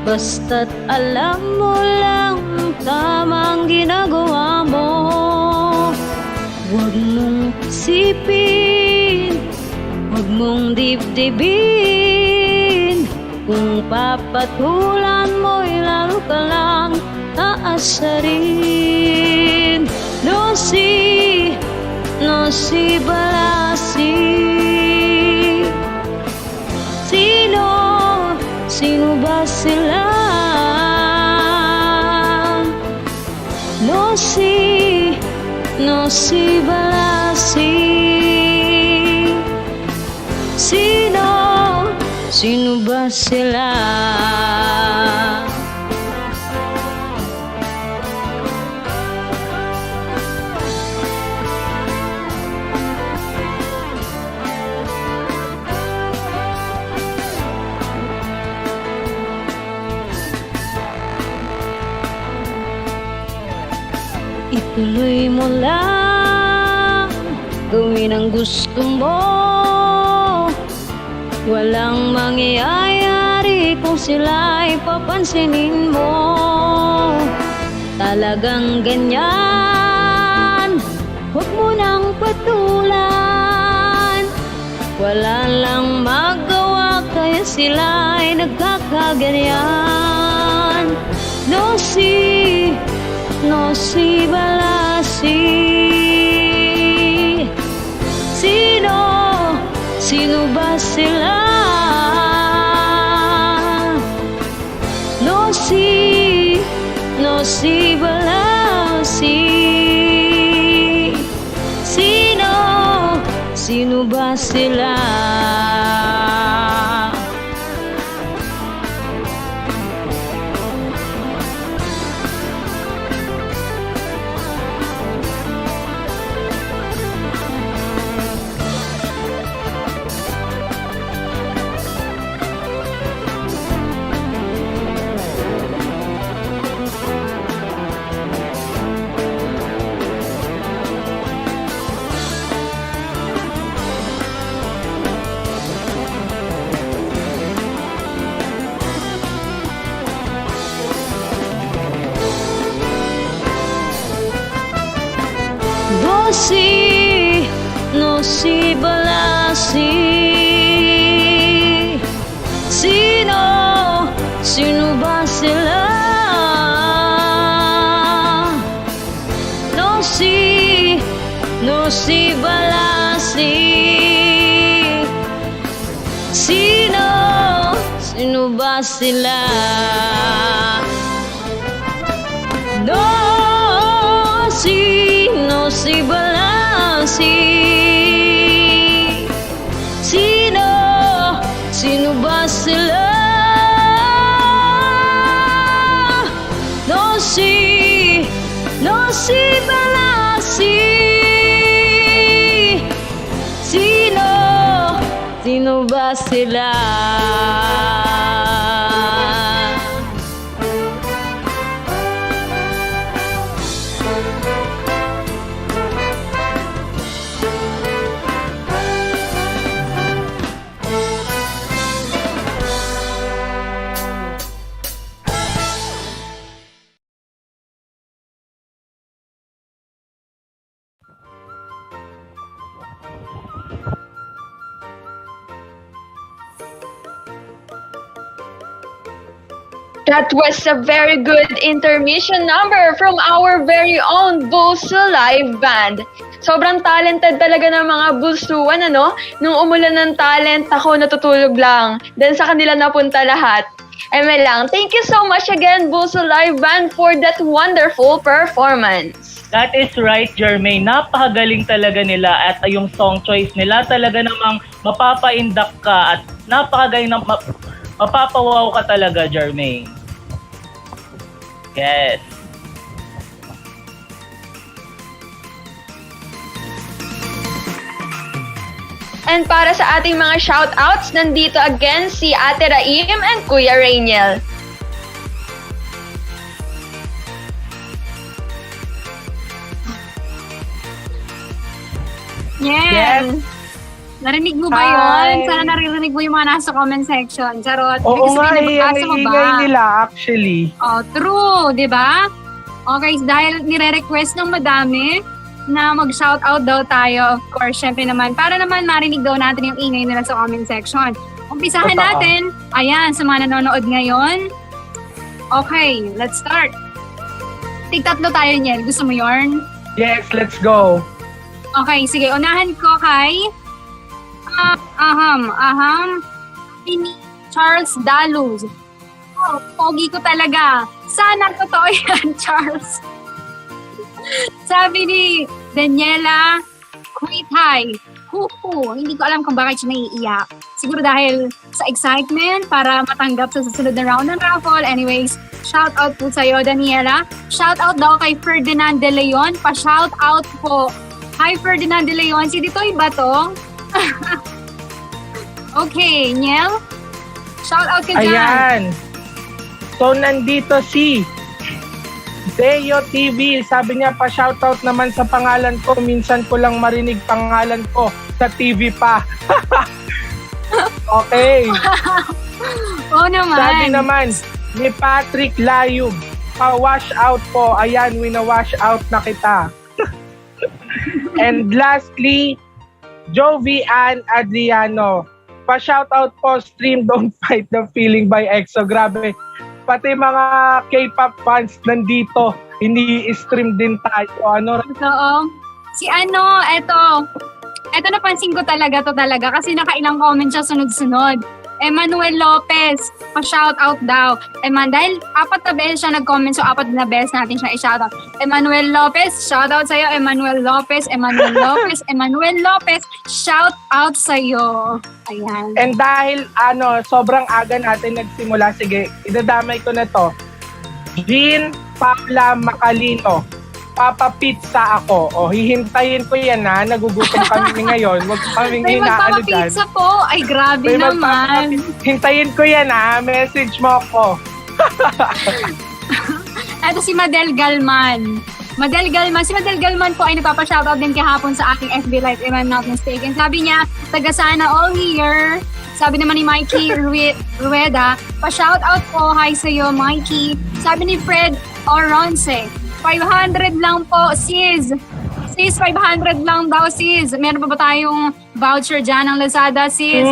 basta't alam mo lang tamang ginagawa mo. Huwag mong isipin, huwag mong dibdibin, kung papatulan mo'y lalo ka lang aasarin. No si balasi. Sino ba sila? No si balasi. Sino ba sila? Ituloy mo lang, gawin ang gusto mo. Walang mangyayari kung sila'y papansinin mo. Talagang ganyan, huwag mo nang patulan. Wala lang magawa kaya sila'y nagkakaganyan. No si balasi. Sino ba sila? No si balasi. Sino ba sila? No si balasi. Sino ba sila? Sino ba sila? No, sino si Balansi? Sino ba sila? No si Balansi. Sino ba sila? That was a very good intermission number from our very own Bulso Live Band. Sobrang talented talaga ng mga bulsuan, ano? Nung umulan ng talent, ako natutulog lang. Then sa kanila napunta lahat. Eme lang, thank you so much again, Bulso Live Band, for that wonderful performance. That is right, Jermaine. Napakagaling talaga nila at yung song choice nila talaga namang mapapaindak ka at napakagaling na mapapawaw ka talaga, Jermaine. Yes. And para sa ating mga shoutouts, nandito again si Ate Raim and Kuya Rainiel. Yes. Narinig mo ba yun? Sana naririnig mo yung mga nasa comment section. Charot. Oo nga, yung iingay nila actually. Oh, true, di ba? Okay, dahil nire-request ng madami na mag-shoutout daw tayo. Of course, syempre naman, para naman marinig daw natin yung ingay nila sa comment section. Umpisahan natin. Ayan, sa mga nanonood ngayon. Okay, let's start. Tig-tatlo tayo niyan. Gusto mo yun? Yes, let's go. Okay, sige. Unahan ko kay ni Charles Daluz. Oh, pogi ko talaga. Sana totoo yan, Charles. Sabi ni Daniela Kuitay. Hindi ko alam kung bakit siya naiiyak. Siguro dahil sa excitement para matanggap sa susunod na round ng raffle. Anyways, shout out po sa'yo, Daniela. Shout out daw kay Ferdinand De Leon. Pa-shout out po. Hi, Ferdinand De Leon. Si Ditoy ba to? Okay, Niel. Shout out ka dyan. Ayan. So, nandito si Deo TV. Sabi niya, pa-shoutout naman sa pangalan ko. Minsan ko lang marinig pangalan ko sa TV pa. Okay. Oo naman. Sabi naman ni Patrick Layug, pa-wash out po. Ayan, wina-wash out na kita. And lastly, Jovian Adriano. Pa-shoutout po, stream Don't Fight the Feeling by EXO. Grabe. Pati mga K-pop fans nandito, ini-stream din tayo. Ano? Oo. Si eto napansin ko talaga kasi nakailang comment siya sunod-sunod. Emmanuel Lopez, pa-shoutout daw. Dahil 4 na beses siya nag-comment, so 4 na beses natin siya i-shoutout. Emmanuel Lopez, shoutout sa'yo. Emmanuel Lopez, shoutout sa'yo. Ayan. And dahil sobrang aga natin nagsimula, sige, idadamay ko na to. Jean Paula Macalino, papapizza ako. O, hihintayin ko yan ha. Nagugutom kami ngayon. Huwag kaming hinaano dyan. Magpapapizza po? Ay, grabe naman. Hintayin ko yan ha. Message mo ako. Ito si Madel Galman. Si Madel Galman po ay nagpapa-shoutout din kahapon sa ating FB Live, if I'm not mistaken. Sabi niya, taga sana all here. Sabi naman ni Mikey Rueda, pa-shoutout po. Hi sa'yo, Mikey. Sabi ni Fred Oronce, 500 lang po, sis. Sis, 500 lang daw, sis. Meron pa ba tayong voucher dyan ng Lazada, sis?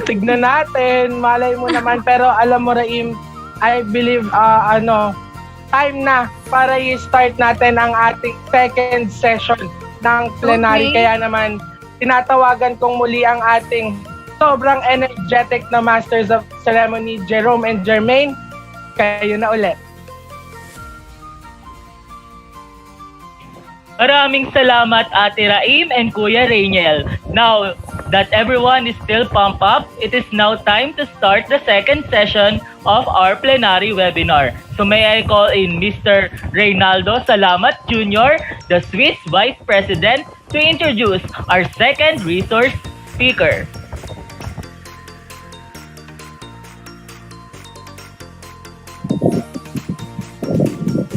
Tignan natin. Malay mo naman. Pero alam mo, Raim, I believe, time na para i-start natin ang ating second session ng plenary. Okay. Kaya naman, tinatawagan kong muli ang ating sobrang energetic na Masters of Ceremony, Jerome and Jermaine. Kayo na ulit. Maraming salamat Ate Raim and Kuya Rainiel. Now that everyone is still pumped up, it is now time to start the second session of our plenary webinar. So may I call in Mr. Reynaldo Salamat Jr., the SWITS Vice President, to introduce our second resource speaker.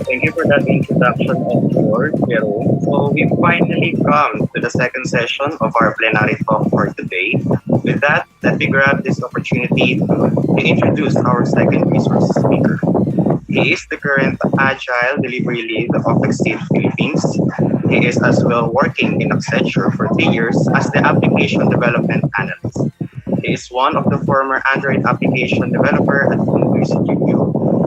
Thank you for that introduction of yours, Jerome. So we've finally come to the second session of our plenary talk for today. With that, let me grab this opportunity to introduce our second resource speaker. He is the current Agile Delivery Lead of Exceed Philippines. He is as well working in Accenture for 3 years as the Application Development Analyst. He is one of the former Android application developer at University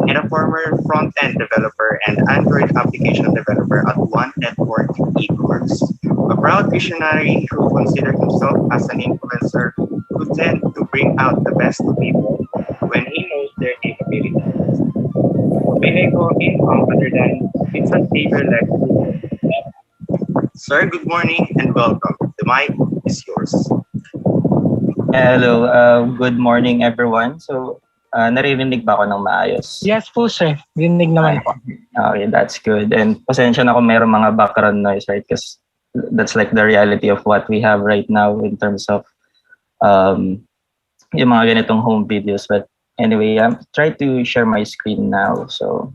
and a former front-end developer and Android application developer at One Network e-commerce. A proud visionary who considers himself as an influencer who tends to bring out the best of people when he knows their capabilities. May I call in other than Vincent Xavier Lecter. Sir, good morning and welcome. The mic is yours. Hello, good morning everyone. So, naririnig ba ako ng maayos? Yes po, sir. Rinig naman po. Okay, that's good. And pasensya na kung mayroong mga background noise, right? Because that's like the reality of what we have right now in terms of yung mga ganitong home videos. But anyway, I'm trying to share my screen now. So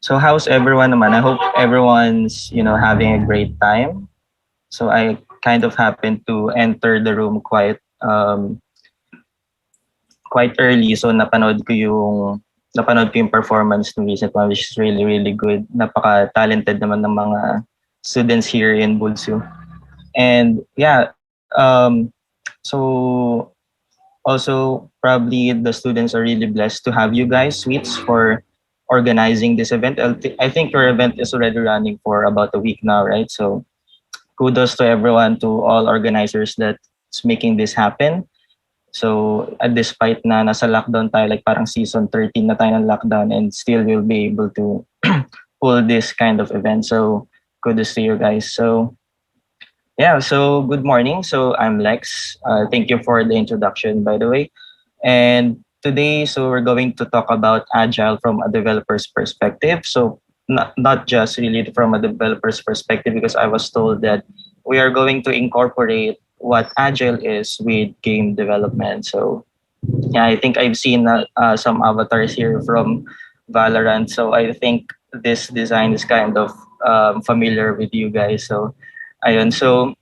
how's everyone naman? I hope everyone's, having a great time. So I kind of happened to enter the room quite early, so napanood ko yung performance ng recent one, which is really, really good. Napaka-talented naman ng mga students here in Bulsu. And yeah, so also probably the students are really blessed to have you guys, SWITS, for organizing this event. I think your event is already running for about a week now, right? So kudos to everyone, to all organizers that's making this happen. So despite na nasa lockdown tayo, like parang season 13 na tayo ng lockdown, and still we'll be able to pull this kind of event. So kudos to you guys. So yeah, so good morning. So I'm Lex. Thank you for the introduction, by the way. And today, so we're going to talk about Agile from a developer's perspective. So not just really from a developer's perspective, because I was told that we are going to incorporate what Agile is with game development. So yeah, I think I've seen some avatars here from Valorant. So I think this design is kind of familiar with you guys. So ayun. So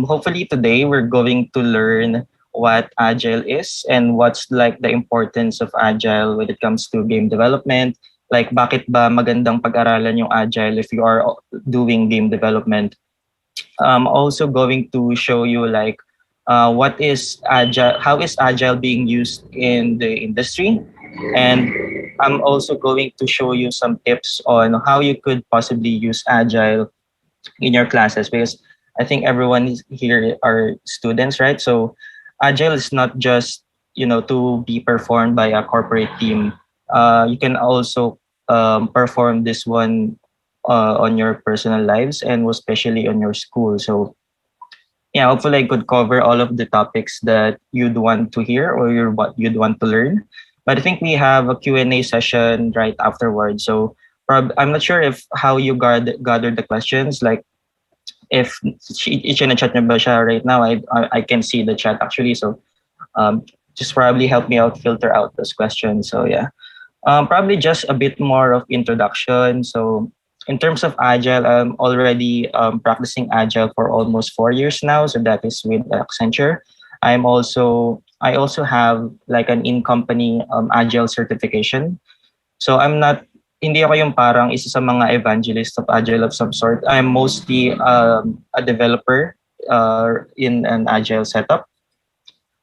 hopefully today we're going to learn what Agile is and what's like the importance of Agile when it comes to game development. Like bakit ba magandang pag-aralan yung Agile if you are doing game development. Also going to show you like what is Agile, how is Agile being used in the industry, and I'm also going to show you some tips on how you could possibly use Agile in your classes, because I think everyone here are students, right? So Agile is not just to be performed by a corporate team. You can also perform this one on your personal lives and especially on your school. So yeah, hopefully I could cover all of the topics that you'd want to hear or you'd want to learn. But I think we have a Q&A session right afterwards. So I'm not sure if how you gather the questions, like if i-chat nyo ba siya right now. I can see the chat actually. So just probably help me out filter out those questions. So yeah, probably just a bit more of introduction. So in terms of Agile, I'm already practicing Agile for almost 4 years now. So that is with Accenture. I also have like an in-company Agile certification. So hindi ako yung parang isa sa mga evangelist of Agile of some sort. I'm mostly a developer in an Agile setup.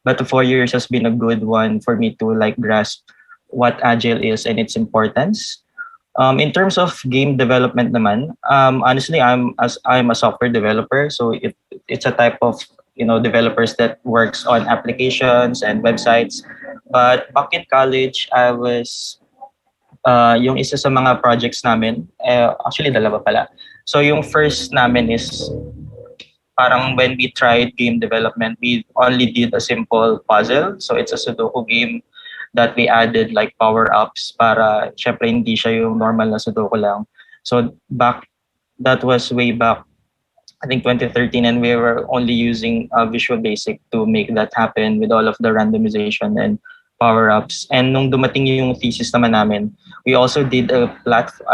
But the 4 years has been a good one for me to like grasp what Agile is and its importance. In terms of game development naman, honestly, I'm a software developer, so it's a type of developers that works on applications and websites. But back in college, I was yung isa sa mga projects namin, actually dalawa pala. So yung first namin is parang when we tried game development, we only did a simple puzzle. So it's a Sudoku game that we added like power-ups para syempre hindi siya yung normal na Sudoku lang. So that was way back, I think 2013, and we were only using Visual Basic to make that happen with all of the randomization and power-ups. And nung dumating yung thesis naman namin, we also did a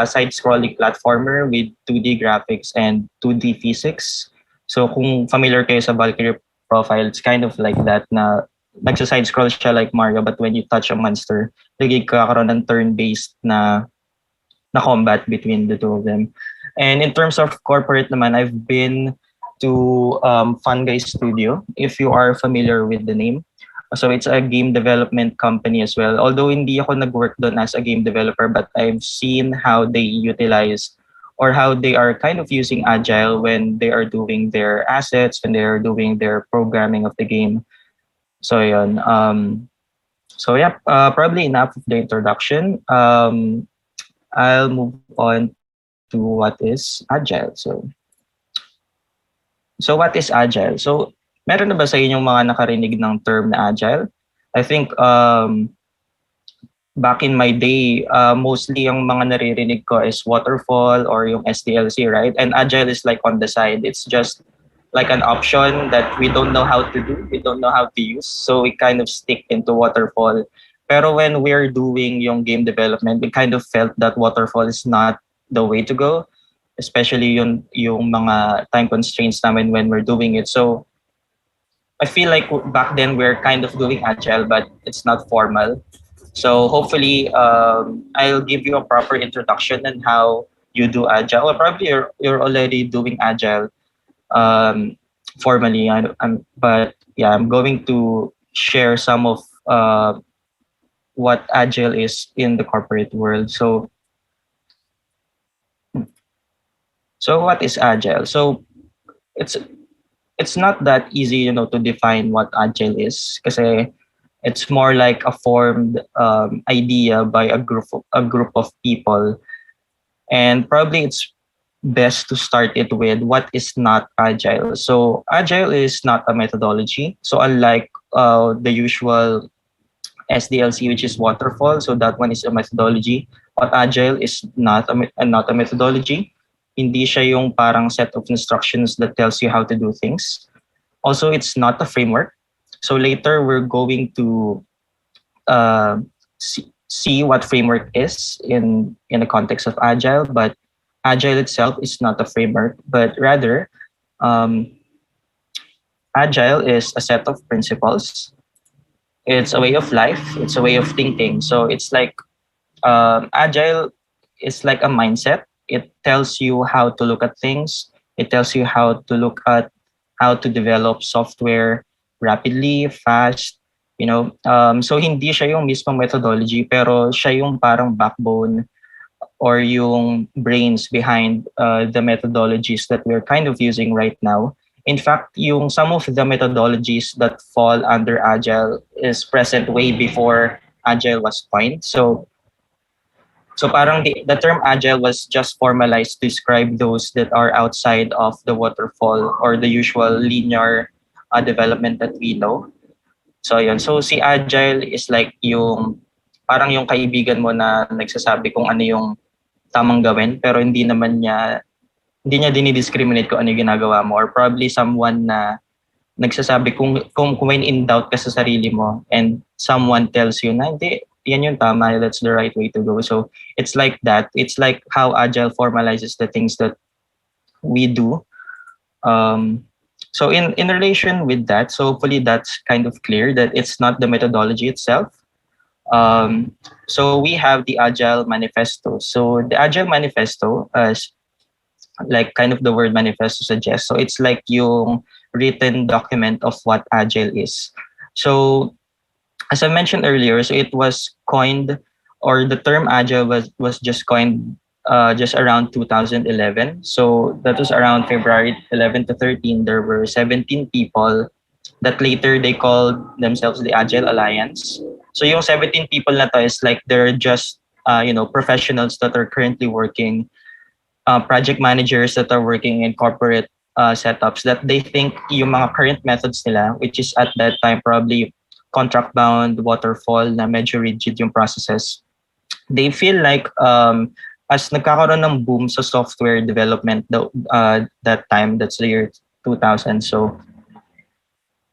side-scrolling platformer with 2D graphics and 2D physics. So kung familiar kayo sa Valkyrie profile, it's kind of like that na nagsa-side scroll siya like Mario, but when you touch a monster, nagkakaroon ng turn-based na combat between the two of them. And in terms of corporate naman, I've been to Fun Guy Studio, if you are familiar with the name. So it's a game development company as well. Although hindi ako nag-work doon as a game developer, but I've seen how they utilize or how they are kind of using Agile when they are doing their assets, when they are doing their programming of the game. So yun. Probably enough of the introduction. I'll move on to what is Agile. So what is Agile? So meron na ba sa inyong mga nakarinig ng term na Agile? I think back in my day, mostly yung mga naririnig ko is waterfall or yung SDLC, right? And Agile is like on the side. It's just like an option that we don't know how to do, we don't know how to use. So we kind of stick into waterfall. Pero when we're doing yung game development, we kind of felt that waterfall is not the way to go, especially yung mga time constraints namin when we're doing it. So I feel like back then we're kind of doing Agile, but it's not formal. So hopefully I'll give you a proper introduction on how you do Agile. Or probably you're already doing Agile formally. I'm going to share some of what Agile is in the corporate world. So what is Agile? So it's not that easy, to define what Agile is, kasi it's more like a formed idea by a group of people, and probably it's best to start it with what is not Agile. So Agile is not a methodology. So unlike the usual SDLC, which is waterfall, so that one is a methodology. But Agile is not a methodology. Hindi siya yung parang set of instructions that tells you how to do things. Also, it's not a framework. So later we're going to see what framework is in the context of Agile, but Agile itself is not a framework, but rather Agile is a set of principles. It's a way of life. It's a way of thinking. So it's like Agile is like a mindset. It tells you how to look at things. It tells you how to look at how to develop software rapidly, fast, So hindi siya yung mismong methodology, pero siya yung parang backbone or yung brains behind the methodologies that we're kind of using right now. In fact, some of the methodologies that fall under Agile is present way before Agile was coined. So parang the term Agile was just formalized to describe those that are outside of the waterfall or the usual linear development that we know. So yun. So si Agile is like parang yung kaibigan mo na nagsasabi kung ano yung tamang gawin, pero hindi niya dinidiscriminate kung ano yung ginagawa mo, or probably someone na nagsasabi kung when in doubt ka sa sarili mo and someone tells you na hindi, yan yung tama, that's the right way to go. So it's like that. It's like how Agile formalizes the things that we do. So in relation with that, so hopefully that's kind of clear that it's not the methodology itself. So we have the Agile Manifesto. So the Agile Manifesto, as like kind of the word manifesto suggests, so it's like yung written document of what Agile is. So as I mentioned earlier, so it was coined, or the term Agile was just coined just around 2011. So that was around February 11 to 13. There were 17 people that later they called themselves the Agile Alliance. So yung 17 people na to is like they're just professionals that are currently working, project managers that are working in corporate setups that they think yung mga current methods nila, which is at that time probably contract bound, waterfall na medyo rigid yung processes. They feel like as nagkakaroon ng boom sa software development that time, that's the year 2000. So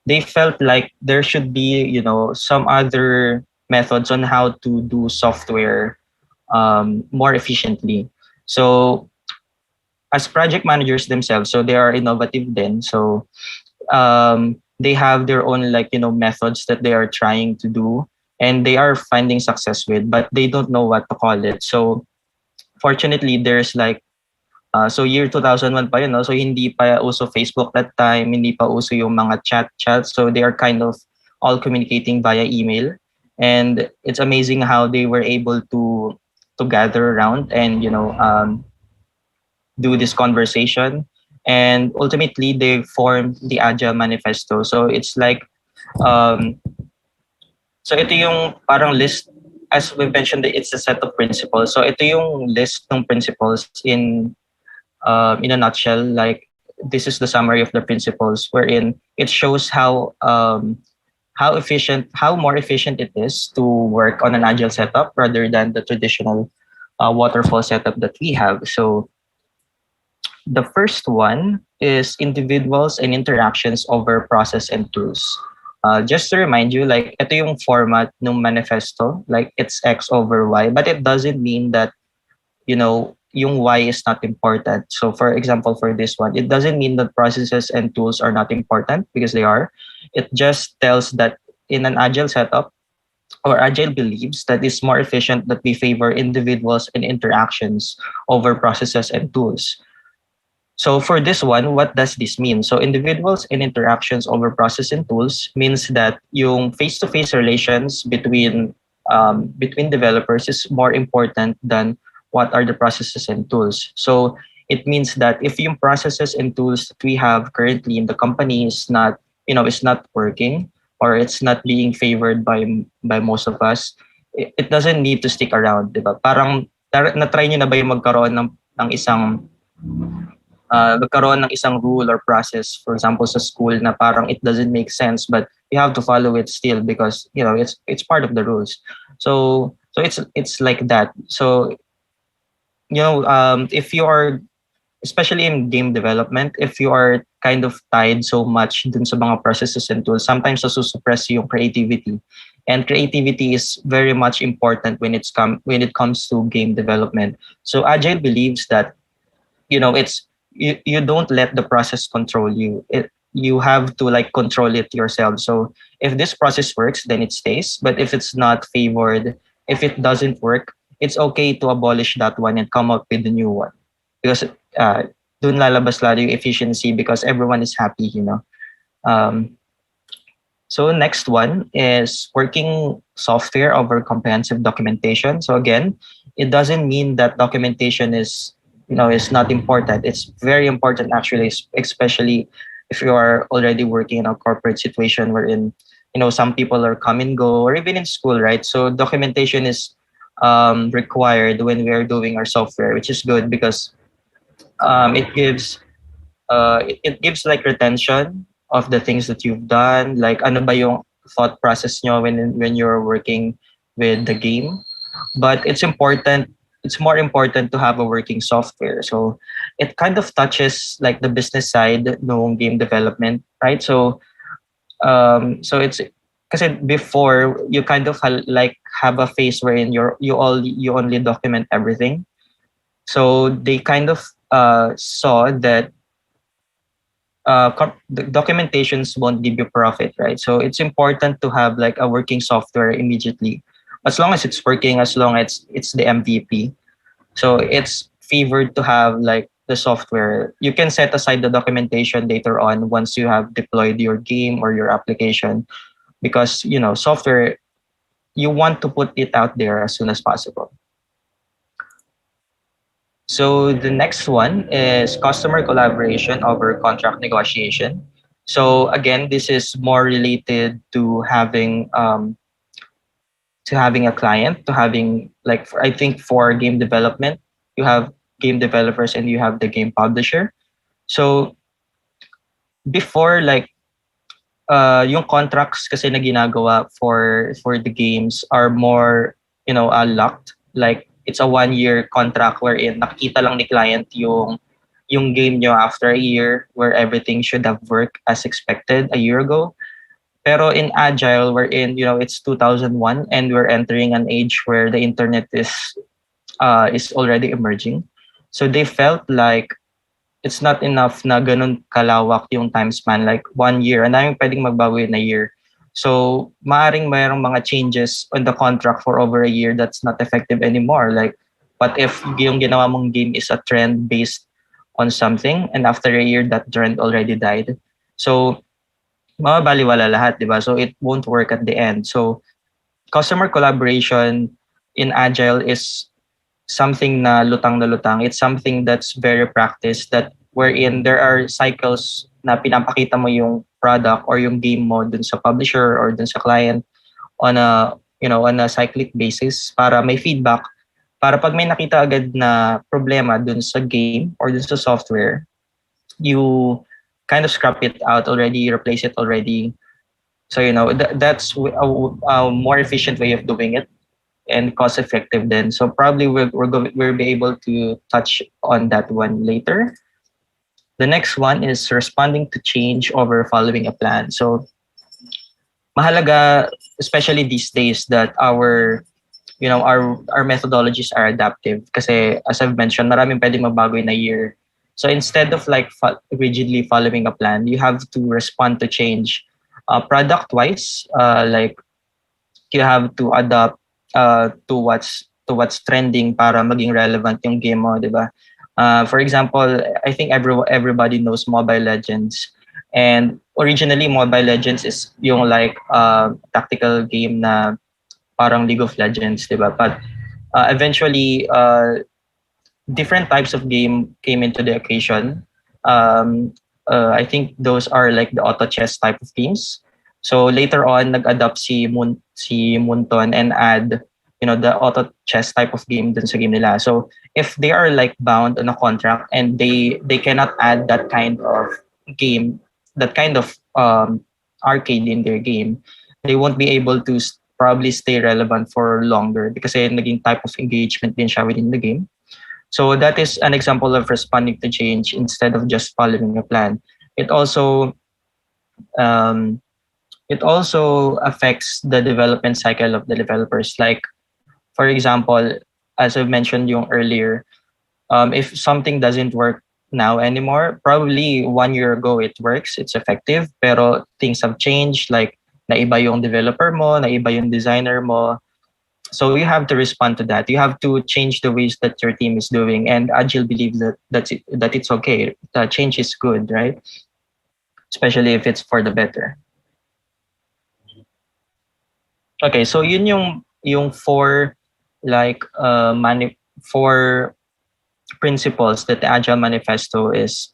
they felt like there should be, some other methods on how to do software more efficiently. So as project managers themselves, so they are innovative then. So they have their own methods that they are trying to do and they are finding success with, but they don't know what to call it. So fortunately, there's so year 2001 pa yun, no? So hindi pa uso Facebook that time, hindi pa uso yung mga chat. So they are kind of all communicating via email. And it's amazing how they were able to gather around and, do this conversation. And ultimately, they formed the Agile Manifesto. So it's like, so ito yung parang list, as we mentioned, it's a set of principles. So ito yung list ng principles in a nutshell. Like this is the summary of the principles, wherein it shows how more efficient it is to work on an agile setup rather than the traditional waterfall setup that we have. So the first one is individuals and interactions over process and tools. Just to remind you, like ito yung format ng manifesto, like it's X over Y, but it doesn't mean that, yung Y is not important. So for example, for this one, it doesn't mean that processes and tools are not important, because they are. It just tells that in an agile setup, or Agile believes that it's more efficient that we favor individuals and interactions over processes and tools. So for this one, what does this mean? So individuals and interactions over process and tools means that yung face-to-face relations between developers is more important than what are the processes and tools. So it means that if yung processes and tools that we have currently in the company is not, is not working, or it's not being favored by most of us, it doesn't need to stick around, diba? Parang na-try nyo na ba yung magkaroon ng isang rule or process, for example, sa school na parang it doesn't make sense, but you have to follow it still because, it's part of the rules. So it's like that. So, if you are, especially in game development, if you are kind of tied so much dun sa mga processes and tools, sometimes nasusuppress yung creativity. And creativity is very much important when it comes to game development. So Agile believes that, you don't let the process control you. You have to control it yourself. So if this process works, then it stays. But if it's not favored, if it doesn't work, it's okay to abolish that one and come up with a new one. Because dun lalabas lalo yung efficiency because everyone is happy, So next one is working software over comprehensive documentation. So again, it doesn't mean that documentation is not important. It's very important actually, especially if you are already working in a corporate situation wherein, some people are come and go, or even in school, right? So documentation is required when we are doing our software, which is good because it gives retention of the things that you've done, like ano ba yung thought process nyo when you're working with the game. But it's more important to have a working software. So it kind of touches the business side no game development, right? So it's kasi before you kind of have a phase wherein you only document everything. So they kind of saw that the documentations won't give you profit, right? So it's important to have a working software immediately, as long as it's working, as long as it's the MVP. So it's favored to have the software. You can set aside the documentation later on once you have deployed your game or your application, because software, you want to put it out there as soon as possible. So the next one is customer collaboration over contract negotiation. So again, this is more related to having a client, to having like I think for game development, you have game developers and you have the game publisher. So before like yung contracts kasi na ginagawa for the games are more locked, like it's a 1 year contract wherein nakikita lang ni client yung game nyo after a year where everything should have worked as expected a year ago. Pero in Agile, wherein it's 2001 and we're entering an age where the internet is already emerging. So they felt like it's not enough na ganun kalawak yung time span, like 1 year. Ang daming pwedeng magbago in a year. So maaring mayroong mga changes on the contract for over a year that's not effective anymore. Like, what if yung ginawa mong game is a trend based on something and after a year that trend already died? So mababaliwala lahat, di ba? So it won't work at the end. So customer collaboration in Agile is something na lutang. It's something that's very practiced, that wherein there are cycles na pinapakita mo yung product or yung game mo dun sa publisher or dun sa client on a cyclic basis para may feedback, para pag may nakita agad na problema dun sa game or dun sa software, you kind of scrap it out already, replace it already. So that's a more efficient way of doing it and cost effective then. So probably we'll be able to touch on that one later. The next one is responding to change over following a plan. So mahalaga, especially these days, that our methodologies are adaptive. Kasi as I've mentioned, maraming pwedeng magbago in a year. So instead of like rigidly following a plan, you have to respond to change. Product-wise, like you have to adapt to what's trending para maging relevant yung game mo, di ba? For example, I think everybody knows Mobile Legends. And originally, Mobile Legends is yung like tactical game na parang League of Legends, di ba? But eventually, different types of game came into the occasion. I think those are like the auto chess type of games. So later on, nag-adapt si Munton and add the auto chess type of game dun sa game nila. So if they are like bound on a contract and they cannot add that kind of game, that kind of arcade in their game, they won't be able to probably stay relevant for longer because naging type of engagement din siya within the game. So that is an example of responding to change instead of just following a plan. It also affects the development cycle of the developers. Like, for example, as I've mentioned earlier, if something doesn't work now anymore, probably 1 year ago it works, it's effective, pero things have changed, like naiba yung developer mo, naiba yung designer mo. So you have to respond to that. You have to change the ways that your team is doing, and Agile believes that it's okay. That change is good, right? Especially if it's for the better. Okay, so yun yung four principles that the Agile Manifesto is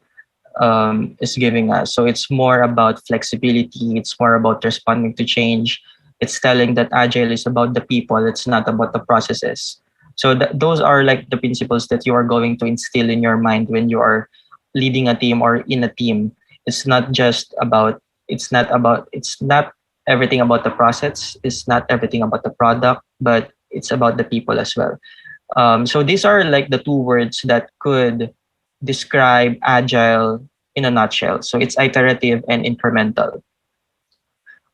giving us. So it's more about flexibility. It's more about responding to change. It's telling that Agile is about the people. It's not about the processes. So those are like the principles that you are going to instill in your mind when you are leading a team or in a team. It's not everything about the process. It's not everything about the product, but it's about the people as well. So these are like the two words that could describe Agile in a nutshell. So it's iterative and incremental.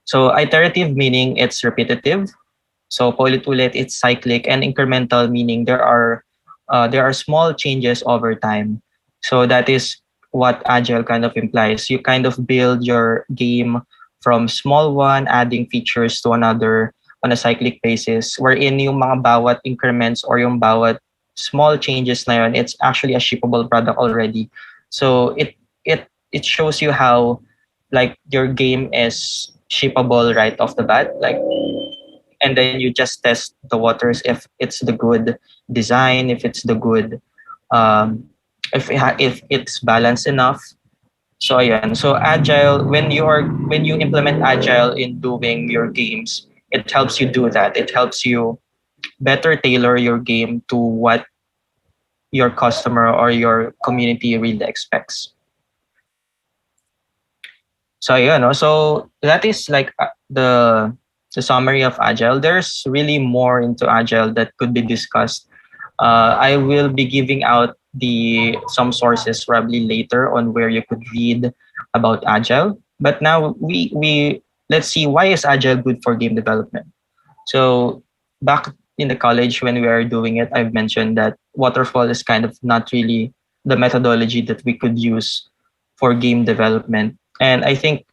So iterative meaning it's repetitive. So paulit-ulit, it's cyclic, and incremental meaning there are small changes over time. So that is what Agile kind of implies. You kind of build your game from small one, adding features to another on a cyclic basis, wherein yung mga bawat increments or yung bawat small changes na yun, it's actually a shippable product already. So it shows you how like your game is shippable right off the bat, like, and then you just test the waters if it's the good design, if it's the good if it's balanced enough. So ayan. So agile, when you implement agile in doing your games, it helps you do that. It helps you better tailor your game to what your customer or your community really expects. So yeah, no. So that is like the summary of agile. There's really more into agile that could be discussed. I will be giving out the some sources probably later on where you could read about agile. But now we let's see, why is agile good for game development. So back in the college when we are doing it, I've mentioned that waterfall is kind of not really the methodology that we could use for game development. And I think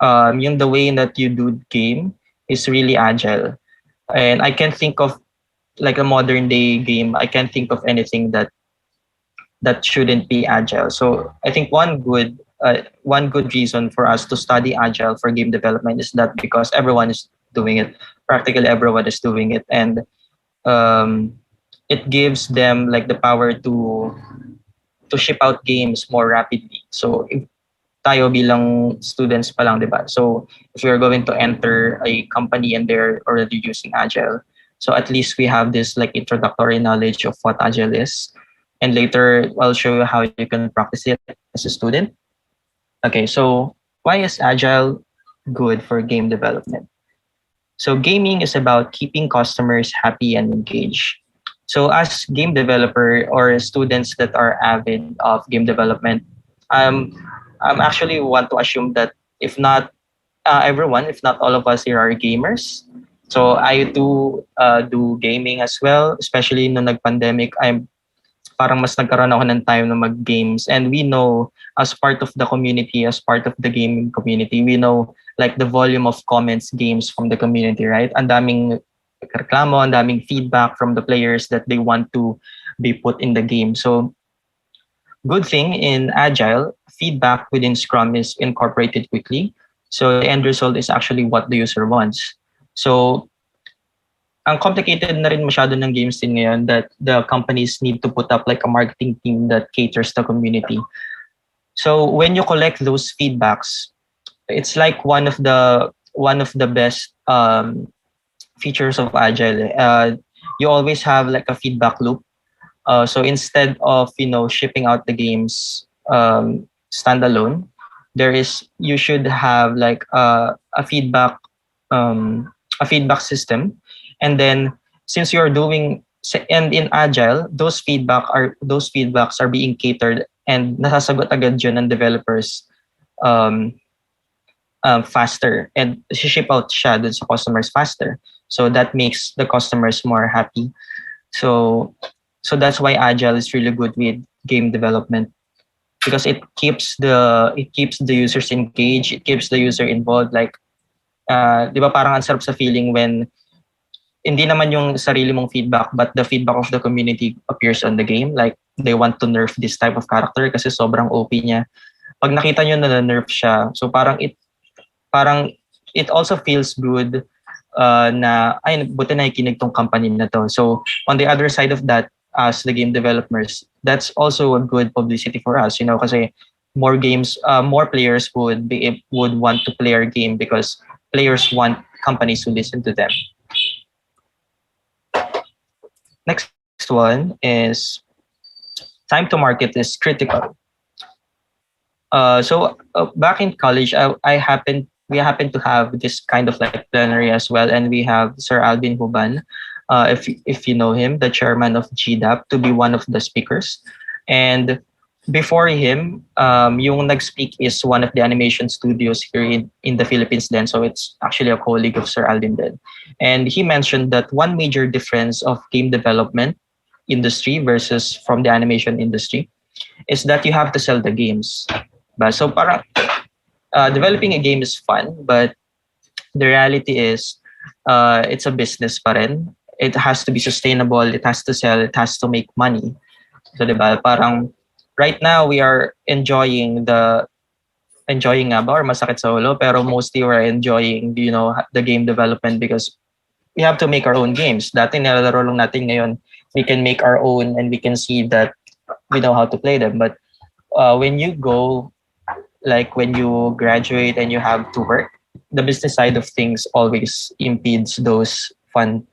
yung the way that you do game is really agile. And I can think of like a modern day game. I can't think of anything that shouldn't be agile. So I think one good reason for us to study agile for game development is that because everyone is doing it. Practically everyone is doing it, and it gives them like the power to ship out games more rapidly. So if tayo bilang students pa lang, diba? So if we are going to enter a company and they're already using Agile, so at least we have this like introductory knowledge of what Agile is. And later I'll show you how you can practice it as a student. Okay, so why is Agile good for game development? So gaming is about keeping customers happy and engaged. So as game developer or students that are avid of game development, I'm actually want to assume that if not everyone, if not all of us here are gamers. So I do do gaming as well, especially no nag-pandemic. I'm parang mas nagkaroon ako ng time na mag-games. And we know, as part of the community, as part of the gaming community, we know like the volume of comments, games from the community, right? Ang daming reklamo, ang daming feedback from the players that they want to be put in the game. So good thing in Agile, feedback within Scrum is incorporated quickly. So the end result is actually what the user wants. So ang complicated na rin masyado ng games din ngayon that the companies need to put up like a marketing team that caters the community. So when you collect those feedbacks, it's like one of the best features of Agile. You always have like a feedback loop. So instead of shipping out the games standalone, you should have like a feedback system. And then since you're doing, and in Agile, those feedbacks are being catered and nasasagot agad yun ng developers faster, and ship out siya dun sa customers faster. So that makes the customers more happy. So that's why Agile is really good with game development, because it keeps the users engaged, it keeps the user involved. Like, di ba parang ang sarap sa feeling when hindi naman yung sarili mong feedback, but the feedback of the community appears on the game. Like, they want to nerf this type of character kasi sobrang OP niya. Pag nakita nyo na nerf siya, so parang it also feels good na, ay, buti na ikinig tong company na to. So, on the other side of that, as the game developers, that's also a good publicity for us, kasi more players would want to play our game because players want companies to listen to them. Next one is time to market is critical. So back in college, we happen to have this kind of like plenary as well, and we have Sir Alvin Huban, if you know him, the chairman of GDAP, to be one of the speakers. And before him, yung nag-speak is one of the animation studios here in the Philippines then. So it's actually a colleague of Sir Alvin then. And he mentioned that one major difference of game development industry versus from the animation industry is that you have to sell the games. So parang developing a game is fun, but the reality is it's a business pa rin. It has to be sustainable, it has to sell, it has to make money. So diba, parang right now we are enjoying nga ba or masakit sa ulo, pero mostly we're enjoying the game development because we have to make our own games. Dati nilalaro lang natin, ngayon we can make our own, and we can see that we know how to play them. But when you go, like when you graduate and you have to work, the business side of things always impedes those fun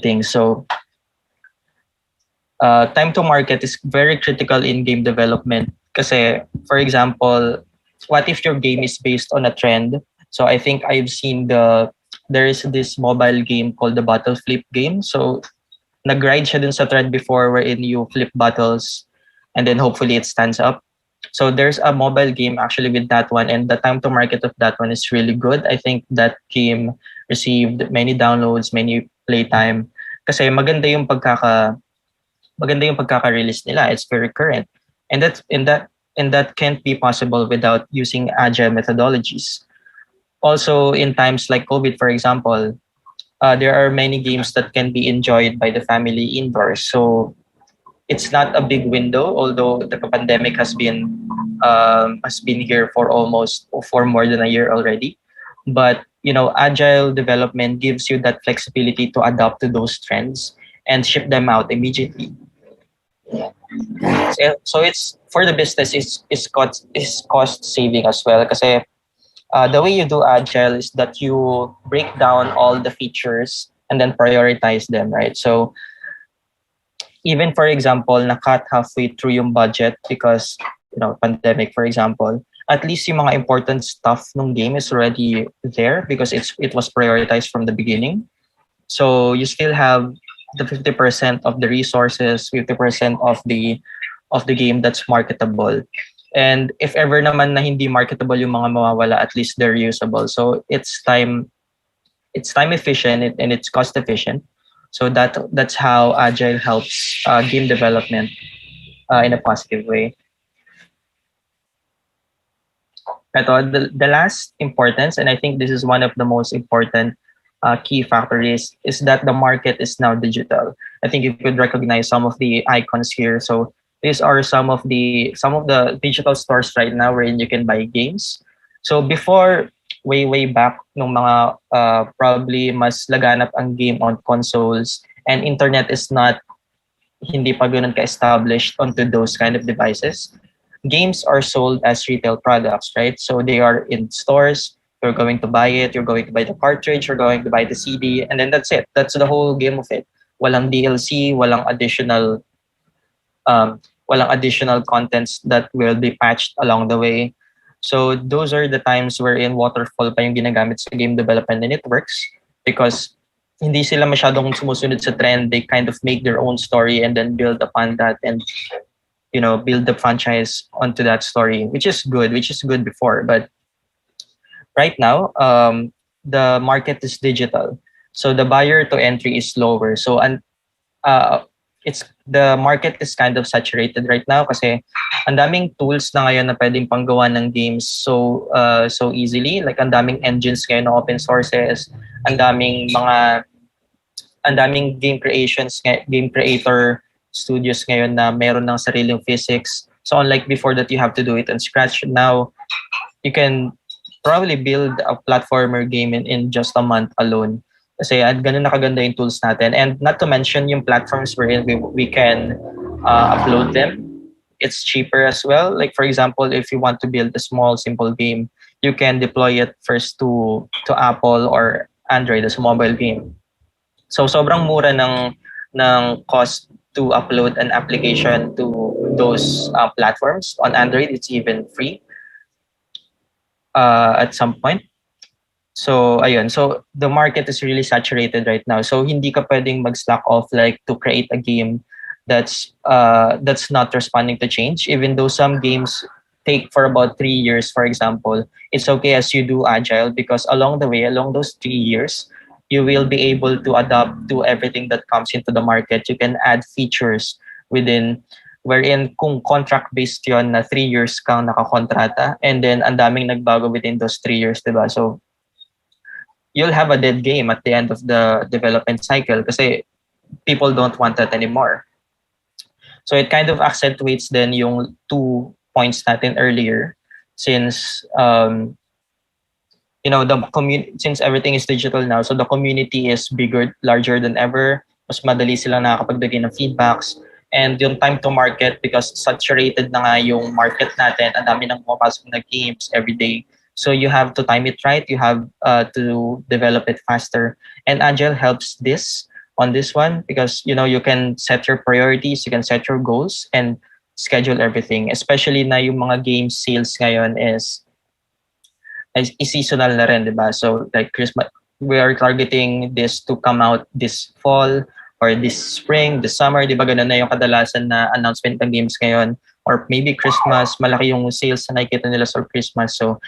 things. So time to market is very critical in game development. Kasi, for example, what if your game is based on a trend? So I think I've seen there is this mobile game called the Bottle Flip game. So nag-ride siya dun sa trend before wherein you flip bottles and then hopefully it stands up. So there's a mobile game actually with that one, and the time to market of that one is really good. I think that game received many downloads, many playtime. Kasi maganda yung pagkaka-release nila. It's very current. And that can't be possible without using agile methodologies. Also, in times like COVID, for example, there are many games that can be enjoyed by the family indoors. So it's not a big window, although the pandemic has been here for more than a year already. But agile development gives you that flexibility to adapt to those trends and ship them out immediately. So it's for the business is cost saving as well. Kasi the way you do agile is that you break down all the features and then prioritize them, right? So even for example, na-cut halfway through yung budget because pandemic, for example, at least yung mga important stuff ng game is already there because it was prioritized from the beginning. So you still have the 50% of the resources, 50% of the game that's marketable. And if ever naman na hindi marketable yung mga mawawala, at least they're usable. So it's time efficient and it's cost efficient. So that's how Agile helps game development in a positive way. Ito, the last importance, and I think this is one of the most important key factors, is that the market is now digital. I think you could recognize some of the icons here. So these are some of the digital stores right now wherein you can buy games. So before, way back, nung mga probably mas laganap ang game on consoles and internet is hindi pa ganun ka-established onto those kind of devices. Games are sold as retail products, right? So they are in stores. You're going to buy it. You're going to buy the cartridge. You're going to buy the CD, and then that's it. That's the whole game of it. Walang DLC. Walang additional contents that will be patched along the way. So those are the times wherein waterfall pa yung ginagamit sa game development, and it works because hindi sila masyadong sumusunod sa trend. They kind of make their own story and then build upon that and build the franchise onto that story, which is good before. But right now, the market is digital. So the barrier to entry is lower. So the market is kind of saturated right now kasi ang daming tools na ngayon na pwedeng panggawa ng games so easily. Like ang daming engines ngayon na open sources, ang daming game creator studios ngayon na meron ng sariling physics. So unlike before that you have to do it on scratch, now you can probably build a platformer game in just a month alone. Kasi ganun na kaganda yung tools natin. And not to mention yung platforms wherein we can upload them. It's cheaper as well. Like for example, if you want to build a small, simple game, you can deploy it first to Apple or Android as a mobile game. So sobrang mura ng cost to upload an application to those platforms. On Android, it's even free at some point. So ayun, so the market is really saturated right now. So hindi ka pwedeng mag-slack off like to create a game that's not responding to change. Even though some games take for about 3 years, for example, it's okay as you do Agile because along those 3 years, you will be able to adapt to everything that comes into the market. You can add features wherein kung contract-based yon na 3 years kang nakakontrata and then ang daming nagbago within those 3 years, diba? So you'll have a dead game at the end of the development cycle kasi people don't want that anymore. So it kind of accentuates then yung 2 points natin earlier since since everything is digital now, so the community is bigger, larger than ever. Mas madali silang nakakapagbigay ng feedbacks And yung time to market, because saturated na nga yung market natin, ang dami nang pumapasok na games every day. So you have to time it right. You have to develop it faster. And Agile helps this on this one because you can set your priorities, you can set your goals, and schedule everything. Especially na yung mga game sales ngayon is seasonal na rin, di ba? So like Christmas, we are targeting this to come out this fall or this spring, this summer, di ba? Ganun na yung kadalasan na announcement ng games ngayon. Or maybe Christmas, malaki yung sales na nakikita nila sa Christmas. So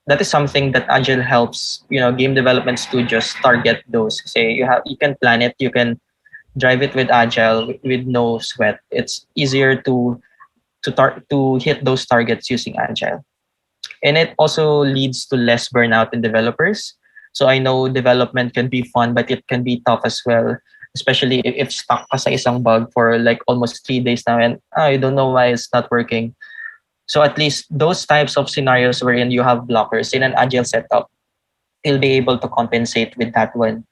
that is something that Agile helps, game development studios target those. Kasi you can plan it, you can drive it with Agile with no sweat. It's easier to hit those targets using Agile. And it also leads to less burnout in developers. So I know development can be fun, but it can be tough as well, especially if stuck ka sa isang bug for like almost 3 days now and I don't know why it's not working. So at least those types of scenarios wherein you have blockers in an Agile setup, you'll be able to compensate with that one.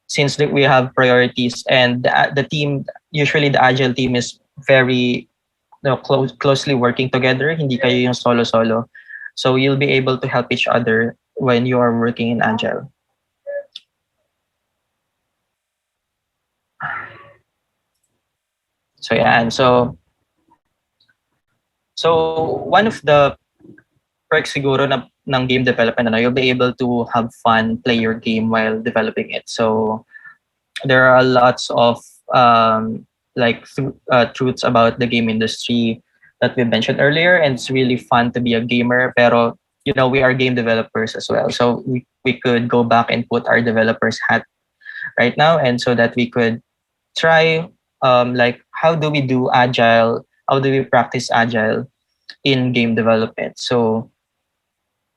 Since we have priorities and the team, usually the Agile team is very closely working together. Hindi kayo yung solo-solo. So you'll be able to help each other when you are working in Agile. So yeah, and so one of the perks siguro ng game development, you'll be able to have fun, play your game while developing it. So there are lots of truths about the game industry that we mentioned earlier, and it's really fun to be a gamer. Pero we are game developers as well, so we could go back and put our developers hat right now, and so that we could try how do we do Agile, how do we practice Agile in game development. So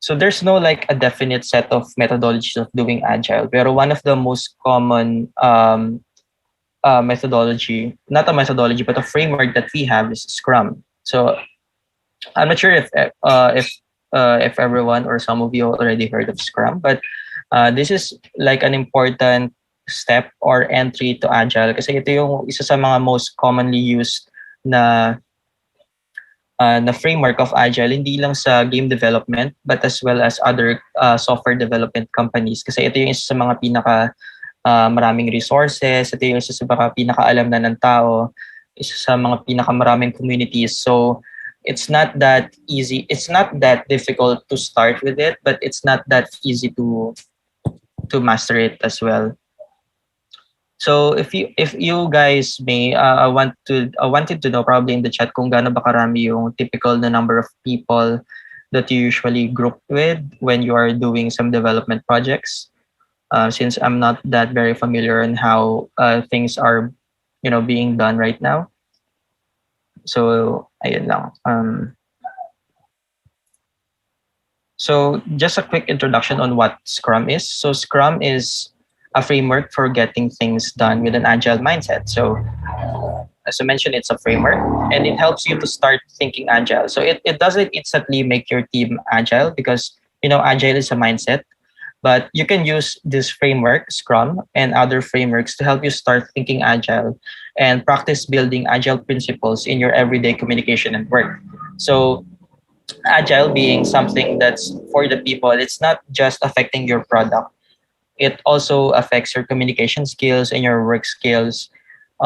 there's no a definite set of methodologies of doing Agile, pero one of the most common methodology, not a methodology, but a framework that we have is Scrum. So I'm not sure if everyone or some of you already heard of Scrum, but this is like an important step or entry to Agile kasi ito yung isa sa mga most commonly used na framework of Agile, hindi lang sa game development but as well as other software development companies kasi ito yung isa sa mga pinaka maraming resources, ito yung isa sa mga pinakaalam na ng tao, isa sa mga pinakamaraming communities. So it's not that easy, it's not that difficult to start with it, but it's not that easy to master it as well. So if you guys may, I wanted to know probably in the chat kung gaano ba karami yung typical na number of people that you usually group with when you are doing some development projects. Since I'm not that very familiar on how things are, being done right now. So ayun lang. So just a quick introduction on what Scrum is. So Scrum is a framework for getting things done with an Agile mindset. So as I mentioned, it's a framework and it helps you to start thinking Agile. So it doesn't instantly make your team Agile because, Agile is a mindset. But you can use this framework, Scrum, and other frameworks to help you start thinking Agile and practice building Agile principles in your everyday communication and work. So Agile being something that's for the people, it's not just affecting your product. It also affects your communication skills and your work skills.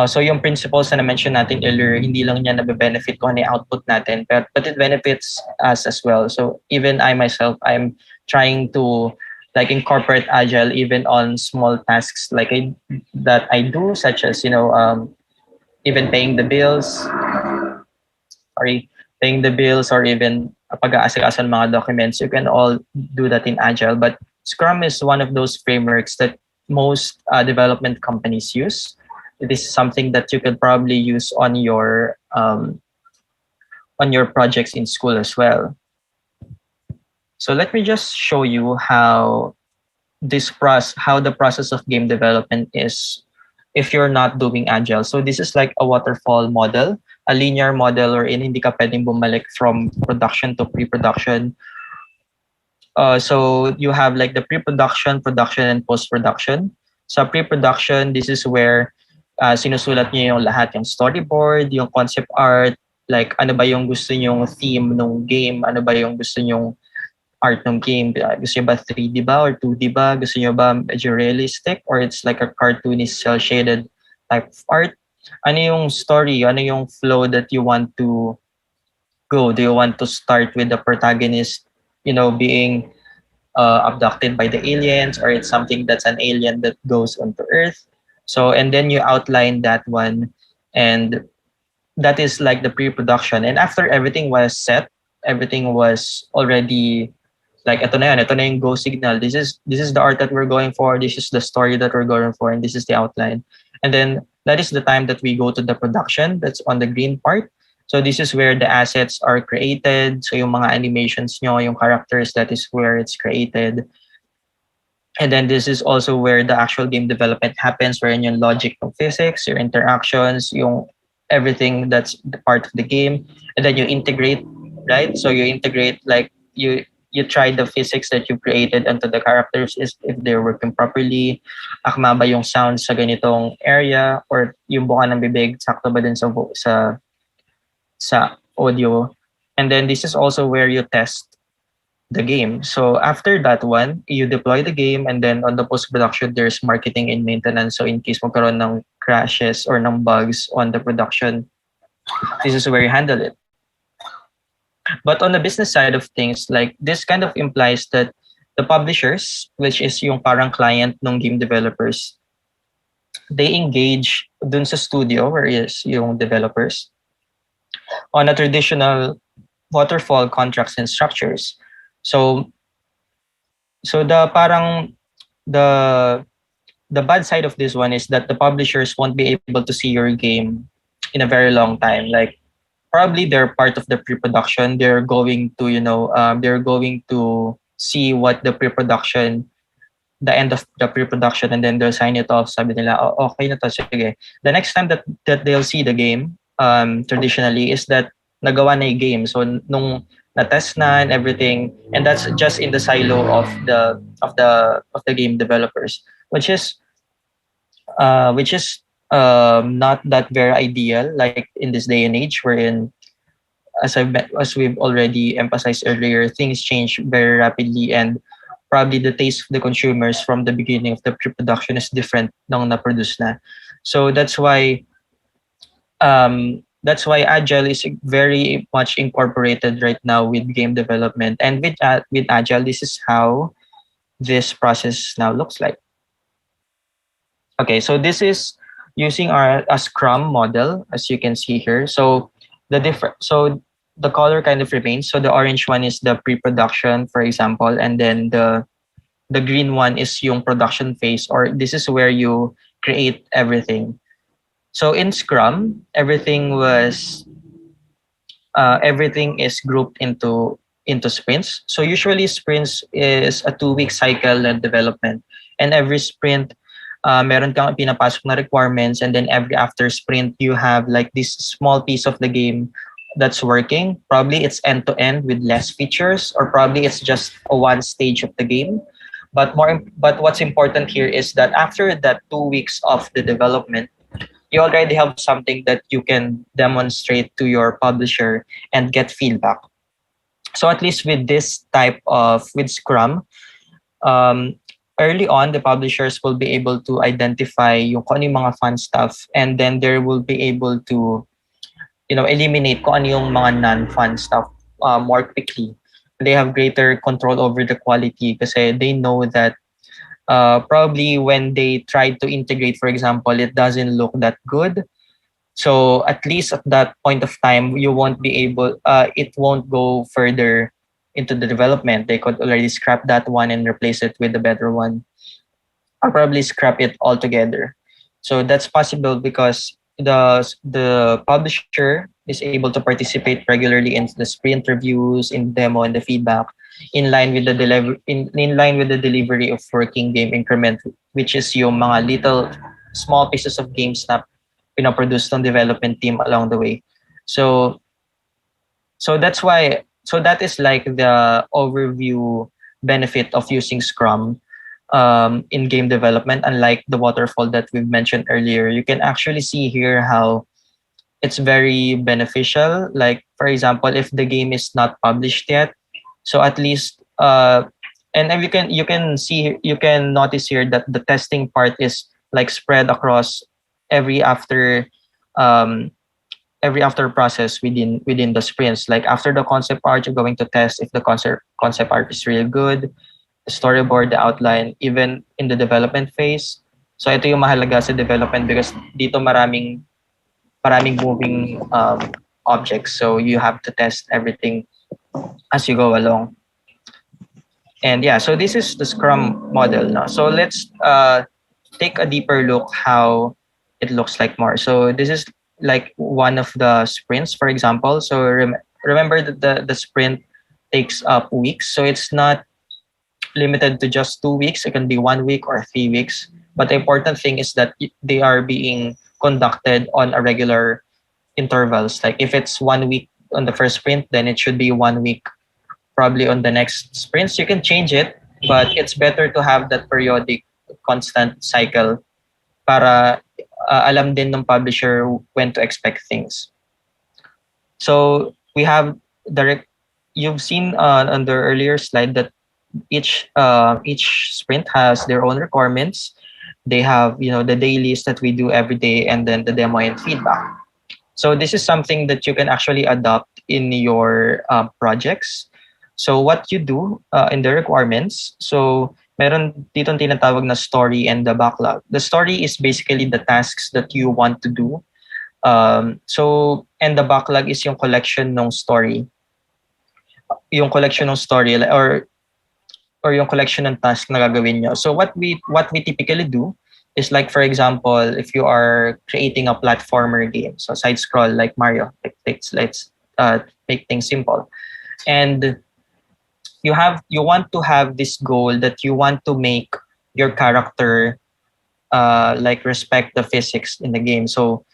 So yung principles na na-mention natin earlier, hindi lang niya nabe-benefit kung ano yung output natin, but it benefits us as well. So even I myself, I'm trying to incorporate Agile even on small tasks that I do, such as, even paying the bills, or even pag-aasikaso ng mga documents. You can all do that in Agile, but Scrum is one of those frameworks that most development companies use. This is something that you could probably use on your projects in school as well. So let me just show you how the process of game development is if you're not doing Agile. So this is like a waterfall model, a linear model wherein hindi ka pwedeng bumalik from production to pre-production. So you have the pre-production, production, and post-production. So pre-production, this is where sinusulat niyo yung lahat, yung storyboard, yung concept art, like ano ba yung gusto nyong theme ng game, ano ba yung gusto nyong art ng game. Gusto niyo ba 3D ba or 2D ba? Gusto niyo ba medyo realistic or it's like a cartoonist cel-shaded type of art? Ano yung story? Ano yung flow that you want to go? Do you want to start with the protagonist, being abducted by the aliens, or it's something that's an alien that goes onto Earth? So, and then you outline that one, and that is like the pre-production. And after everything was set, everything was already like, ito na yung go signal. This is the art that we're going for. This is the story that we're going for, and this is the outline. And then that is the time that we go to the production. That's on the green part. So this is where the assets are created. So yung mga animations nyo, yung characters, that is where it's created. And then this is also where the actual game development happens, wherein yung logic of physics, your interactions, yung everything that's the part of the game. And then you integrate, right? So you integrate, like you try the physics that you created onto the characters, if they're working properly. Akma ba yung sound sa ganitong area, or yung buka ng bibig sakto ba din sa audio. And then this is also where you test the game. So after that one, you deploy the game, and then on the post-production, there's marketing and maintenance. So in case magkaroon ng crashes or ng bugs on the production, this is where you handle it. But on the business side of things, like this kind of implies that the publishers, which is yung parang client ng game developers, they engage dun sa studio, where is yung developers, on a traditional waterfall contracts and structures. So the bad side of this one is that the publishers won't be able to see your game in a very long time. Like probably they're part of the pre-production. They're going to see what the pre-production, the end of the pre-production, and then they'll sign it off. Sabi nila, oh, okay na to, sige. The next time that they'll see the game, traditionally, is that nagawa na yung game. So nung na-test na and everything, and that's just in the silo of the game developers, which is not that very ideal, like in this day and age, wherein as we've already emphasized earlier, things change very rapidly, and probably the taste of the consumers from the beginning of the pre-production is different nung na-produce na. So that's why Agile is very much incorporated right now with game development. And with Agile, this is how this process now looks like. Okay, so this is using a Scrum model, as you can see here. So the color kind of remains. So the orange one is the pre-production, for example, and then the green one is yung production phase, or this is where you create everything. So in Scrum, everything is grouped into sprints. So usually sprints is a 2-week cycle of development, and every sprint meron kang pinapasok na requirements, and then every after sprint you have like this small piece of the game that's working. Probably it's end to end with less features, or probably it's just a one stage of the game. But what's important here is that after that 2 weeks of the development, you already have something that you can demonstrate to your publisher and get feedback. So at least with this with Scrum, early on, the publishers will be able to identify yung kung ano yung mga fun stuff, and then they will be able to, eliminate kung ano yung mga non-fun stuff more quickly. They have greater control over the quality kasi they know that probably when they try to integrate, for example, it doesn't look that good. So at least at that point of time, it won't go further into the development. They could already scrap that one and replace it with a better one, or probably scrap it altogether. So that's possible because the publisher is able to participate regularly in the sprint reviews, in demo, and the feedback, in line with the delivery of working game increment, which is yung mga little small pieces of games na pinaproduce ng development team along the way. So that is like the overview benefit of using Scrum. in game development, unlike the waterfall that we've mentioned earlier. You can actually see here how it's very beneficial. Like, for example, if the game is not published yet, so at least and then you can notice here that the testing part is like spread across every after um, every after process within the sprints. Like after the concept art, you're going to test if the concept art is really good, the storyboard, the outline, even in the development phase. So ito yung mahalaga sa development because dito maraming moving objects. So you have to test everything as you go along. And yeah, so this is the Scrum model now. So let's take a deeper look how it looks like more. So this is like one of the sprints, for example. So remember that the sprint takes up weeks. So it's not limited to just 2 weeks. It can be 1 week or 3 weeks. But the important thing is that they are being conducted on a regular intervals. Like if it's 1 week on the first sprint, then it should be 1 week probably on the next sprints. You can change it, but it's better to have that periodic, constant cycle para alam din ng publisher when to expect things. So we have you've seen on the earlier slide that each sprint has their own requirements. They have the dailies that we do every day, and then the demo and feedback. So this is something that you can actually adopt in your projects. So what you do in the requirements, so meron dito tinatawag na story and the backlog. The story is basically the tasks that you want to do. So and the backlog is yung collection ng story. Yung collection ng story or yung collection ng task na gagawin nyo. So what we typically do is, like for example, if you are creating a platformer game, so side scroll like Mario, let's make things simple. And you want to have this goal that you want to make your character like respect the physics in the game. So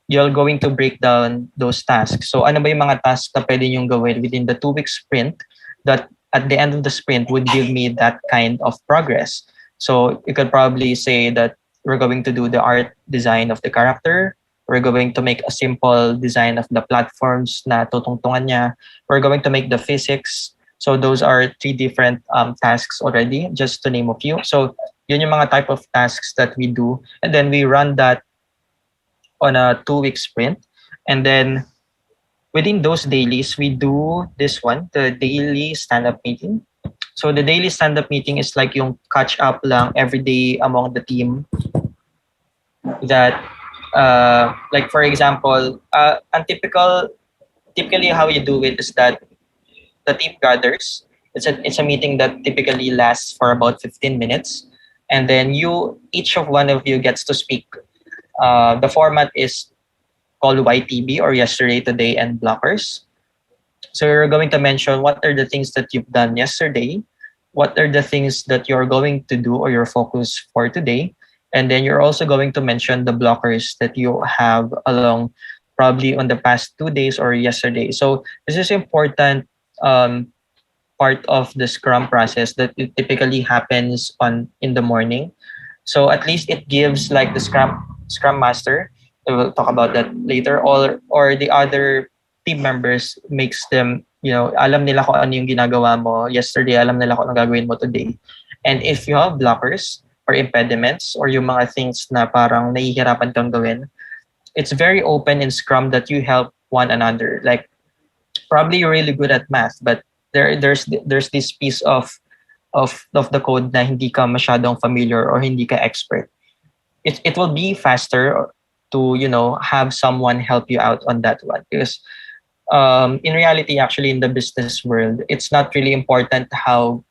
you're going to break down those tasks. So ano ba yung mga tasks na pwede nyong gawin within the 2-week sprint that at the end of the sprint would give me that kind of progress? So you could probably say that we're going to do the art design of the character. We're going to make a simple design of the platforms na tutungtungan niya. We're going to make the physics. So those are 3 different tasks already, just to name a few. So yun yung mga type of tasks that we do. And then we run that on a 2-week sprint. And then within those dailies, we do this one, the daily stand-up meeting. So the daily stand-up meeting is like yung catch-up lang every day among the team. That, like for example, typically how you do it is that the team gathers. It's a meeting that typically lasts for about 15 minutes. And then each of one of you gets to speak. The format is called YTB, or yesterday, today, and blockers. So you're going to mention what are the things that you've done yesterday, what are the things that you're going to do or your focus for today. And then you're also going to mention the blockers that you have along probably on the past 2 days or yesterday. So this is important part of the Scrum process that it typically happens in the morning. So at least it gives like the Scrum Master, we'll talk about that later, or the other team members, makes them, alam nila kung ano yung ginagawa mo yesterday, alam nila kung ano gagawin mo today. And if you have blockers or impediments or yung mga things na parang nahihirapan kang gawin, it's very open in Scrum that you help one another. Like probably you're really good at math, but there's this piece of the code na hindi ka masyadong familiar or hindi ka expert. It will be faster to have someone help you out on that one, because in reality, actually, in the business world, it's not really important how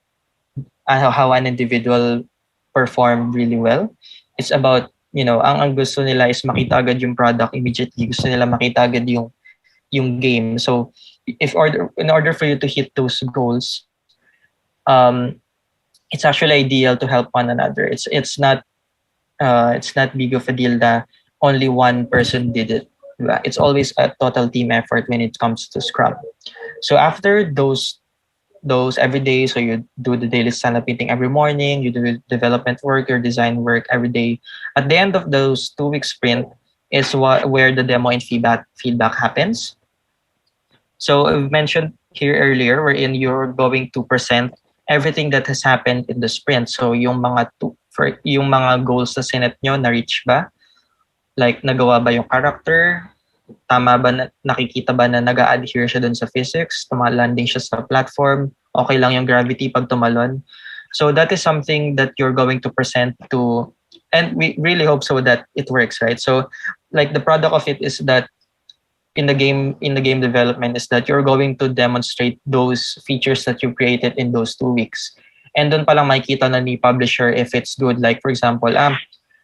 an individual perform really well. It's about ang gusto nila is makita agad yung product immediately. Gusto nila makita agad yung game. So in order for you to hit those goals, it's actually ideal to help one another. It's not big of a deal that only one person did it. It's always a total team effort when it comes to Scrum. So after those those every day. So you do the daily stand-up meeting every morning, you do development work, your design work every day. At the end of those 2-week sprint is where the demo and feedback happens. So I've mentioned here earlier wherein you're going to present everything that has happened in the sprint. So yung mga goals na sinet nyo, na-reach ba? Like, nagawa ba yung character? Tama ba, nakikita ba na nag-a-adhere siya dun sa physics? Tumalanding siya sa platform? Okay lang yung gravity pag tumalon? So that is something that you're going to present to, and we really hope so that it works, right? So like the product of it is that in the game development is that you're going to demonstrate those features that you created in those 2 weeks. And doon pa lang makikita na ni publisher if it's good. Like for example,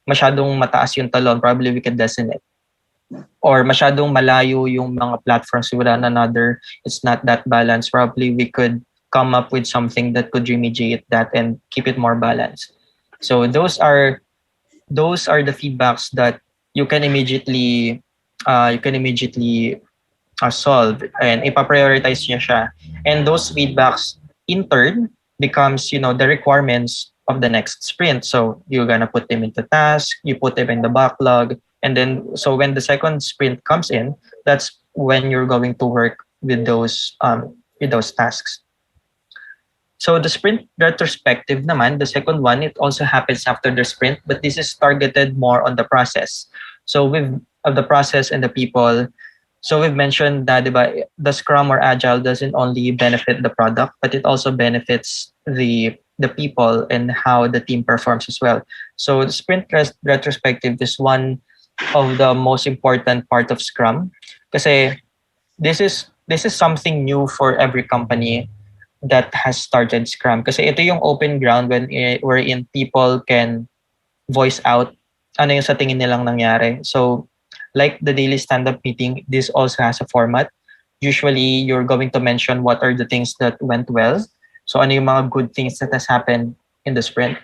masyadong mataas yung talon, probably we could lessen it. Or masyadong malayo yung mga platforms with one another, it's not that balanced. Probably we could come up with something that could remediate that and keep it more balanced. So those are the feedbacks that you can immediately solve and ipa-prioritize niya siya. And those feedbacks in turn becomes, the requirements of the next sprint. So you're gonna put them into task, you put them in the backlog, and then so when the second sprint comes in, that's when you're going to work with those tasks. So the sprint retrospective naman, the second one, it also happens after the sprint, but this is targeted more on the process. So with the process and the people. So we've mentioned that the Scrum or Agile doesn't only benefit the product, but it also benefits the people and how the team performs as well. So the sprint retrospective is one of the most important part of Scrum, kasi this is something new for every company that has started Scrum. Kasi ito yung open ground wherein people can voice out ano yung sa tingin nilang nangyari. So like the daily stand-up meeting, this also has a format. Usually, you're going to mention what are the things that went well. So ano yung mga good things that has happened in the sprint.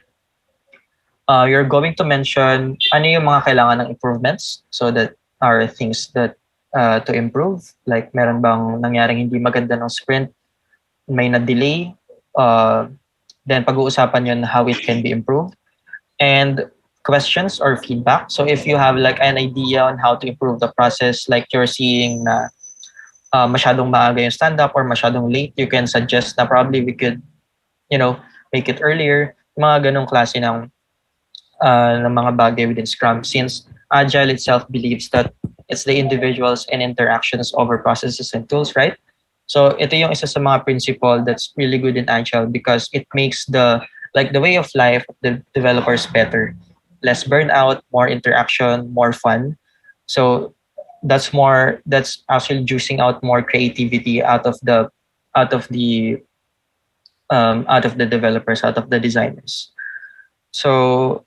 You're going to mention ano yung mga kailangan ng improvements. So that are things that to improve. Like meron bang nangyaring hindi maganda ng sprint, may na-delay. Then pag-uusapan yun how it can be improved. And questions or feedback. So if you have like an idea on how to improve the process, like you're seeing na masyadong maaga yung stand-up or masyadong late, you can suggest na probably we could, make it earlier. Mga ganong klase ng mga bagay within Scrum, since Agile itself believes that it's the individuals and interactions over processes and tools, right? So ito yung isa sa mga principle that's really good in Agile because it makes the way of life of the developers better. Less burnout, more interaction, more fun. So that's actually juicing out more creativity out of the developers, out of the designers. So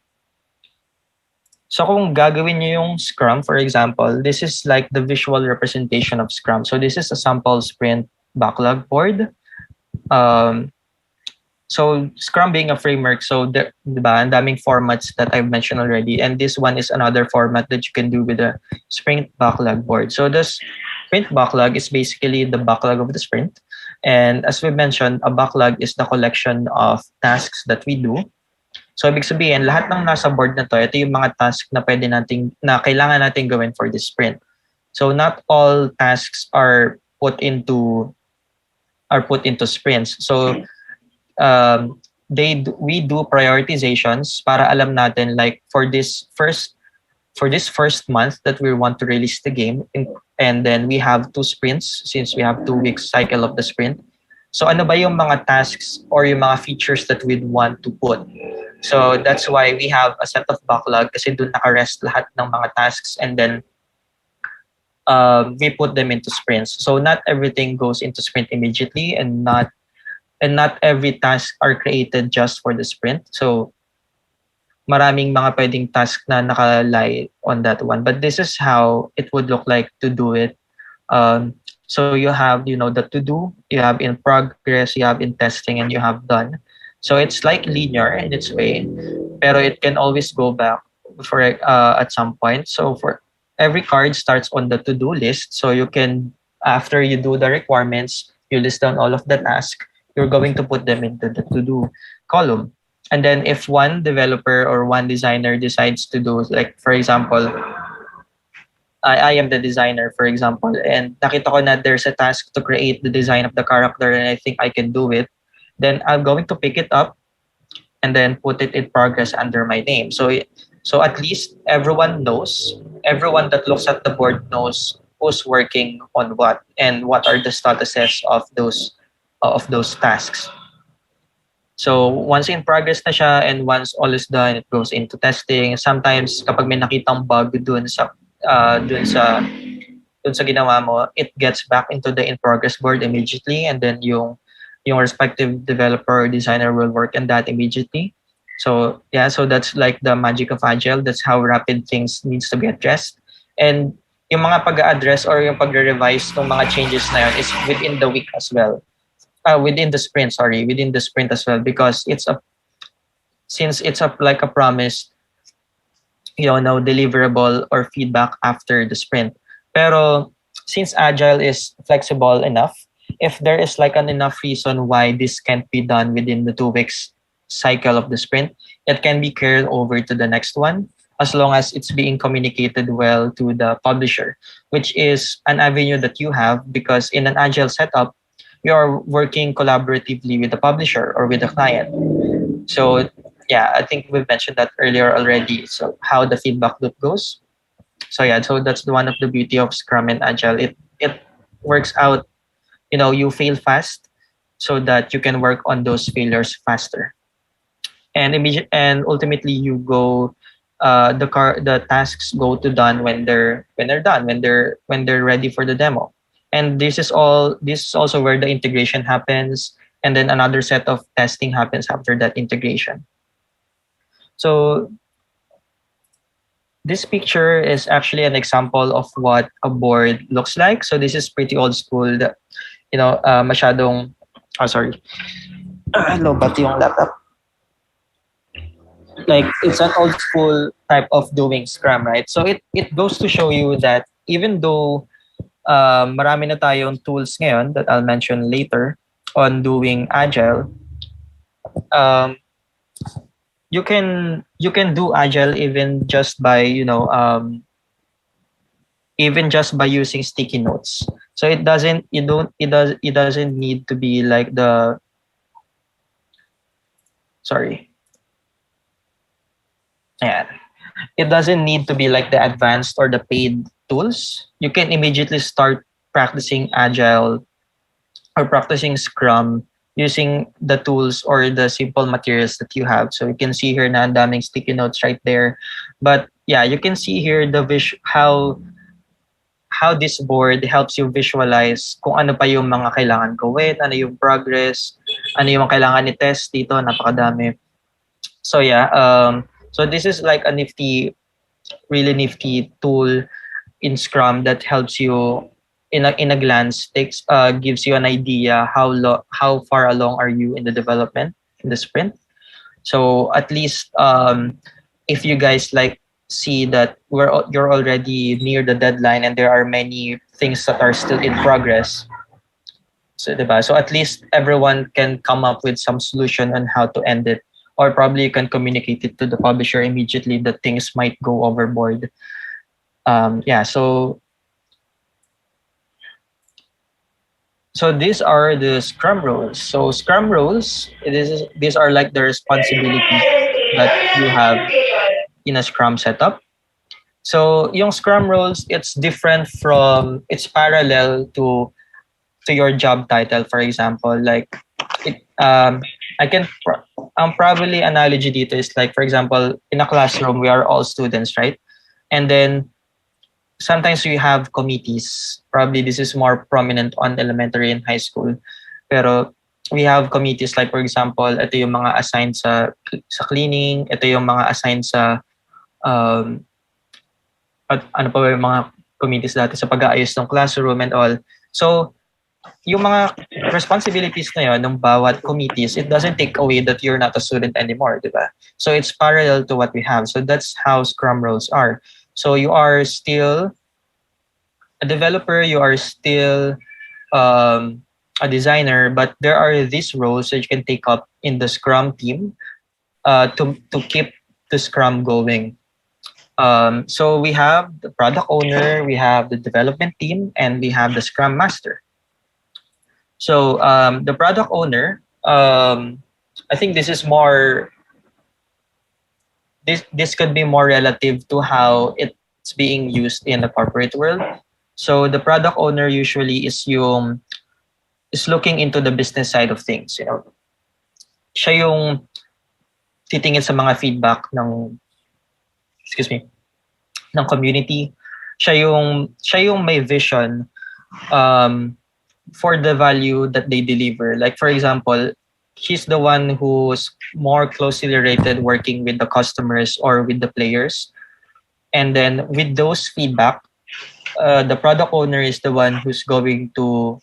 kung gagawin niyo yung Scrum, for example, this is like the visual representation of Scrum. So this is a sample sprint backlog board. So Scrum being a framework, so diba, ang daming formats that I've mentioned already, and this one is another format that you can do with a sprint backlog board. So the sprint backlog is basically the backlog of the sprint, and as we mentioned, a backlog is the collection of tasks that we do. So ibig sabihin, lahat ng nasa board na to, ito yung mga tasks na kailangan nating gawin for this sprint. So not all tasks are put into sprints. So we do prioritizations para alam natin, like for this first month that we want to release the game, and then we have 2 sprints since we have 2 weeks cycle of the sprint. So ano ba yung mga tasks or yung mga features that we'd want to put? So that's why we have a set of backlog, kasi doon naka-rest lahat ng mga tasks, and then we put them into sprints. So not everything goes into sprint immediately, and not every task are created just for the sprint. So maraming mga pwedeng task na nakalay on that one. But this is how it would look like to do it. So you have, the to do, you have in progress, you have in testing, and you have done. So it's like linear in its way, pero it can always go back for at some point. So for every card starts on the to-do list. So you can, after you do the requirements, you list down all of the tasks. you're going to put them into the to-do column. And then if one developer or one designer decides to do, like for example, I am the designer, for example, and nakita ko na there's a task to create the design of the character and I think I can do it, then I'm going to pick it up and then put it in progress under my name. So at least everyone knows, everyone that looks at the board knows who's working on what and what are the statuses of those tasks. So once in progress na siya and once all is done, it goes into testing. Sometimes kapag may nakitang bug dun sa ginawa mo, it gets back into the in progress board immediately, and then yung respective developer or designer will work on that immediately. So yeah, so that's like the magic of Agile. That's how rapid things needs to be addressed. And yung mga pag-address or yung pag-revise ng mga changes na yun is within the week as well. Within the sprint as well, because since it's like a promise, deliverable or feedback after the sprint. Pero since Agile is flexible enough, if there is like an enough reason why this can't be done within the 2 weeks cycle of the sprint, it can be carried over to the next one as long as it's being communicated well to the publisher, which is an avenue that you have because in an Agile setup, you are working collaboratively with the publisher or with the client. So yeah, I think we've mentioned that earlier already. So how the feedback loop goes. So yeah, so that's one of the beauty of Scrum and Agile. It works out, you fail fast so that you can work on those failures faster. And ultimately you go the tasks go to done when they're done, when they're ready for the demo. And this is also where the integration happens, and then another set of testing happens after that integration. So this picture is actually an example of what a board looks like. So this is pretty old school. Masyadong, sorry, lobat yung laptop. Like it's an old school type of doing Scrum, right? So it goes to show you that even though marami na tayong tools ngayon that I'll mention later on doing Agile, you can do Agile even just by using sticky notes. So it doesn't need to be like the it doesn't need to be like the advanced or the paid tools. You can immediately start practicing Agile or practicing Scrum using the tools or the simple materials that you have. So you can see here na ang daming sticky notes right there. But yeah, you can see here how this board helps you visualize kung ano pa yung mga kailangan gawin, ano yung progress, ano yung kailangan i-test dito, napakadami. So yeah, so this is like a really nifty tool in Scrum that helps you in a glance, gives you an idea how far along are you in the development in the sprint. So at least if you guys see that you're already near the deadline and there are many things that are still in progress. So at least everyone can come up with some solution on how to end it. Or probably you can communicate it to the publisher immediately that things might go overboard. So these are the Scrum roles. So Scrum roles, these are like the responsibilities that you have in a Scrum setup. So yung Scrum roles, it's parallel to your job title, for example. Like probably analogy dito is like, for example, in a classroom, we are all students, right? And then sometimes we have committees. Probably this is more prominent on elementary and high school. Pero we have committees like, for example, ito yung mga assigned sa cleaning, ito yung mga assigned sa ano pa ba yung mga committees dati sa pag-aayos ng classroom and all. So yung mga responsibilities na yun ng bawat committees, it doesn't take away that you're not a student anymore, di ba? So it's parallel to what we have. So that's how Scrum roles are. So you are still a developer, you are still a designer, but there are these roles that you can take up in the Scrum team to keep the Scrum going. So we have the product owner, we have the development team, and we have the Scrum Master. So the product owner, I think this is more. This could be more relative to how it's being used in the corporate world. So the product owner usually is looking into the business side of things. You know, siya yung titingin sa mga feedback ng community. Siya yung may vision for the value that they deliver. Like for example, he's the one who's more closely related working with the customers or with the players. And then with those feedback, the product owner is the one who's going to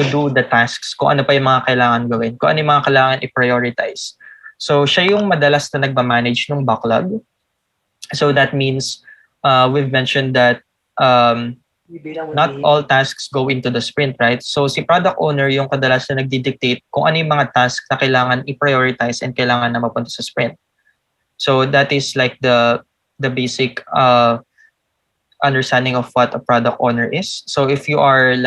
do the tasks, kung ano pa yung mga kailangan gawin, kung ano yung mga kailangan i-prioritize. So siya yung madalas na nagmamanage ng backlog. So that means we've mentioned that not all tasks go into the sprint, right? So si product owner yung kadalas na nagdi-dictate kung ano yung mga tasks na kailangan i-prioritize and kailangan na mapunta sa sprint. So that is like the basic understanding of what a product owner is. So if you are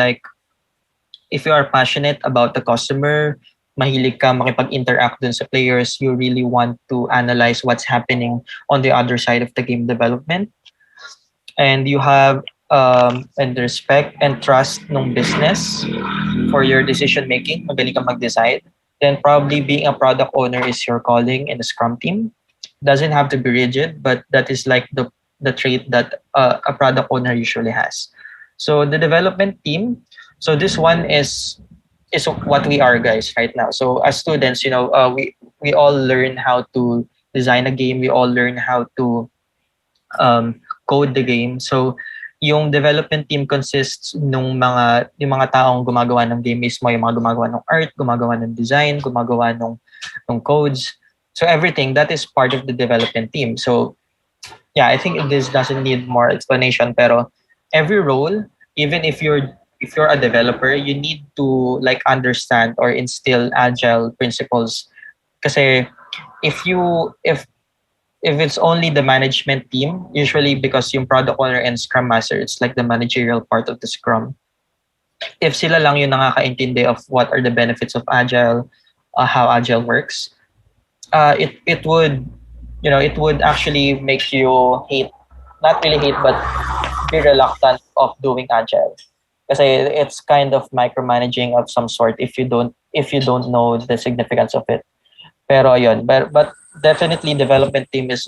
passionate about the customer, mahilig ka makipag-interact dun sa players, you really want to analyze what's happening on the other side of the game development, and you have and respect and trust ng business for your decision making, magaling ka mag-decide, then probably being a product owner is your calling in the Scrum team. Doesn't have to be rigid, but that is like the trait that a product owner usually has. So the development team, so this one is what we are, guys, right now. So as students, we all learn how to design a game. We all learn how to code the game. So yung development team consists yung mga taong gumagawa ng game mismo, yung mga gumagawa ng art, gumagawa ng design, gumagawa ng codes. So everything that is part of the development team. So yeah, I think this doesn't need more explanation. Pero every role, even if you're a developer, you need to understand or instill agile principles. Kasi if it's only the management team, usually because yung product owner and Scrum Master, it's like the managerial part of the Scrum. If sila lang yung nakakaintindi of what are the benefits of Agile, how Agile works, it would actually make you hate, not really hate, but be reluctant of doing Agile. Kasi it's kind of micromanaging of some sort if you don't know the significance of it. Pero yun, but definitely development team is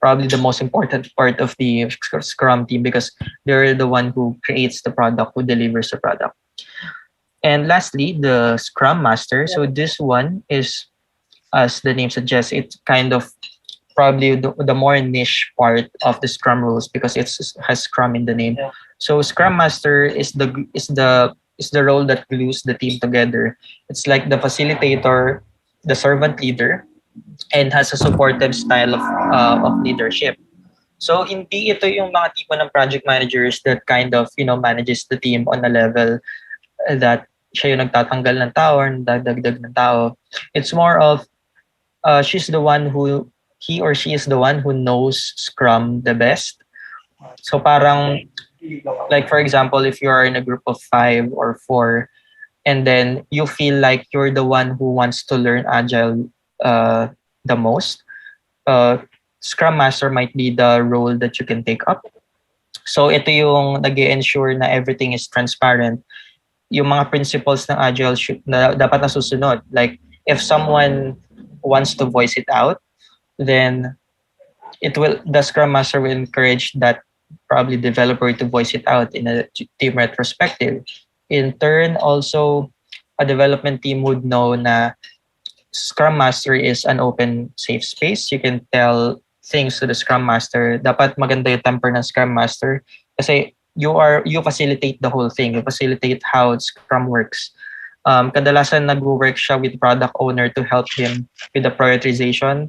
probably the most important part of the Scrum team because they're the one who creates the product, who delivers the product. And lastly, the Scrum Master. So this one is, as the name suggests, it's kind of probably the more niche part of the Scrum rules because it has Scrum in the name. Yeah. So Scrum Master is the role that glues the team together. It's like the facilitator, the servant leader, and has a supportive style of leadership. So hindi ito yung mga tipo ng project managers that kind of manages the team on a level that siya yung nagtatanggal ng tao or nagdagdag ng tao. It's more of he or she is the one who knows Scrum the best. So parang, like for example, if you are in a group of 5 or 4, and then you feel like you're the one who wants to learn Agile the most, Scrum Master might be the role that you can take up. So ito yung nag-ensure na everything is transparent. Yung mga principles ng Agile na dapat nasusunod. Like if someone wants to voice it out, then the Scrum Master will encourage that probably developer to voice it out in a team retrospective. In turn, also a development team would know na Scrum Master is an open, safe space. You can tell things to the Scrum Master. Dapat maganda yung temper ng Scrum Master kasi you facilitate the whole thing. You facilitate how Scrum works. Kadalasan nag-work siya with product owner to help him with the prioritization,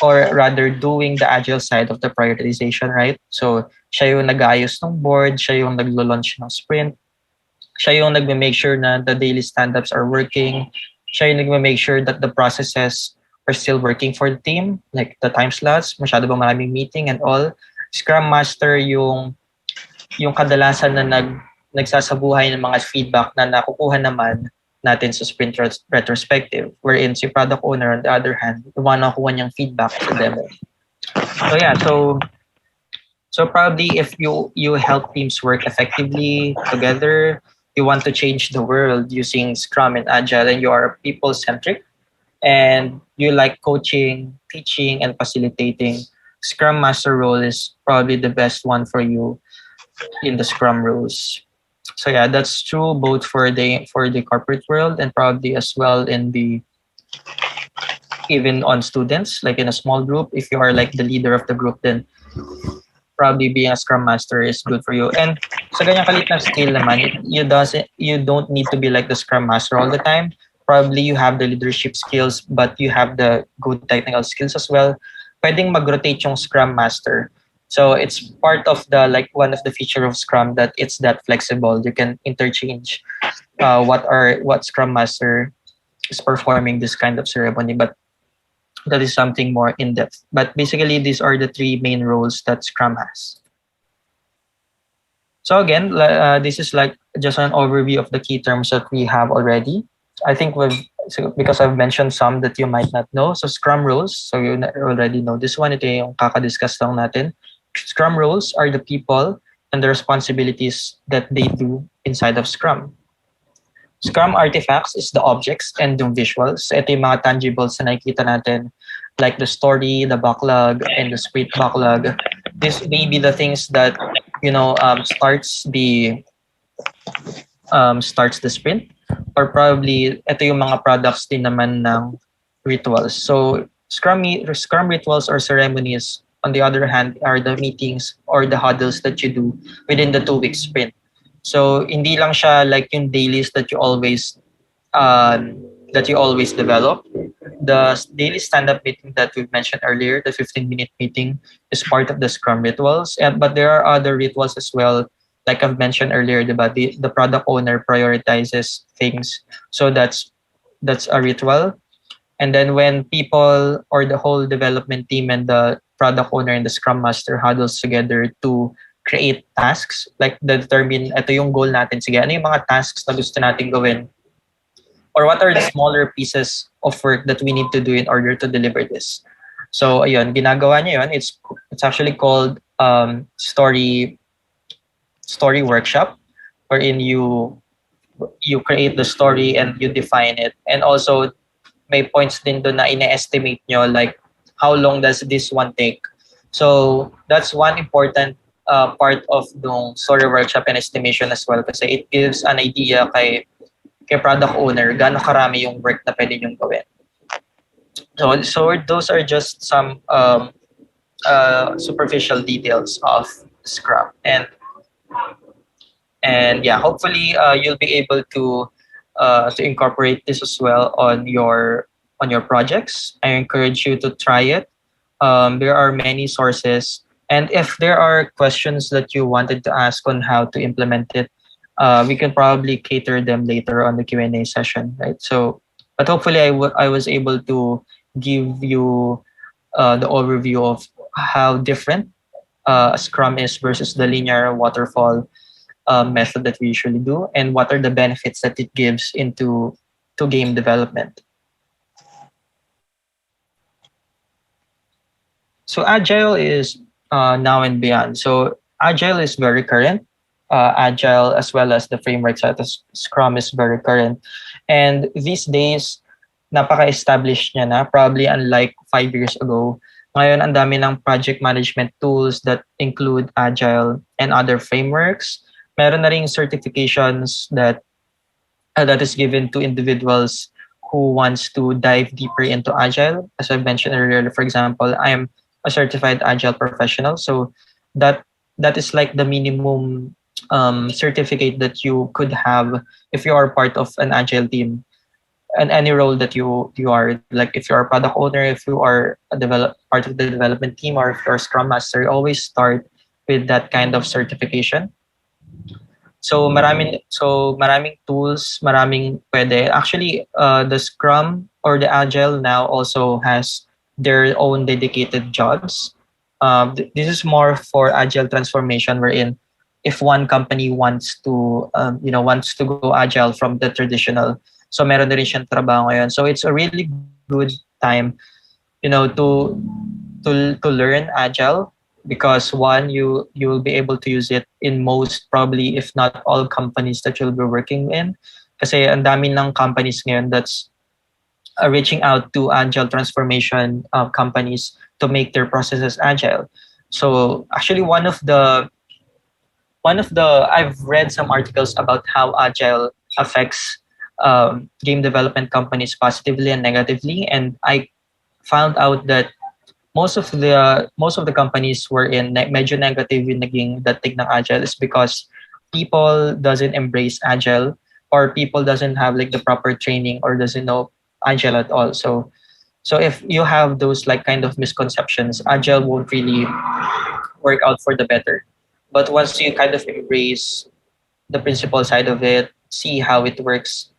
or rather doing the Agile side of the prioritization, right? So siya yung nag-aayos ng board, siya yung naglo-launch ng sprint. Siya yung nagme-make sure na the daily stand-ups are working. Siya yung nagme-make sure that the processes are still working for the team, like the time slots, masyado ba maraming meeting and all. Scrum Master yung kadalasan na nagsasabuhay ng mga feedback na nakukuha naman natin sa sprint retrospective, wherein si product owner on the other hand, yung mga nakukuha niyang feedback sa demo. So yeah, so probably if you help teams work effectively together, you want to change the world using Scrum and Agile, and you are people-centric, and you like coaching, teaching, and facilitating, Scrum Master role is probably the best one for you in the Scrum roles. So yeah, that's true both for the corporate world and probably as well in the even on students, like in a small group. If you are like the leader of the group, then probably being a Scrum Master is good for you. And sa ganyang kalit na scale naman, you don't need to be like the Scrum Master all the time. Probably you have the leadership skills, but you have the good technical skills as well. Pwedeng mag-rotate yung Scrum Master. So it's part of the like one of the feature of Scrum that it's that flexible. You can interchange what Scrum Master is performing this kind of ceremony, but that is something more in depth. But basically, these are the three main roles that Scrum has. So again, this is like just an overview of the key terms that we have already. I think because I've mentioned some that you might not know. So Scrum roles, so you already know this one. Ito yung kakadiscuss lang natin. Scrum roles are the people and the responsibilities that they do inside of Scrum. Scrum artifacts is the objects and yung visuals. Ito yung mga tangibles na nakikita natin, like the story, the backlog, and the sprint backlog. This may be the things that starts the sprint, or probably ito yung mga products din naman ng rituals. So Scrum rituals or ceremonies, on the other hand, are the meetings or the huddles that you do within the 2-week sprint. So hindi lang siya like yung dailies that you always develop. The daily stand-up meeting that we mentioned earlier, the 15-minute meeting, is part of the Scrum rituals. But there are other rituals as well. Like I've mentioned earlier, the product owner prioritizes things. So that's a ritual. And then when people or the whole development team and the product owner and the Scrum Master huddles together to create tasks, like determine, ito yung goal natin. Sige, ano yung mga tasks na gusto natin gawin? Or what are the smaller pieces of work that we need to do in order to deliver this? So, ayun, ginagawa niya yun. It's actually called story workshop, wherein you create the story and you define it. And also, may points din doon na ina-estimate nyo, like, how long does this one take? So, that's one important part of the story workshop and estimation as well, kasi it gives an idea kay product owner gaano karami yung work na pwede nyong gawin. So those are just some superficial details of Scrum, and yeah, hopefully you'll be able to incorporate this as well on your projects. I encourage you to try it. There are many sources, and if there are questions that you wanted to ask on how to implement it, we can probably cater them later on the Q&A session, right? So, but hopefully I was able to give you the overview of how different Scrum is versus the linear waterfall method that we usually do, and what are the benefits that it gives to game development. So Agile is now and beyond. So Agile is very current. Agile as well as the framework such as Scrum is very current. And these days, napaka-established niya na, probably unlike 5 years ago. Ngayon, ang dami ng project management tools that include Agile and other frameworks. Meron na ring certifications that is given to individuals who wants to dive deeper into Agile. As I mentioned earlier, for example, I am a certified Agile professional. So that is like the minimum certificate that you could have if you are part of an Agile team, and any role that you are, like if you're a product owner, if you are part of the development team, or if you're a Scrum Master, always start with that kind of certification. maraming tools, maraming pwede. Actually, the Scrum or the Agile now also has their own dedicated jobs. This is more for Agile transformation, wherein if one company wants to, wants to go Agile from the traditional, so meron na rin siyang trabaho ngayon. So it's a really good time, to learn Agile, because one, you will be able to use it in most, probably if not all, companies that you'll be working in, kasi ang dami ng companies ngayon that's reaching out to Agile transformation companies to make their processes agile. So actually I've read some articles about how Agile affects game development companies positively and negatively, and I found out that most of the companies were in medyo negative yung naging dating ng Agile is because people doesn't embrace Agile, or people doesn't have like the proper training, or doesn't know Agile at all. So if you have those like kind of misconceptions, Agile won't really work out for the better. But once you kind of embrace the principle side of it, see how it works,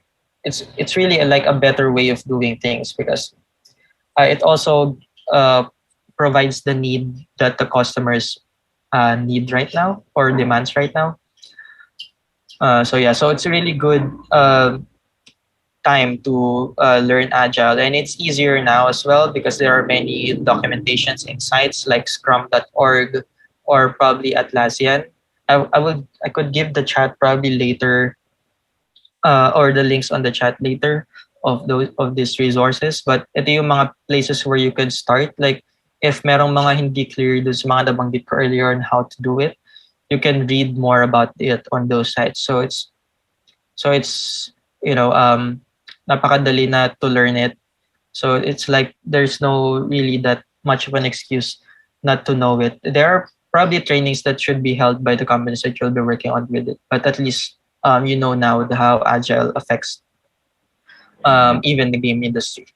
it's really like a better way of doing things, because it also provides the need that the customers need right now, or demands right now. So it's a really good time to learn Agile, and it's easier now as well because there are many documentations in sites like Scrum.org or probably Atlassian. I could give the chat probably later, or the links on the chat later of these resources. But ito yung mga places where you could start. Like if merong mga hindi clear dun sa mga nabanggit ko earlier on how to do it, you can read more about it on those sites. So it's napakadali na to learn it. So it's like there's no really that much of an excuse not to know it. There are probably trainings that should be held by the companies that you'll be working on with it, but at least you know now how Agile affects even the game industry.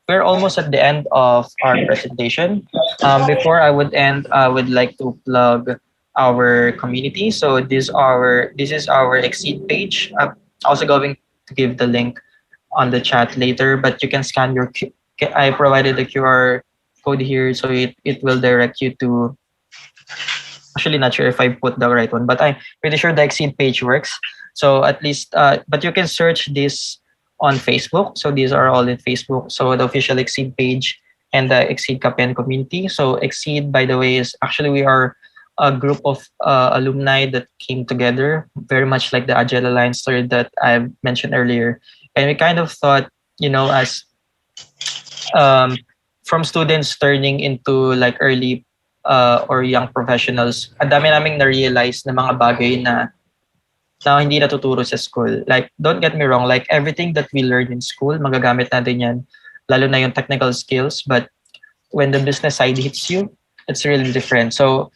We're almost at the end of our presentation. Before I would end, I would like to plug our community. So this is our Exceed page. I'm also going to give the link on the chat later, but you can scan I provided the QR code here, so it will direct you to. Actually, not sure if I put the right one, but I'm pretty sure the Exceed page works. So at least, but you can search this on Facebook. So these are all in Facebook. So the official Exceed page and the Exceed Capen community. So Exceed, by the way, is actually we are a group of alumni that came together, very much like the Agile Alliance story that I mentioned earlier. And we kind of thought, as from students turning into like early or young professionals, ang dami naming na-realize na mga bagay na hindi natuturo sa school. Like, don't get me wrong, like everything that we learn in school, magagamit natin yan, lalo na yung technical skills, but when the business side hits you, it's really different. So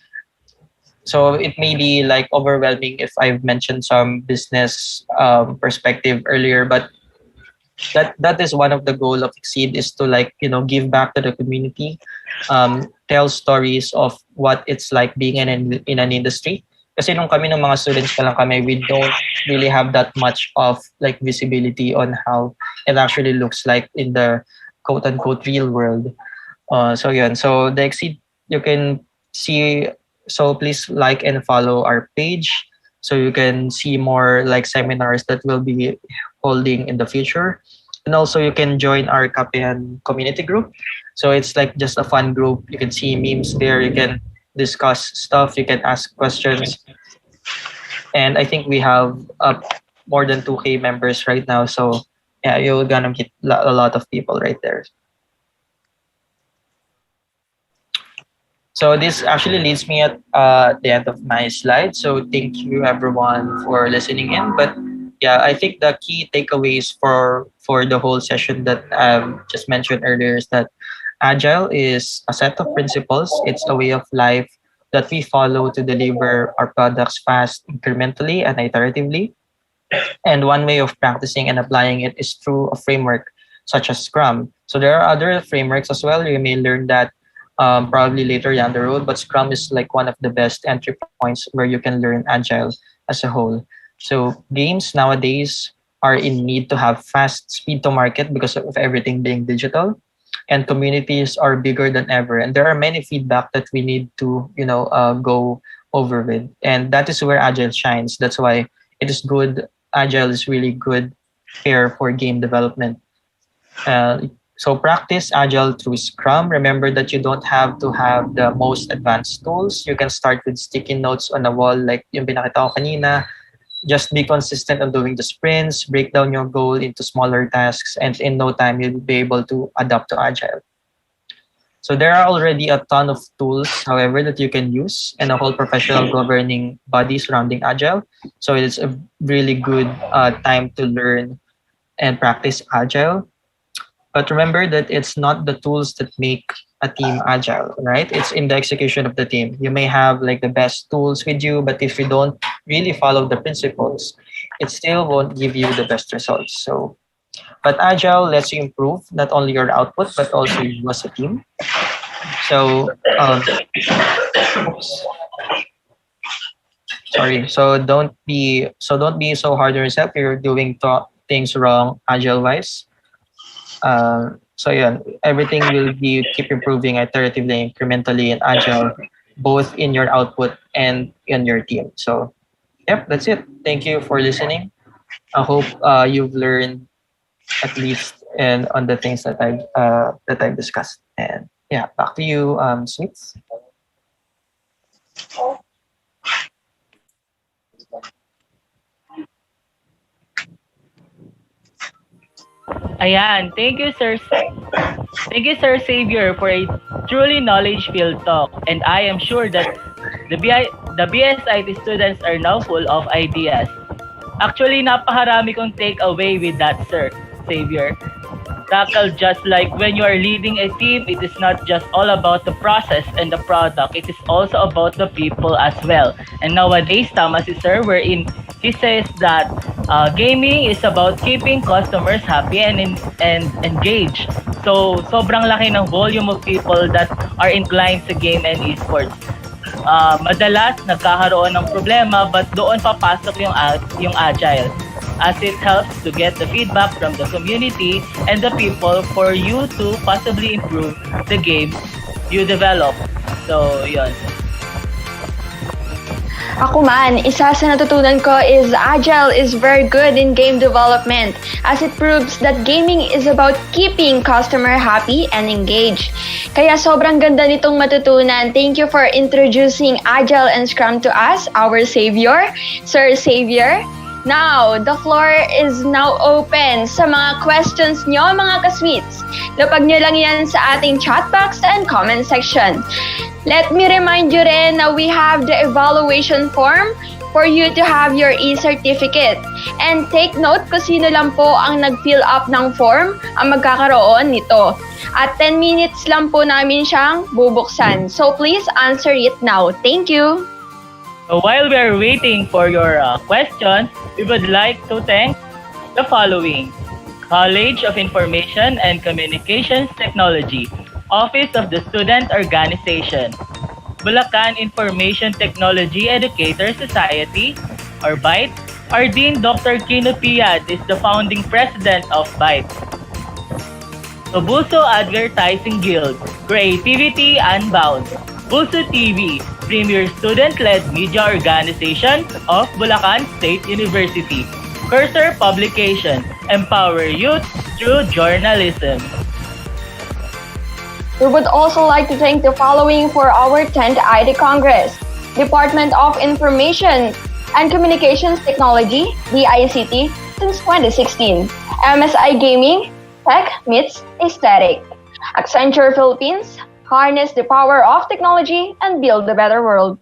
it may be like overwhelming if I've mentioned some business perspective earlier, but that is one of the goal of Exceed, is to give back to the community, tell stories of what it's like being in an industry. Kasi nung kami ng mga students pa lang kami, we don't really have that much of like visibility on how it actually looks like in the quote unquote real world. So the Exceed, you can see. So please like and follow our page, so you can see more like seminars that we'll be holding in the future. And also you can join our Capean community group. So it's like just a fun group. You can see memes there. You can discuss stuff. You can ask questions. And I think we have more than 2K members right now. So yeah, you're gonna meet a lot of people right there. So this actually leads me at the end of my slide. So thank you everyone for listening in. But yeah, I think the key takeaways for the whole session that I've just mentioned earlier is that Agile is a set of principles. It's a way of life that we follow to deliver our products fast, incrementally, and iteratively. And one way of practicing and applying it is through a framework such as Scrum. So there are other frameworks as well. You may learn that probably later down the road. But Scrum is like one of the best entry points where you can learn Agile as a whole. So games nowadays are in need to have fast speed to market because of everything being digital, and communities are bigger than ever. And there are many feedback that we need to, go over with. And that is where Agile shines. That's why it is good. Agile is really good pair for game development. So practice Agile through Scrum. Remember that you don't have to have the most advanced tools. You can start with sticky notes on a wall like yung pinakita ko kanina. Just be consistent on doing the sprints, break down your goal into smaller tasks, and in no time you'll be able to adapt to Agile. So there are already a ton of tools, however, that you can use and a whole professional governing body surrounding Agile. So it's a really good time to learn and practice Agile. But remember that it's not the tools that make a team agile, right? It's in the execution of the team. You may have like the best tools with you, but if you don't really follow the principles, it still won't give you the best results. So, but Agile lets you improve not only your output, but also you as a team. So, sorry. So don't be so hard on yourself if you're doing things wrong Agile wise. So yeah, everything will be keep improving iteratively, incrementally, and Agile, both in your output and in your team. So, yep, that's it. Thank you for listening. I hope you've learned at least and on the things that I've discussed. And yeah, back to you, Sweets. Ayan, thank you, Sir. Thank you, Sir Xavier, for a truly knowledge-filled talk. And I am sure that the BSIT students are now full of ideas. Actually, napakarami kong take away with that, Sir Xavier. Tackle just like when you are leading a team, it is not just all about the process and the product. It is also about the people as well. And nowadays, tama si Sir, wherein he says that gaming is about keeping customers happy and engaged. So, sobrang laki ng volume of people that are inclined sa game and esports. Madalas, nagkakaroon ng problema, but doon papasok yung Agile, as it helps to get the feedback from the community and the people for you to possibly improve the game you develop. So, yun. Ako man, isa sa natutunan ko is Agile is very good in game development as it proves that gaming is about keeping customer happy and engaged. Kaya sobrang ganda nitong matutunan. Thank you for introducing Agile and Scrum to us, our savior, Sir Xavier. Now, the floor is now open sa mga questions nyo, mga ka-sweets. Lapag nyo lang yan sa ating chat box and comment section. Let me remind you rin na we have the evaluation form for you to have your e-certificate. And take note kung sino lang po ang nag-fill up ng form ang magkakaroon nito. At 10 minutes lang po namin siyang bubuksan. So please answer it now. Thank you! So while we are waiting for your questions, we would like to thank the following: College of Information and Communications Technology, Office of the Student Organization, Bulacan Information Technology Educator Society, or BITE. Our Dean, Dr. Keynote is the founding president of BITE. Bulso Advertising Guild, Creativity Unbound, Bulso TV, premier student-led media organization of Bulacan State University. Cursor Publication, empower youth through journalism. We would also like to thank the following for our 10th ID Congress: Department of Information and Communications Technology, DICT, since 2016. MSI Gaming, Tech Meets Aesthetic. Accenture Philippines, harness the power of technology and build a better world.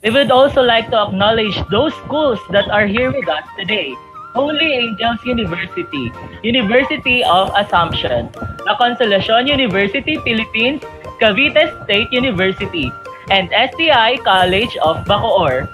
We would also like to acknowledge those schools that are here with us today. Holy Angels University, University of Assumption, La Consolacion University Philippines, Cavite State University, and STI College of Bacoor.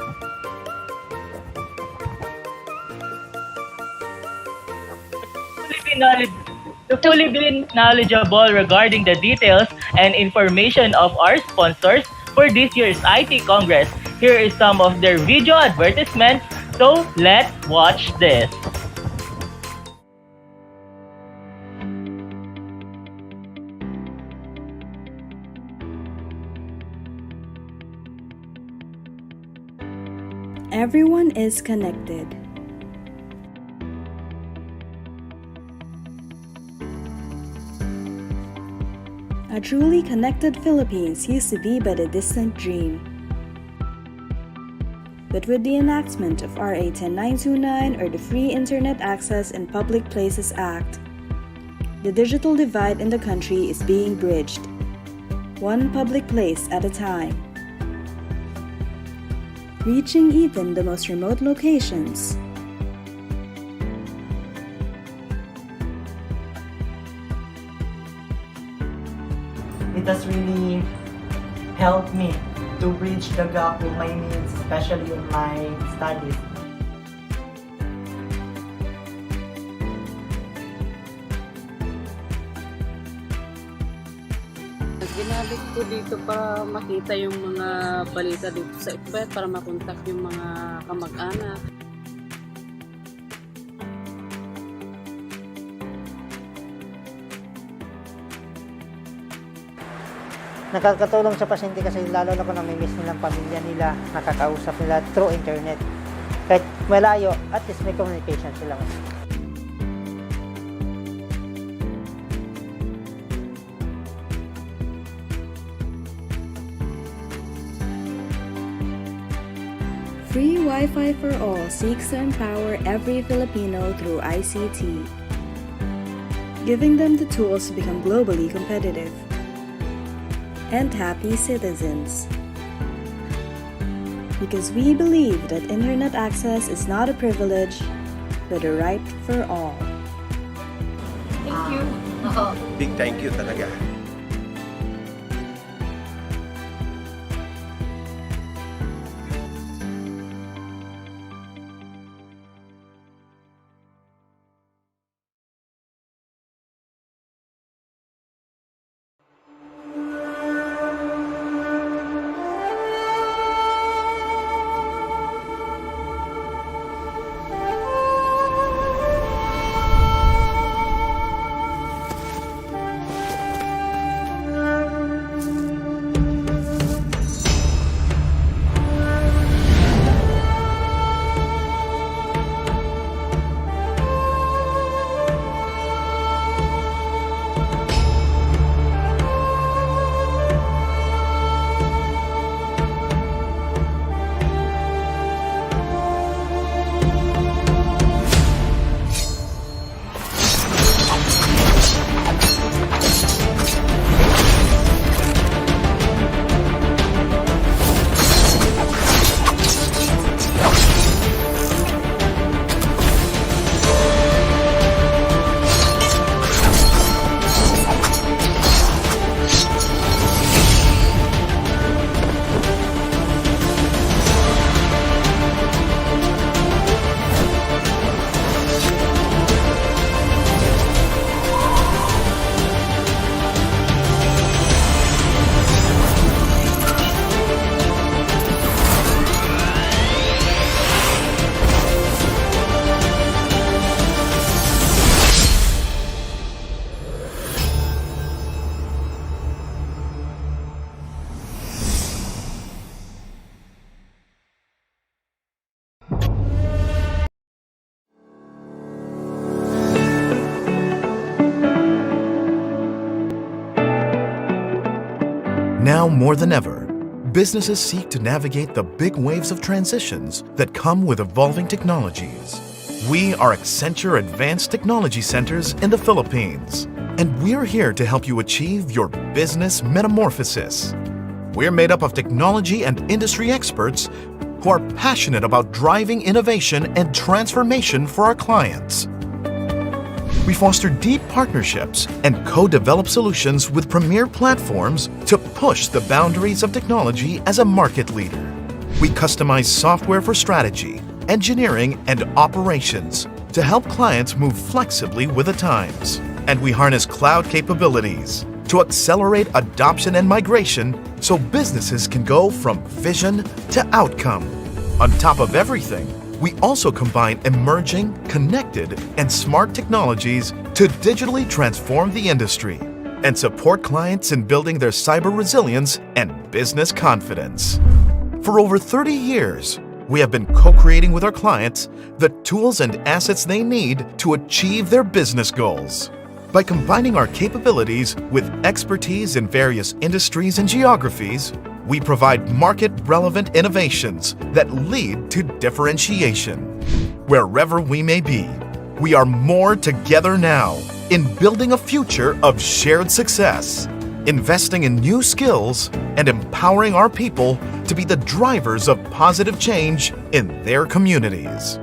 To fully be knowledgeable regarding the details and information of our sponsors for this year's IT Congress, here is some of their video advertisements. So let's watch this. Everyone is connected. A truly connected Philippines used to be but a distant dream. But with the enactment of RA 10929 or the Free Internet Access in Public Places Act, the digital divide in the country is being bridged, one public place at a time, reaching even the most remote locations. It has really helped me to bridge the gap with my needs, especially on my studies. Ginamit ko dito para makita yung mga balita dito sa SWITS, para makontak yung mga kamag-anak. Nakakatulong sa pasyente kasi lalo na kung namimiss nilang pamilya nila, nakakausap nila through internet. Kahit malayo, at least may communication sila. Free Wi-Fi for All seeks to empower every Filipino through ICT, giving them the tools to become globally competitive and happy citizens. Because we believe that internet access is not a privilege, but a right for all. Thank you. Big thank you talaga. Now more than ever, businesses seek to navigate the big waves of transitions that come with evolving technologies. We are Accenture Advanced Technology Centers in the Philippines, and we're here to help you achieve your business metamorphosis. We're made up of technology and industry experts who are passionate about driving innovation and transformation for our clients. We foster deep partnerships and co-develop solutions with premier platforms to push the boundaries of technology as a market leader. We customize software for strategy, engineering, and operations to help clients move flexibly with the times. And we harness cloud capabilities to accelerate adoption and migration so businesses can go from vision to outcome. On top of everything, we also combine emerging, connected, and smart technologies to digitally transform the industry and support clients in building their cyber resilience and business confidence. For over 30 years, we have been co-creating with our clients the tools and assets they need to achieve their business goals. By combining our capabilities with expertise in various industries and geographies, we provide market-relevant innovations that lead to differentiation. Wherever we may be, we are more together now in building a future of shared success, investing in new skills, and empowering our people to be the drivers of positive change in their communities.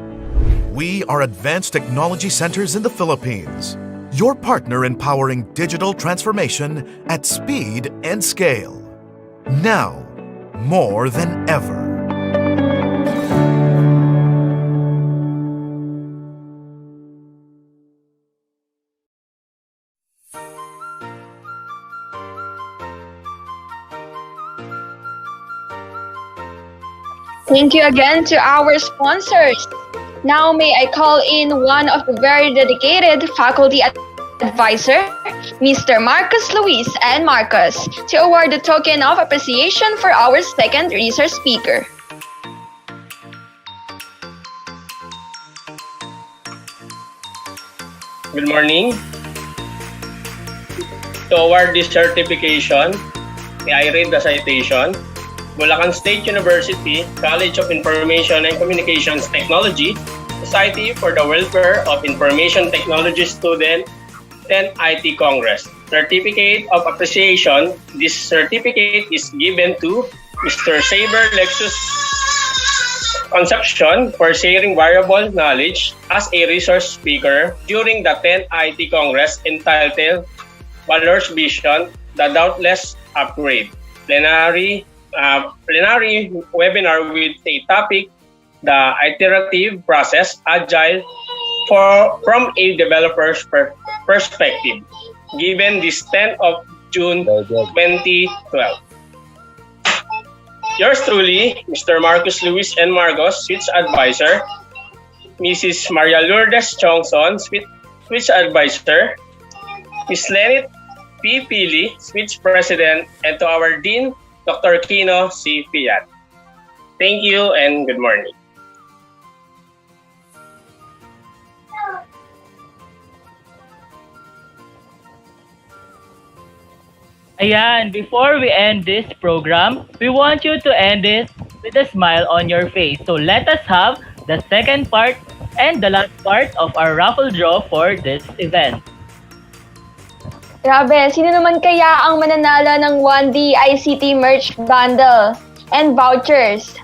We are Advanced Technology Centers in the Philippines, your partner in powering digital transformation at speed and scale. Now, more than ever. Thank you again to our sponsors. Now may I call in one of the very dedicated faculty advisor, Mr. Marcus Luis and Marcus, to award the token of appreciation for our second research speaker. Good morning. To award this certification, may I read the citation? Bulacan State University, College of Information and Communications Technology, Society for the Welfare of Information Technology Student, 10th IT Congress. Certificate of Appreciation. This certificate is given to Mr. Saber Lexus Concepcion for sharing valuable knowledge as a resource speaker during the 10th IT Congress entitled VALOR'S Vision, the Dauntless Upgrade. Plenary webinar with a topic, the iterative process, Agile, from a developer's perspective, given this 10th of June 2012. Yours truly, Mr. Marcus Luis and Marcos, SWITS Advisor, Mrs. Maria Lourdes Chongson, SWITS Advisor, Ms. Lenit P. Pili, SWITS President, and to our Dean, Dr. Kino C. Fiat. Thank you and good morning. Ayan, before we end this program, we want you to end it with a smile on your face. So let us have the second part and the last part of our raffle draw for this event. Grabe, sino naman kaya ang mananalo ng 1D ICT merch bundle and vouchers?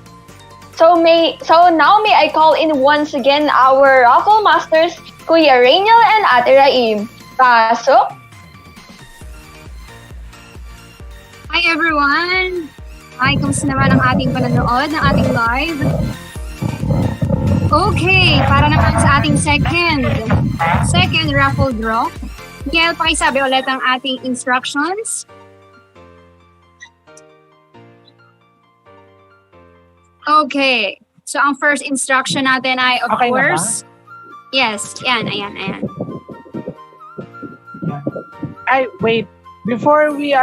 So now may I call in once again our raffle masters, Kuya Rainiel and Ate Raim. Pasok! Hi everyone! Hi, kamusta naman ang ating panonood ng ating live? Okay, para naman sa ating second raffle draw. Miguel, pakisabi ulit ang ating instructions. Okay. So, ang first instruction natin ay, of Okay course, yes, ayan. Ay, wait. Before we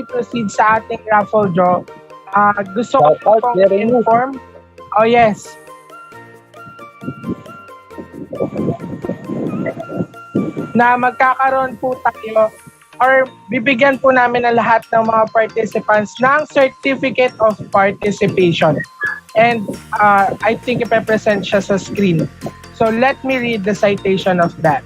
proceed sa ating raffle draw, gusto ko pong inform. Oh, yes. Na magkakaroon po tayo or bibigyan po namin ang lahat ng mga participants ng Certificate of Participation. And I think ipepresent siya sa screen. So let me read the citation of that.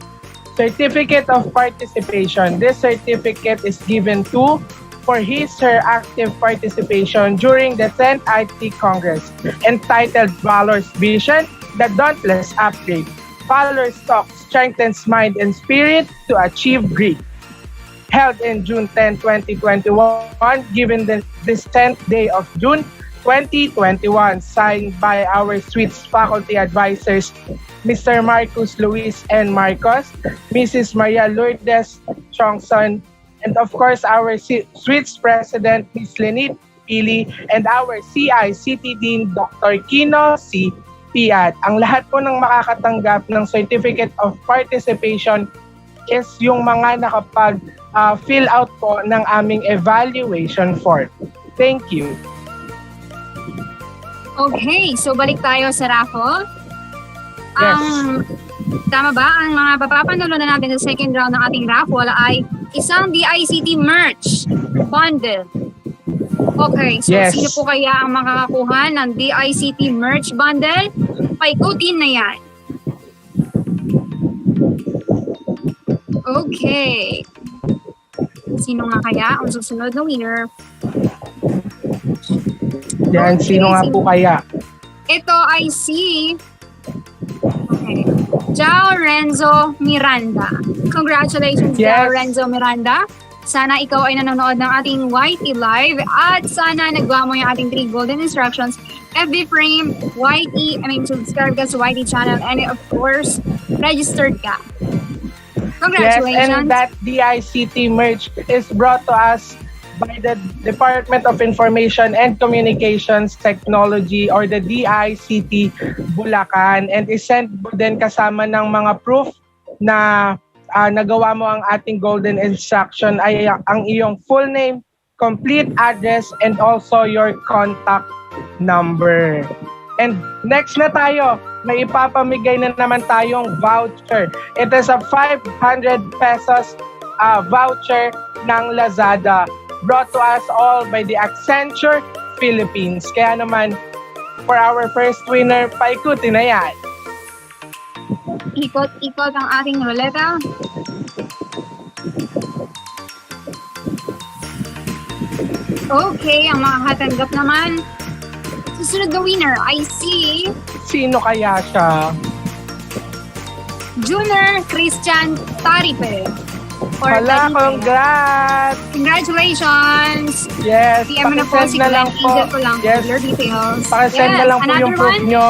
Certificate of Participation. This certificate is given to for her active participation during the 10th IT Congress entitled VALOR'S Vision, the Dauntless Upgrade. VALOR'S Talk strengthens mind and spirit to achieve grit. Held in June 10, 2021, given this 10th day of June 2021, signed by our SWITS faculty advisors, Mr. Marcus Luis N. Marcos, Mrs. Maria Lourdes Chongson, and of course our SWITS President, Ms. Lenit Pili, and our CICT Dean, Dr. Kino C. Piat. Ang lahat po ng makakatanggap ng Certificate of Participation is yung mga nakapag-fill out po ng aming evaluation form. Thank you. Okay, so balik tayo sa raffle. Yes. Tama ba? Ang mga papapanalo na natin sa second round ng ating raffle ay isang DICT merch bundle. Okay, so Yes. sino po kaya ang makakakuha ng DICT merch bundle? Paikutin na yan. Okay. Sino nga kaya ang susunod na winner? Yan, sino nga po kaya? Ito ay si Jao Renzo Miranda. Congratulations, Jao Renzo Miranda. Sana ikaw ay nanonood ng ating YT Live at sana nagawa mo yung ating 3 golden instructions. FB frame, subscribe ka sa YT channel, and of course, registered ka. Congratulations. Yes, and that DICT merch is brought to us by the Department of Information and Communications Technology or the DICT Bulacan, and is sent din kasama ng mga proof na nagawa mo ang ating golden instruction ay ang iyong full name, complete address, and also your contact number. And next na tayo, may ipapamigay na naman tayong voucher. It is a 500 pesos voucher ng Lazada, brought to us all by the Accenture Philippines. Kaya naman, for our first winner, paikutin na yan. Ikot-ikot ang ating ruleta. Okay, ang makakatanggap naman. Susunod na winner ay si... Sino kaya siya? Junior Christian Taripe. Hala, congrats! Congratulations! Yes, PM na po si pakisend na lang Glenn. po. Angel ko lang. Yes. Your details. Pakisend na lang po yung Another proof one? nyo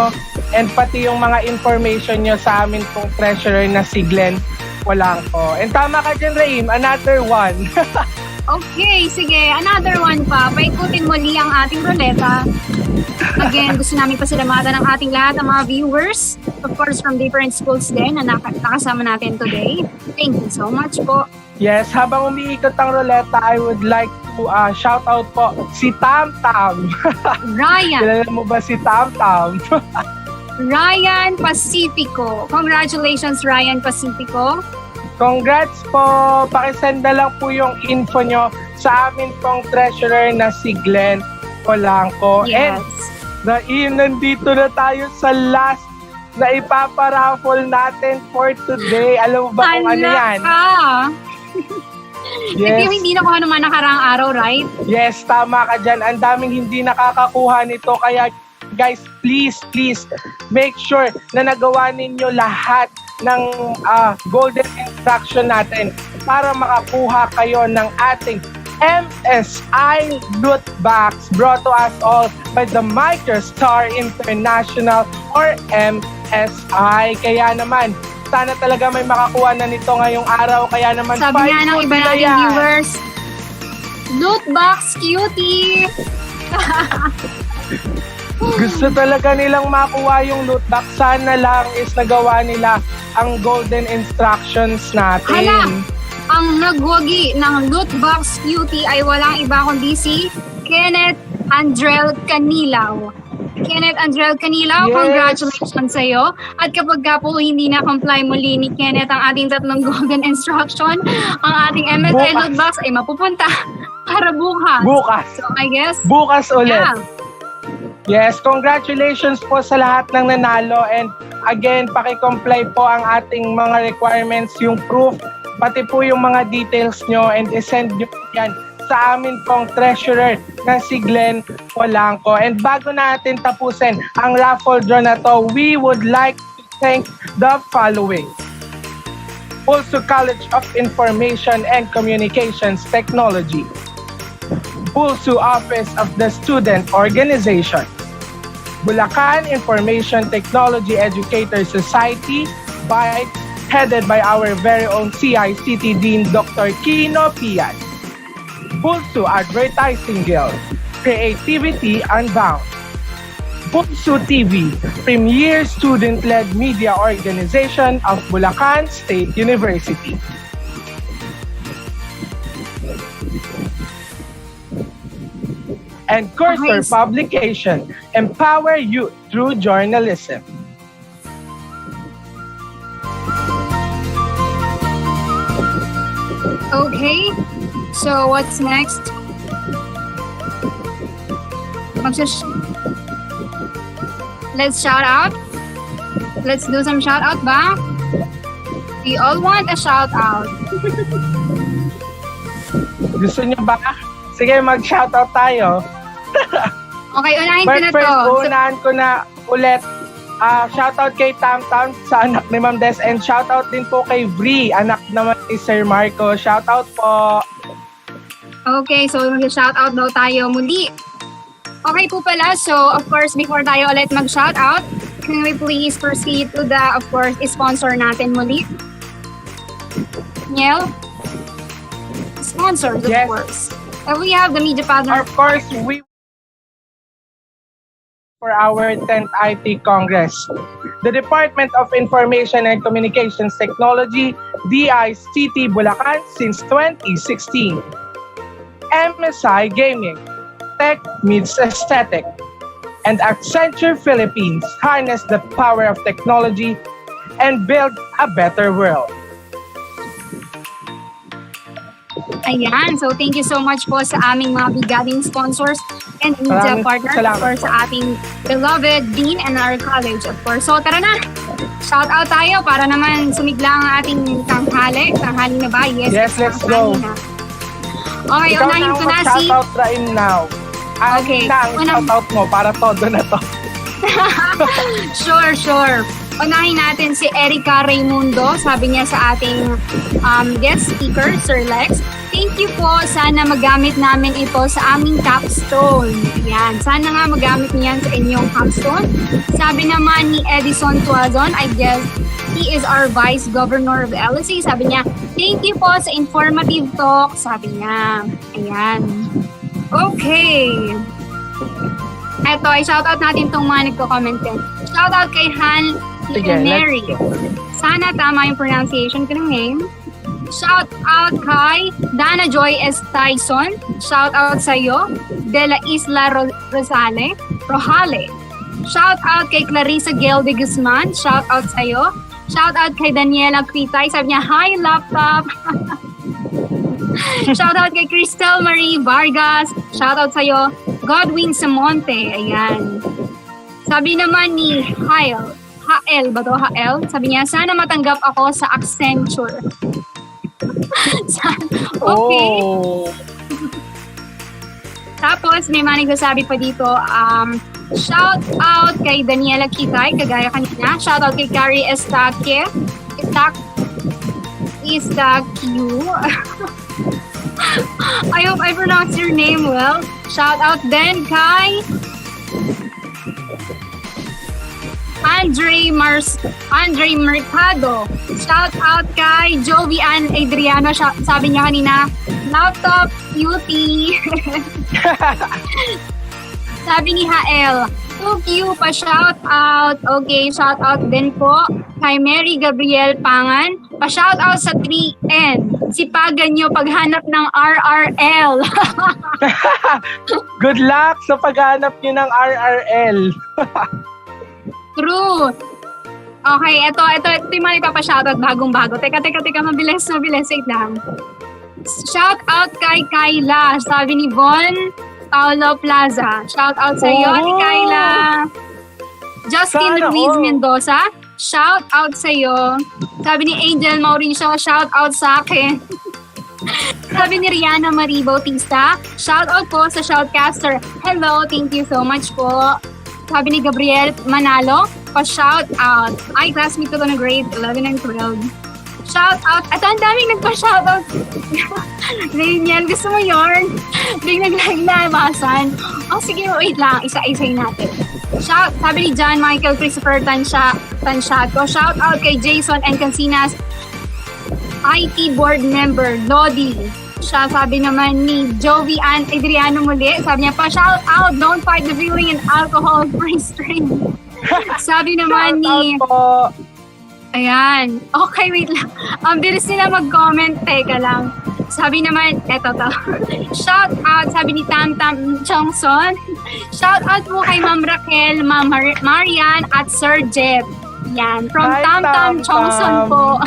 and pati yung mga information nyo sa amin pong treasurer na si Glenn Polanco. And tama ka dyan, Raim, another one. Okay, sige. Another one pa. Paikutin muli ang ating ruleta. Again, gusto namin pasalamatan ang ating lahat ng mga viewers. Of course, from different schools din na nakasama natin today. Thank you so much po. Yes, habang umiikot ang ruleta, I would like to shout out po si Tam Tam. Ryan. Kilala mo ba si Tam Tam? Ryan Pacifico. Congratulations, Ryan Pacifico. Congrats po! Pakisend na lang po yung info nyo sa amin pong treasurer na si Glenn Polanco. Yes. And nandito na tayo sa last na ipaparaffle natin for today. Alam mo ba kung ano yan? Yes. Hindi nakuha naman nakaraang araw, right? Yes, tama ka dyan. Ang daming hindi nakakakuha nito. Kaya guys, please make sure na nagawa ninyo lahat ng golden instruction natin para makakuha kayo ng ating MSI loot box brought to us all by the Microstar International or MSI. Kaya naman, sana talaga may makakuha na nito ngayong araw. Kaya naman, sabi nga ng iba nating viewers, loot box cutie! Gusto talaga nilang makuha yung loot box. Sana lang is nagawa nila ang golden instructions natin. Hala! Ang nagwagi ng loot box cutie ay walang iba kundi si Kenneth Andrel Canilaw. Kenneth Andrel Canilaw, yes. Congratulations sa iyo. At kapag ka po hindi na-comply muli ni Kenneth ang ating tatlong golden instruction, ang ating MSI loot box ay mapupunta para bukas. Bukas. So I guess, bukas ulit. Yeah. Yes, congratulations po sa lahat ng nanalo, and again, paki-comply po ang ating mga requirements, yung proof, pati po yung mga details nyo, and isend nyo yan sa amin pong treasurer na si Glenn Polanco. And bago natin tapusin ang raffle draw na to, we would like to thank the following. Also, College of Information and Communications Technology, PULSU Office of the Student Organization, Bulacan Information Technology Educator Society, headed by our very own CICT Dean, Dr. Kino Pian. Pulsu Advertising Guild, Creativity Unbound. Pulsu TV, premier student-led media organization of Bulacan State University. And Cursor Publication, empower youth through journalism. Okay, so what's next? Let's shout out. Let's do some shout out ba? We all want a shout out. Gusto niyo ba? Sige, mag-shout out tayo. Okay, unahin ko na to. Unahan ko na ulit. Shoutout kay Tam Tam sa anak ni Ma'am Des, and shoutout din po kay Vri, anak naman ni Sir Marco. Shoutout po. Okay, so mag-shoutout daw tayo muli. Okay po pala, so of course, before tayo ulit mag-shoutout, can we please proceed to the, of course, sponsor natin muli? Niel? Sponsors, of course. We have the media partner. Of course, we for our 10th IT Congress. The Department of Information and Communications Technology, DICT Bulacan since 2016. MSI Gaming, Tech Meets Aesthetic. And Accenture Philippines harness the power of technology and build a better world. Ayan, so thank you so much po sa aming mga bigating sponsors and media partners, of course, sa ating beloved Dean and our college, of course. So tara na, shout out tayo para naman sumigla ang ating tanghali. Tanghali na ba? Yes, let's go. Na. Okay, ikaw unahin ko na si... Shout out right now. Okay. Shout out mo para todo na to. Sure. Unahin natin si Erica Raimundo. Sabi niya sa ating guest speaker, Sir Lex, thank you po. Sana magamit namin ito sa aming capstone. Yan. Sana nga magamit niyan sa inyong capstone. Sabi naman ni Edison Tuazon, I guess he is our Vice Governor of the LSC. Sabi niya, thank you po sa informative talk. Sabi niya. Ayan. Okay. Eto, i-shoutout natin itong mga nagko-comment din. Shoutout kay Han Plenary. Sana tama yung pronunciation ko ng name. Shout out kay Dana Joy S. Tyson. Shout out sa iyo. De la Isla Rojale. Shout out kay Clarissa Gail de Guzman. Shout out sa iyo. Shout out kay Daniela Quitay. Sabi niya, hi laptop. Shout out kay Cristel Marie Vargas. Shout out sa iyo. Godwin Samonte. Ayan. Sabi naman ni Hael ba to? Hael? Sabi niya, sana matanggap ako sa Accenture. Okay. Oh. Tapos, may mga nagsasabi pa dito, shout out kay Daniela Kitay, kagaya kanina. Shout out kay Carrie Estaque. I hope I pronounced your name well. Shout out then kay Andre Mercado. Shout out kay Jovian Adriano. Sabi niya kanina, laptop beauty. Sabi ni Hael, thank you pa shout out. Okay, shout out din po kay Mary Gabriel Pangan. Pa shout out sa 3N. Sipagan nyo paghanap ng RRL. Good luck sa paghanap nyo ng RRL. True. Okay, ito yung mga ipapa-shoutout bagong-bago. Teka, mabilis, wait lang. Shout out kay Kyla, sabi ni Von Paulo Plaza. Shout out sa iyo, Ate Kyla. Justin Ruiz Mendoza, shout out sa iyo. Sabi ni Angel Mauricio, shout out sa akin. Sabi ni Rihanna Marie Bautista, shout out po sa Shoutcaster. Hello, thank you so much po. Sabi ni Gabriel Manalo, pa-shout out. Ay, classmate ko to na grade 11 and 12. Shout out. At ang daming nagpa-shout out. Daniel, gusto mo yun? Biglang naglabasan. Oh, sige, wait lang. Isa-isay natin. Sabi ni John Michael Christopher Tanshato, shout out kay Jason and Cancinas, IT board member, Lodi. Sabi naman ni Jovi Ann Adriano muli, sabi niya pa, shout out, don't fight the feeling in alcohol-free stream. Sabi naman ni... Ayan. Okay, wait lang. Ang bilis nila mag-comment. Teka lang. Sabi naman, eto to. Shout out, sabi ni Tam Tam Chongson. Shout out po kay Ma'am Raquel, Ma'am Marian, at Sir Jeb. Yan. From Tam Tam Chongson po.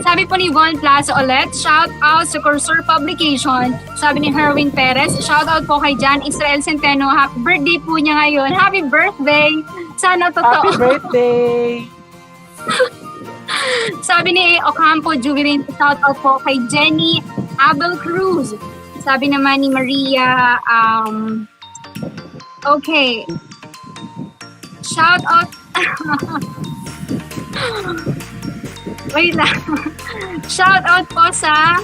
Sabi po ni Von Plaza ulit, shout out sa Cursor Publication. Sabi ni Herwin Perez, shout out po kay Jan Israel Centeno. Happy birthday po niya ngayon. Happy birthday! Sana totoo. Happy birthday! Sabi ni Ocampo Jubilin, shout out po kay Jenny Abel Cruz. Sabi naman ni Maria, okay. Shout out. Wait lang. Shout out po sa...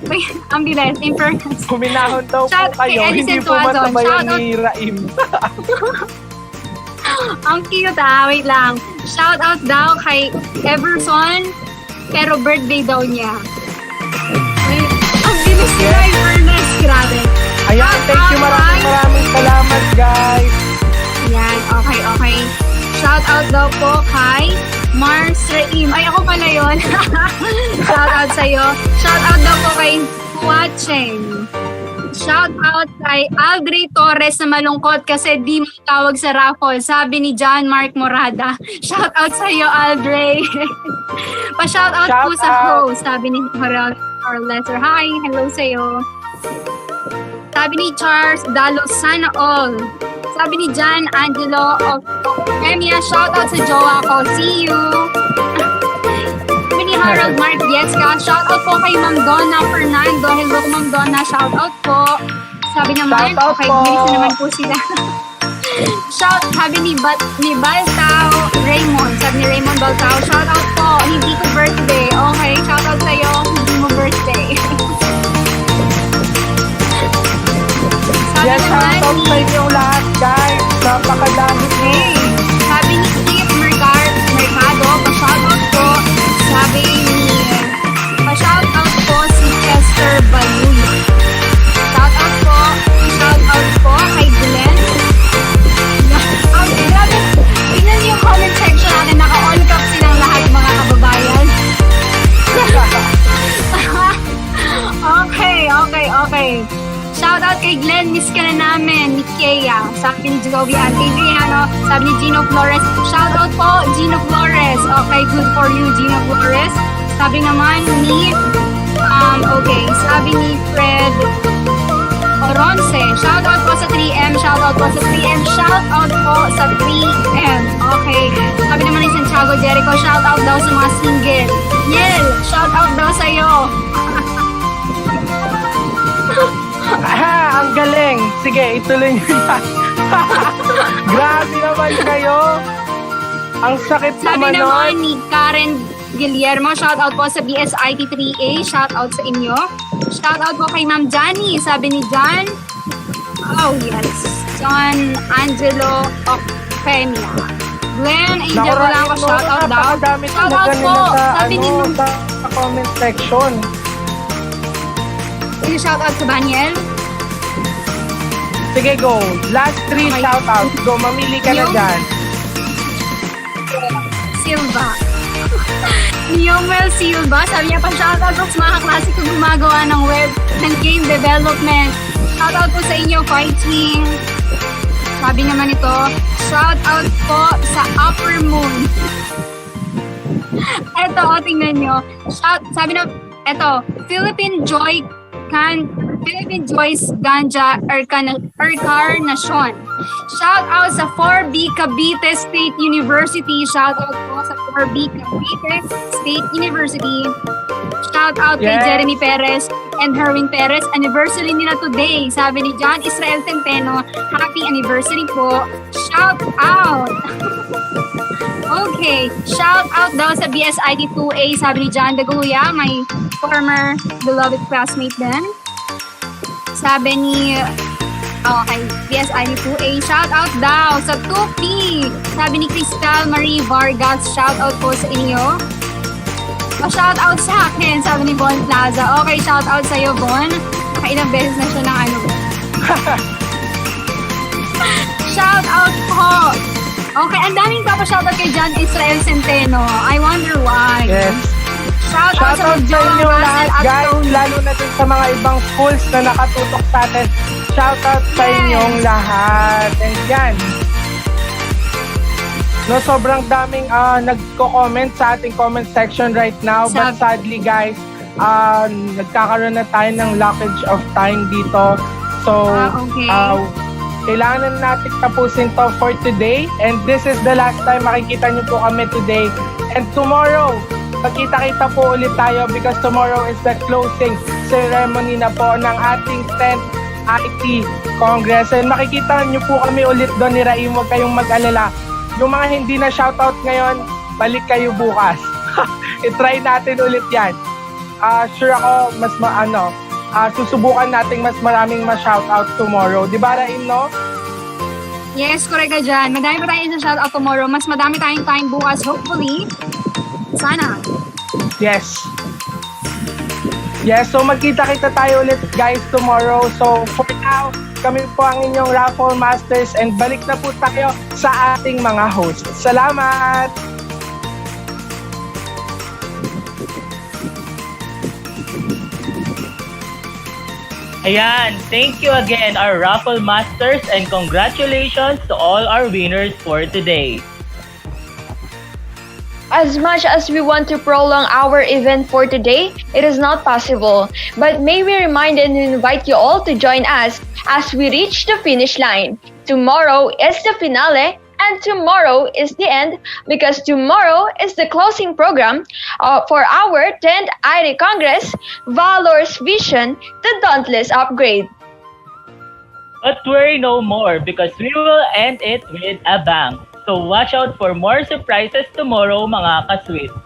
Wait, ang bilis. Impermanence. Kuminahon daw shout po kayo. Hindi po matabayan ni Raim. Ang cute Wait lang. Shout out daw kay Everson. Pero birthday daw niya. Ang bilis nila yung earnest. Grabe. Ayan, thank you. Maraming salamat, guys. Yan, okay. Shout out daw po kay Mars Raim. Ay, ako pala yun. Shout out sa'yo. Shout out daw po kay Watching. Shout out kay Aldrey Torres na malungkot kasi di matawag sa raffle. Sabi ni John Mark Morada. Shout out sa'yo, Aldrey. Pa-shout out po sa host. Sabi ni Harel Letter. Hi, hello sa'yo. Sabi ni Charles Dalo, sana all. Sabi ni John Angelo of Emia, shout out sa jowa ko. See you! Sabi ni Harold Mark Vieska, shout out po kay Ma'am Donna Fernando. Hello, Ma'am Donna, shout out po. Sabi naman, okay, bilis na naman po sila. Sabi ni Baltao Raymond. Sabi ni Raymond Baltao, shout out po. Hindi ko birthday. Okay, shout out sa'yo. Hindi mo birthday. Yes, shout out sa inyong lahat, guys. Napakadami. Hey, sabi ni Steve Mercado, pa-shout out po. Sabi ni, pa-shout out po si Chester Baluy. Shout out po. Shout out po kay Glenn. Grabe, tingnan niyo yung comment section natin. Naka-all cap silang lahat, mga kababayan. Okay. Shout out kay Glenn, miss ka na namin, ni Kea. Sabi ni Jovi Adriano, sabi ni Gino Flores. Shout out po, Gino Flores. Okay, good for you, Gino Flores. Sabi naman ni, sabi ni Fred Oronce. Shout out po sa 3M, shout out po sa 3M, shout out po sa 3M. Okay, sabi naman ni Santiago Jericho, shout out daw sa mga single. Yel, shout out daw sa'yo. Ang galing. Sige, ituloy nyo yan. Grabe naman kayo. Ang sakit Sabi naman naman ni Karen Guillermo, shout out po sa BSIT 3A, shout out sa inyo. Shout out po kay Ma'am Johnny. Sabi ni John, John Angelo Ocpemia. Glenn Angel, wala ko shout out daw. Shout out po. Sabi ni sa comment section. Will you shout out sa Daniel? Sige, go. Last 3 shout outs. Go, mamili ka na dyan. Silva. Neomel Silva. Sabi niya pa, shout out po sa mga kaklase ko gumagawa ng web ng game development. Shout out po sa inyo, fighting. Sabi naman ito, shout out po sa Upper Moon. Eto, tingnan nyo. Sabi na, eto, Philippine Joyce Ganja Encarnacion. Shout out sa 4B Cavite State University. Shout out po sa 4B Cavite State University. Shout out kay Jeremy Perez and Herwin Perez. Anniversary nila today. Sabi ni John Israel Centeno, happy anniversary po. Shout out! Okay, shout out daw sa BSIT 2A. Sabi ni John Daguya, my former beloved classmate din. Sabi ni Okay, PSID 2A, shout out daw sa 2P. Sabi ni Crystal Marie Vargas, shout out po sa inyo. Shout out sa akin, sabi ni Bon Plaza. Okay, shout out sa iyo, Bon. Ilang beses na siya ng ano. Shout out po. Okay, ang daming papa-shoutout kay John Israel Centeno. I wonder why. Yes. Shout out sa inyo lahat, guys, lalo na din sa mga ibang schools na nakatutok sa atin. Shout out sa inyong lahat. And yan. No, sobrang daming nagko-comment sa ating comment section right now. But sadly, guys, nagkakaroon na tayo ng blockage of time dito. So, kailangan natin tapusin to for today. And this is the last time makikita nyo po kami today. And tomorrow, magkita-kita po ulit tayo because tomorrow is the closing ceremony na po ng ating 10th IT Congress. And makikita nyo po kami ulit doon ni Raim, huwag kayong mag-alala. Yung mga hindi na shoutout ngayon, balik kayo bukas. I-try natin ulit yan. Sure ako, susubukan natin mas maraming ma-shoutout tomorrow. Di ba, Raim, no? Yes, correct ka dyan. Madami pa tayong shoutout tomorrow. Mas madami tayong time bukas, hopefully. Sana. Yes. Yes, so magkita-kita tayo ulit, guys, tomorrow. So, for now, kami po ang inyong Raffle Masters and balik na po tayo sa ating mga hosts. Salamat! Ayan, thank you again our Raffle Masters and congratulations to all our winners for today. As much as we want to prolong our event for today, it is not possible. But may we remind and invite you all to join us as we reach the finish line. Tomorrow is the finale and tomorrow is the end because tomorrow is the closing program for our 10th IT Congress, VALOR'S Vision, the Dauntless Upgrade. But worry no more because we will end it with a bang. So watch out for more surprises tomorrow, mga ka-SWITS.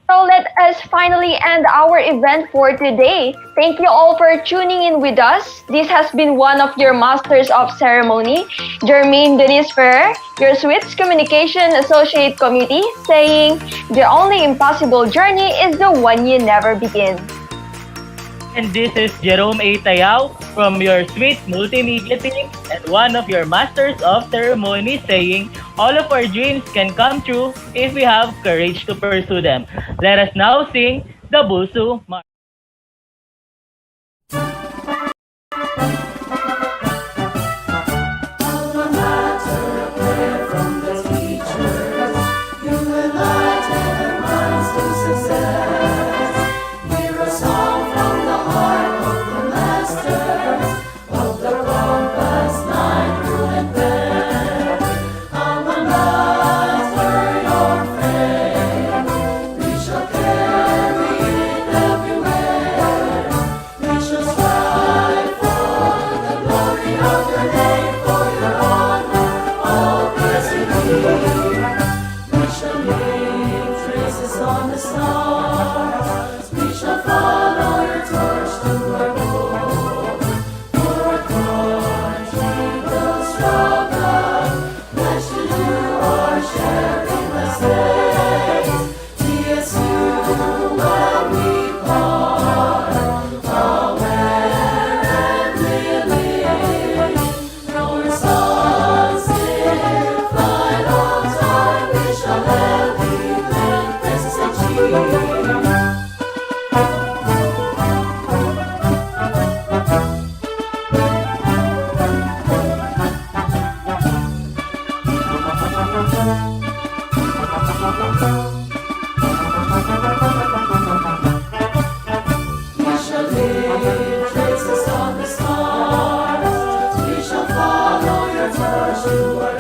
So let us finally end our event for today. Thank you all for tuning in with us. This has been one of your Masters of Ceremony, Jermaine Denise Ferrer, your SWITS Communication Associate Committee, saying, the only impossible journey is the one you never begin. And this is Jerome A. Tayao from your SWITS Multimedia team and one of your Masters of Ceremony saying, all of our dreams can come true if we have courage to pursue them. Let us now sing the Busu March. You are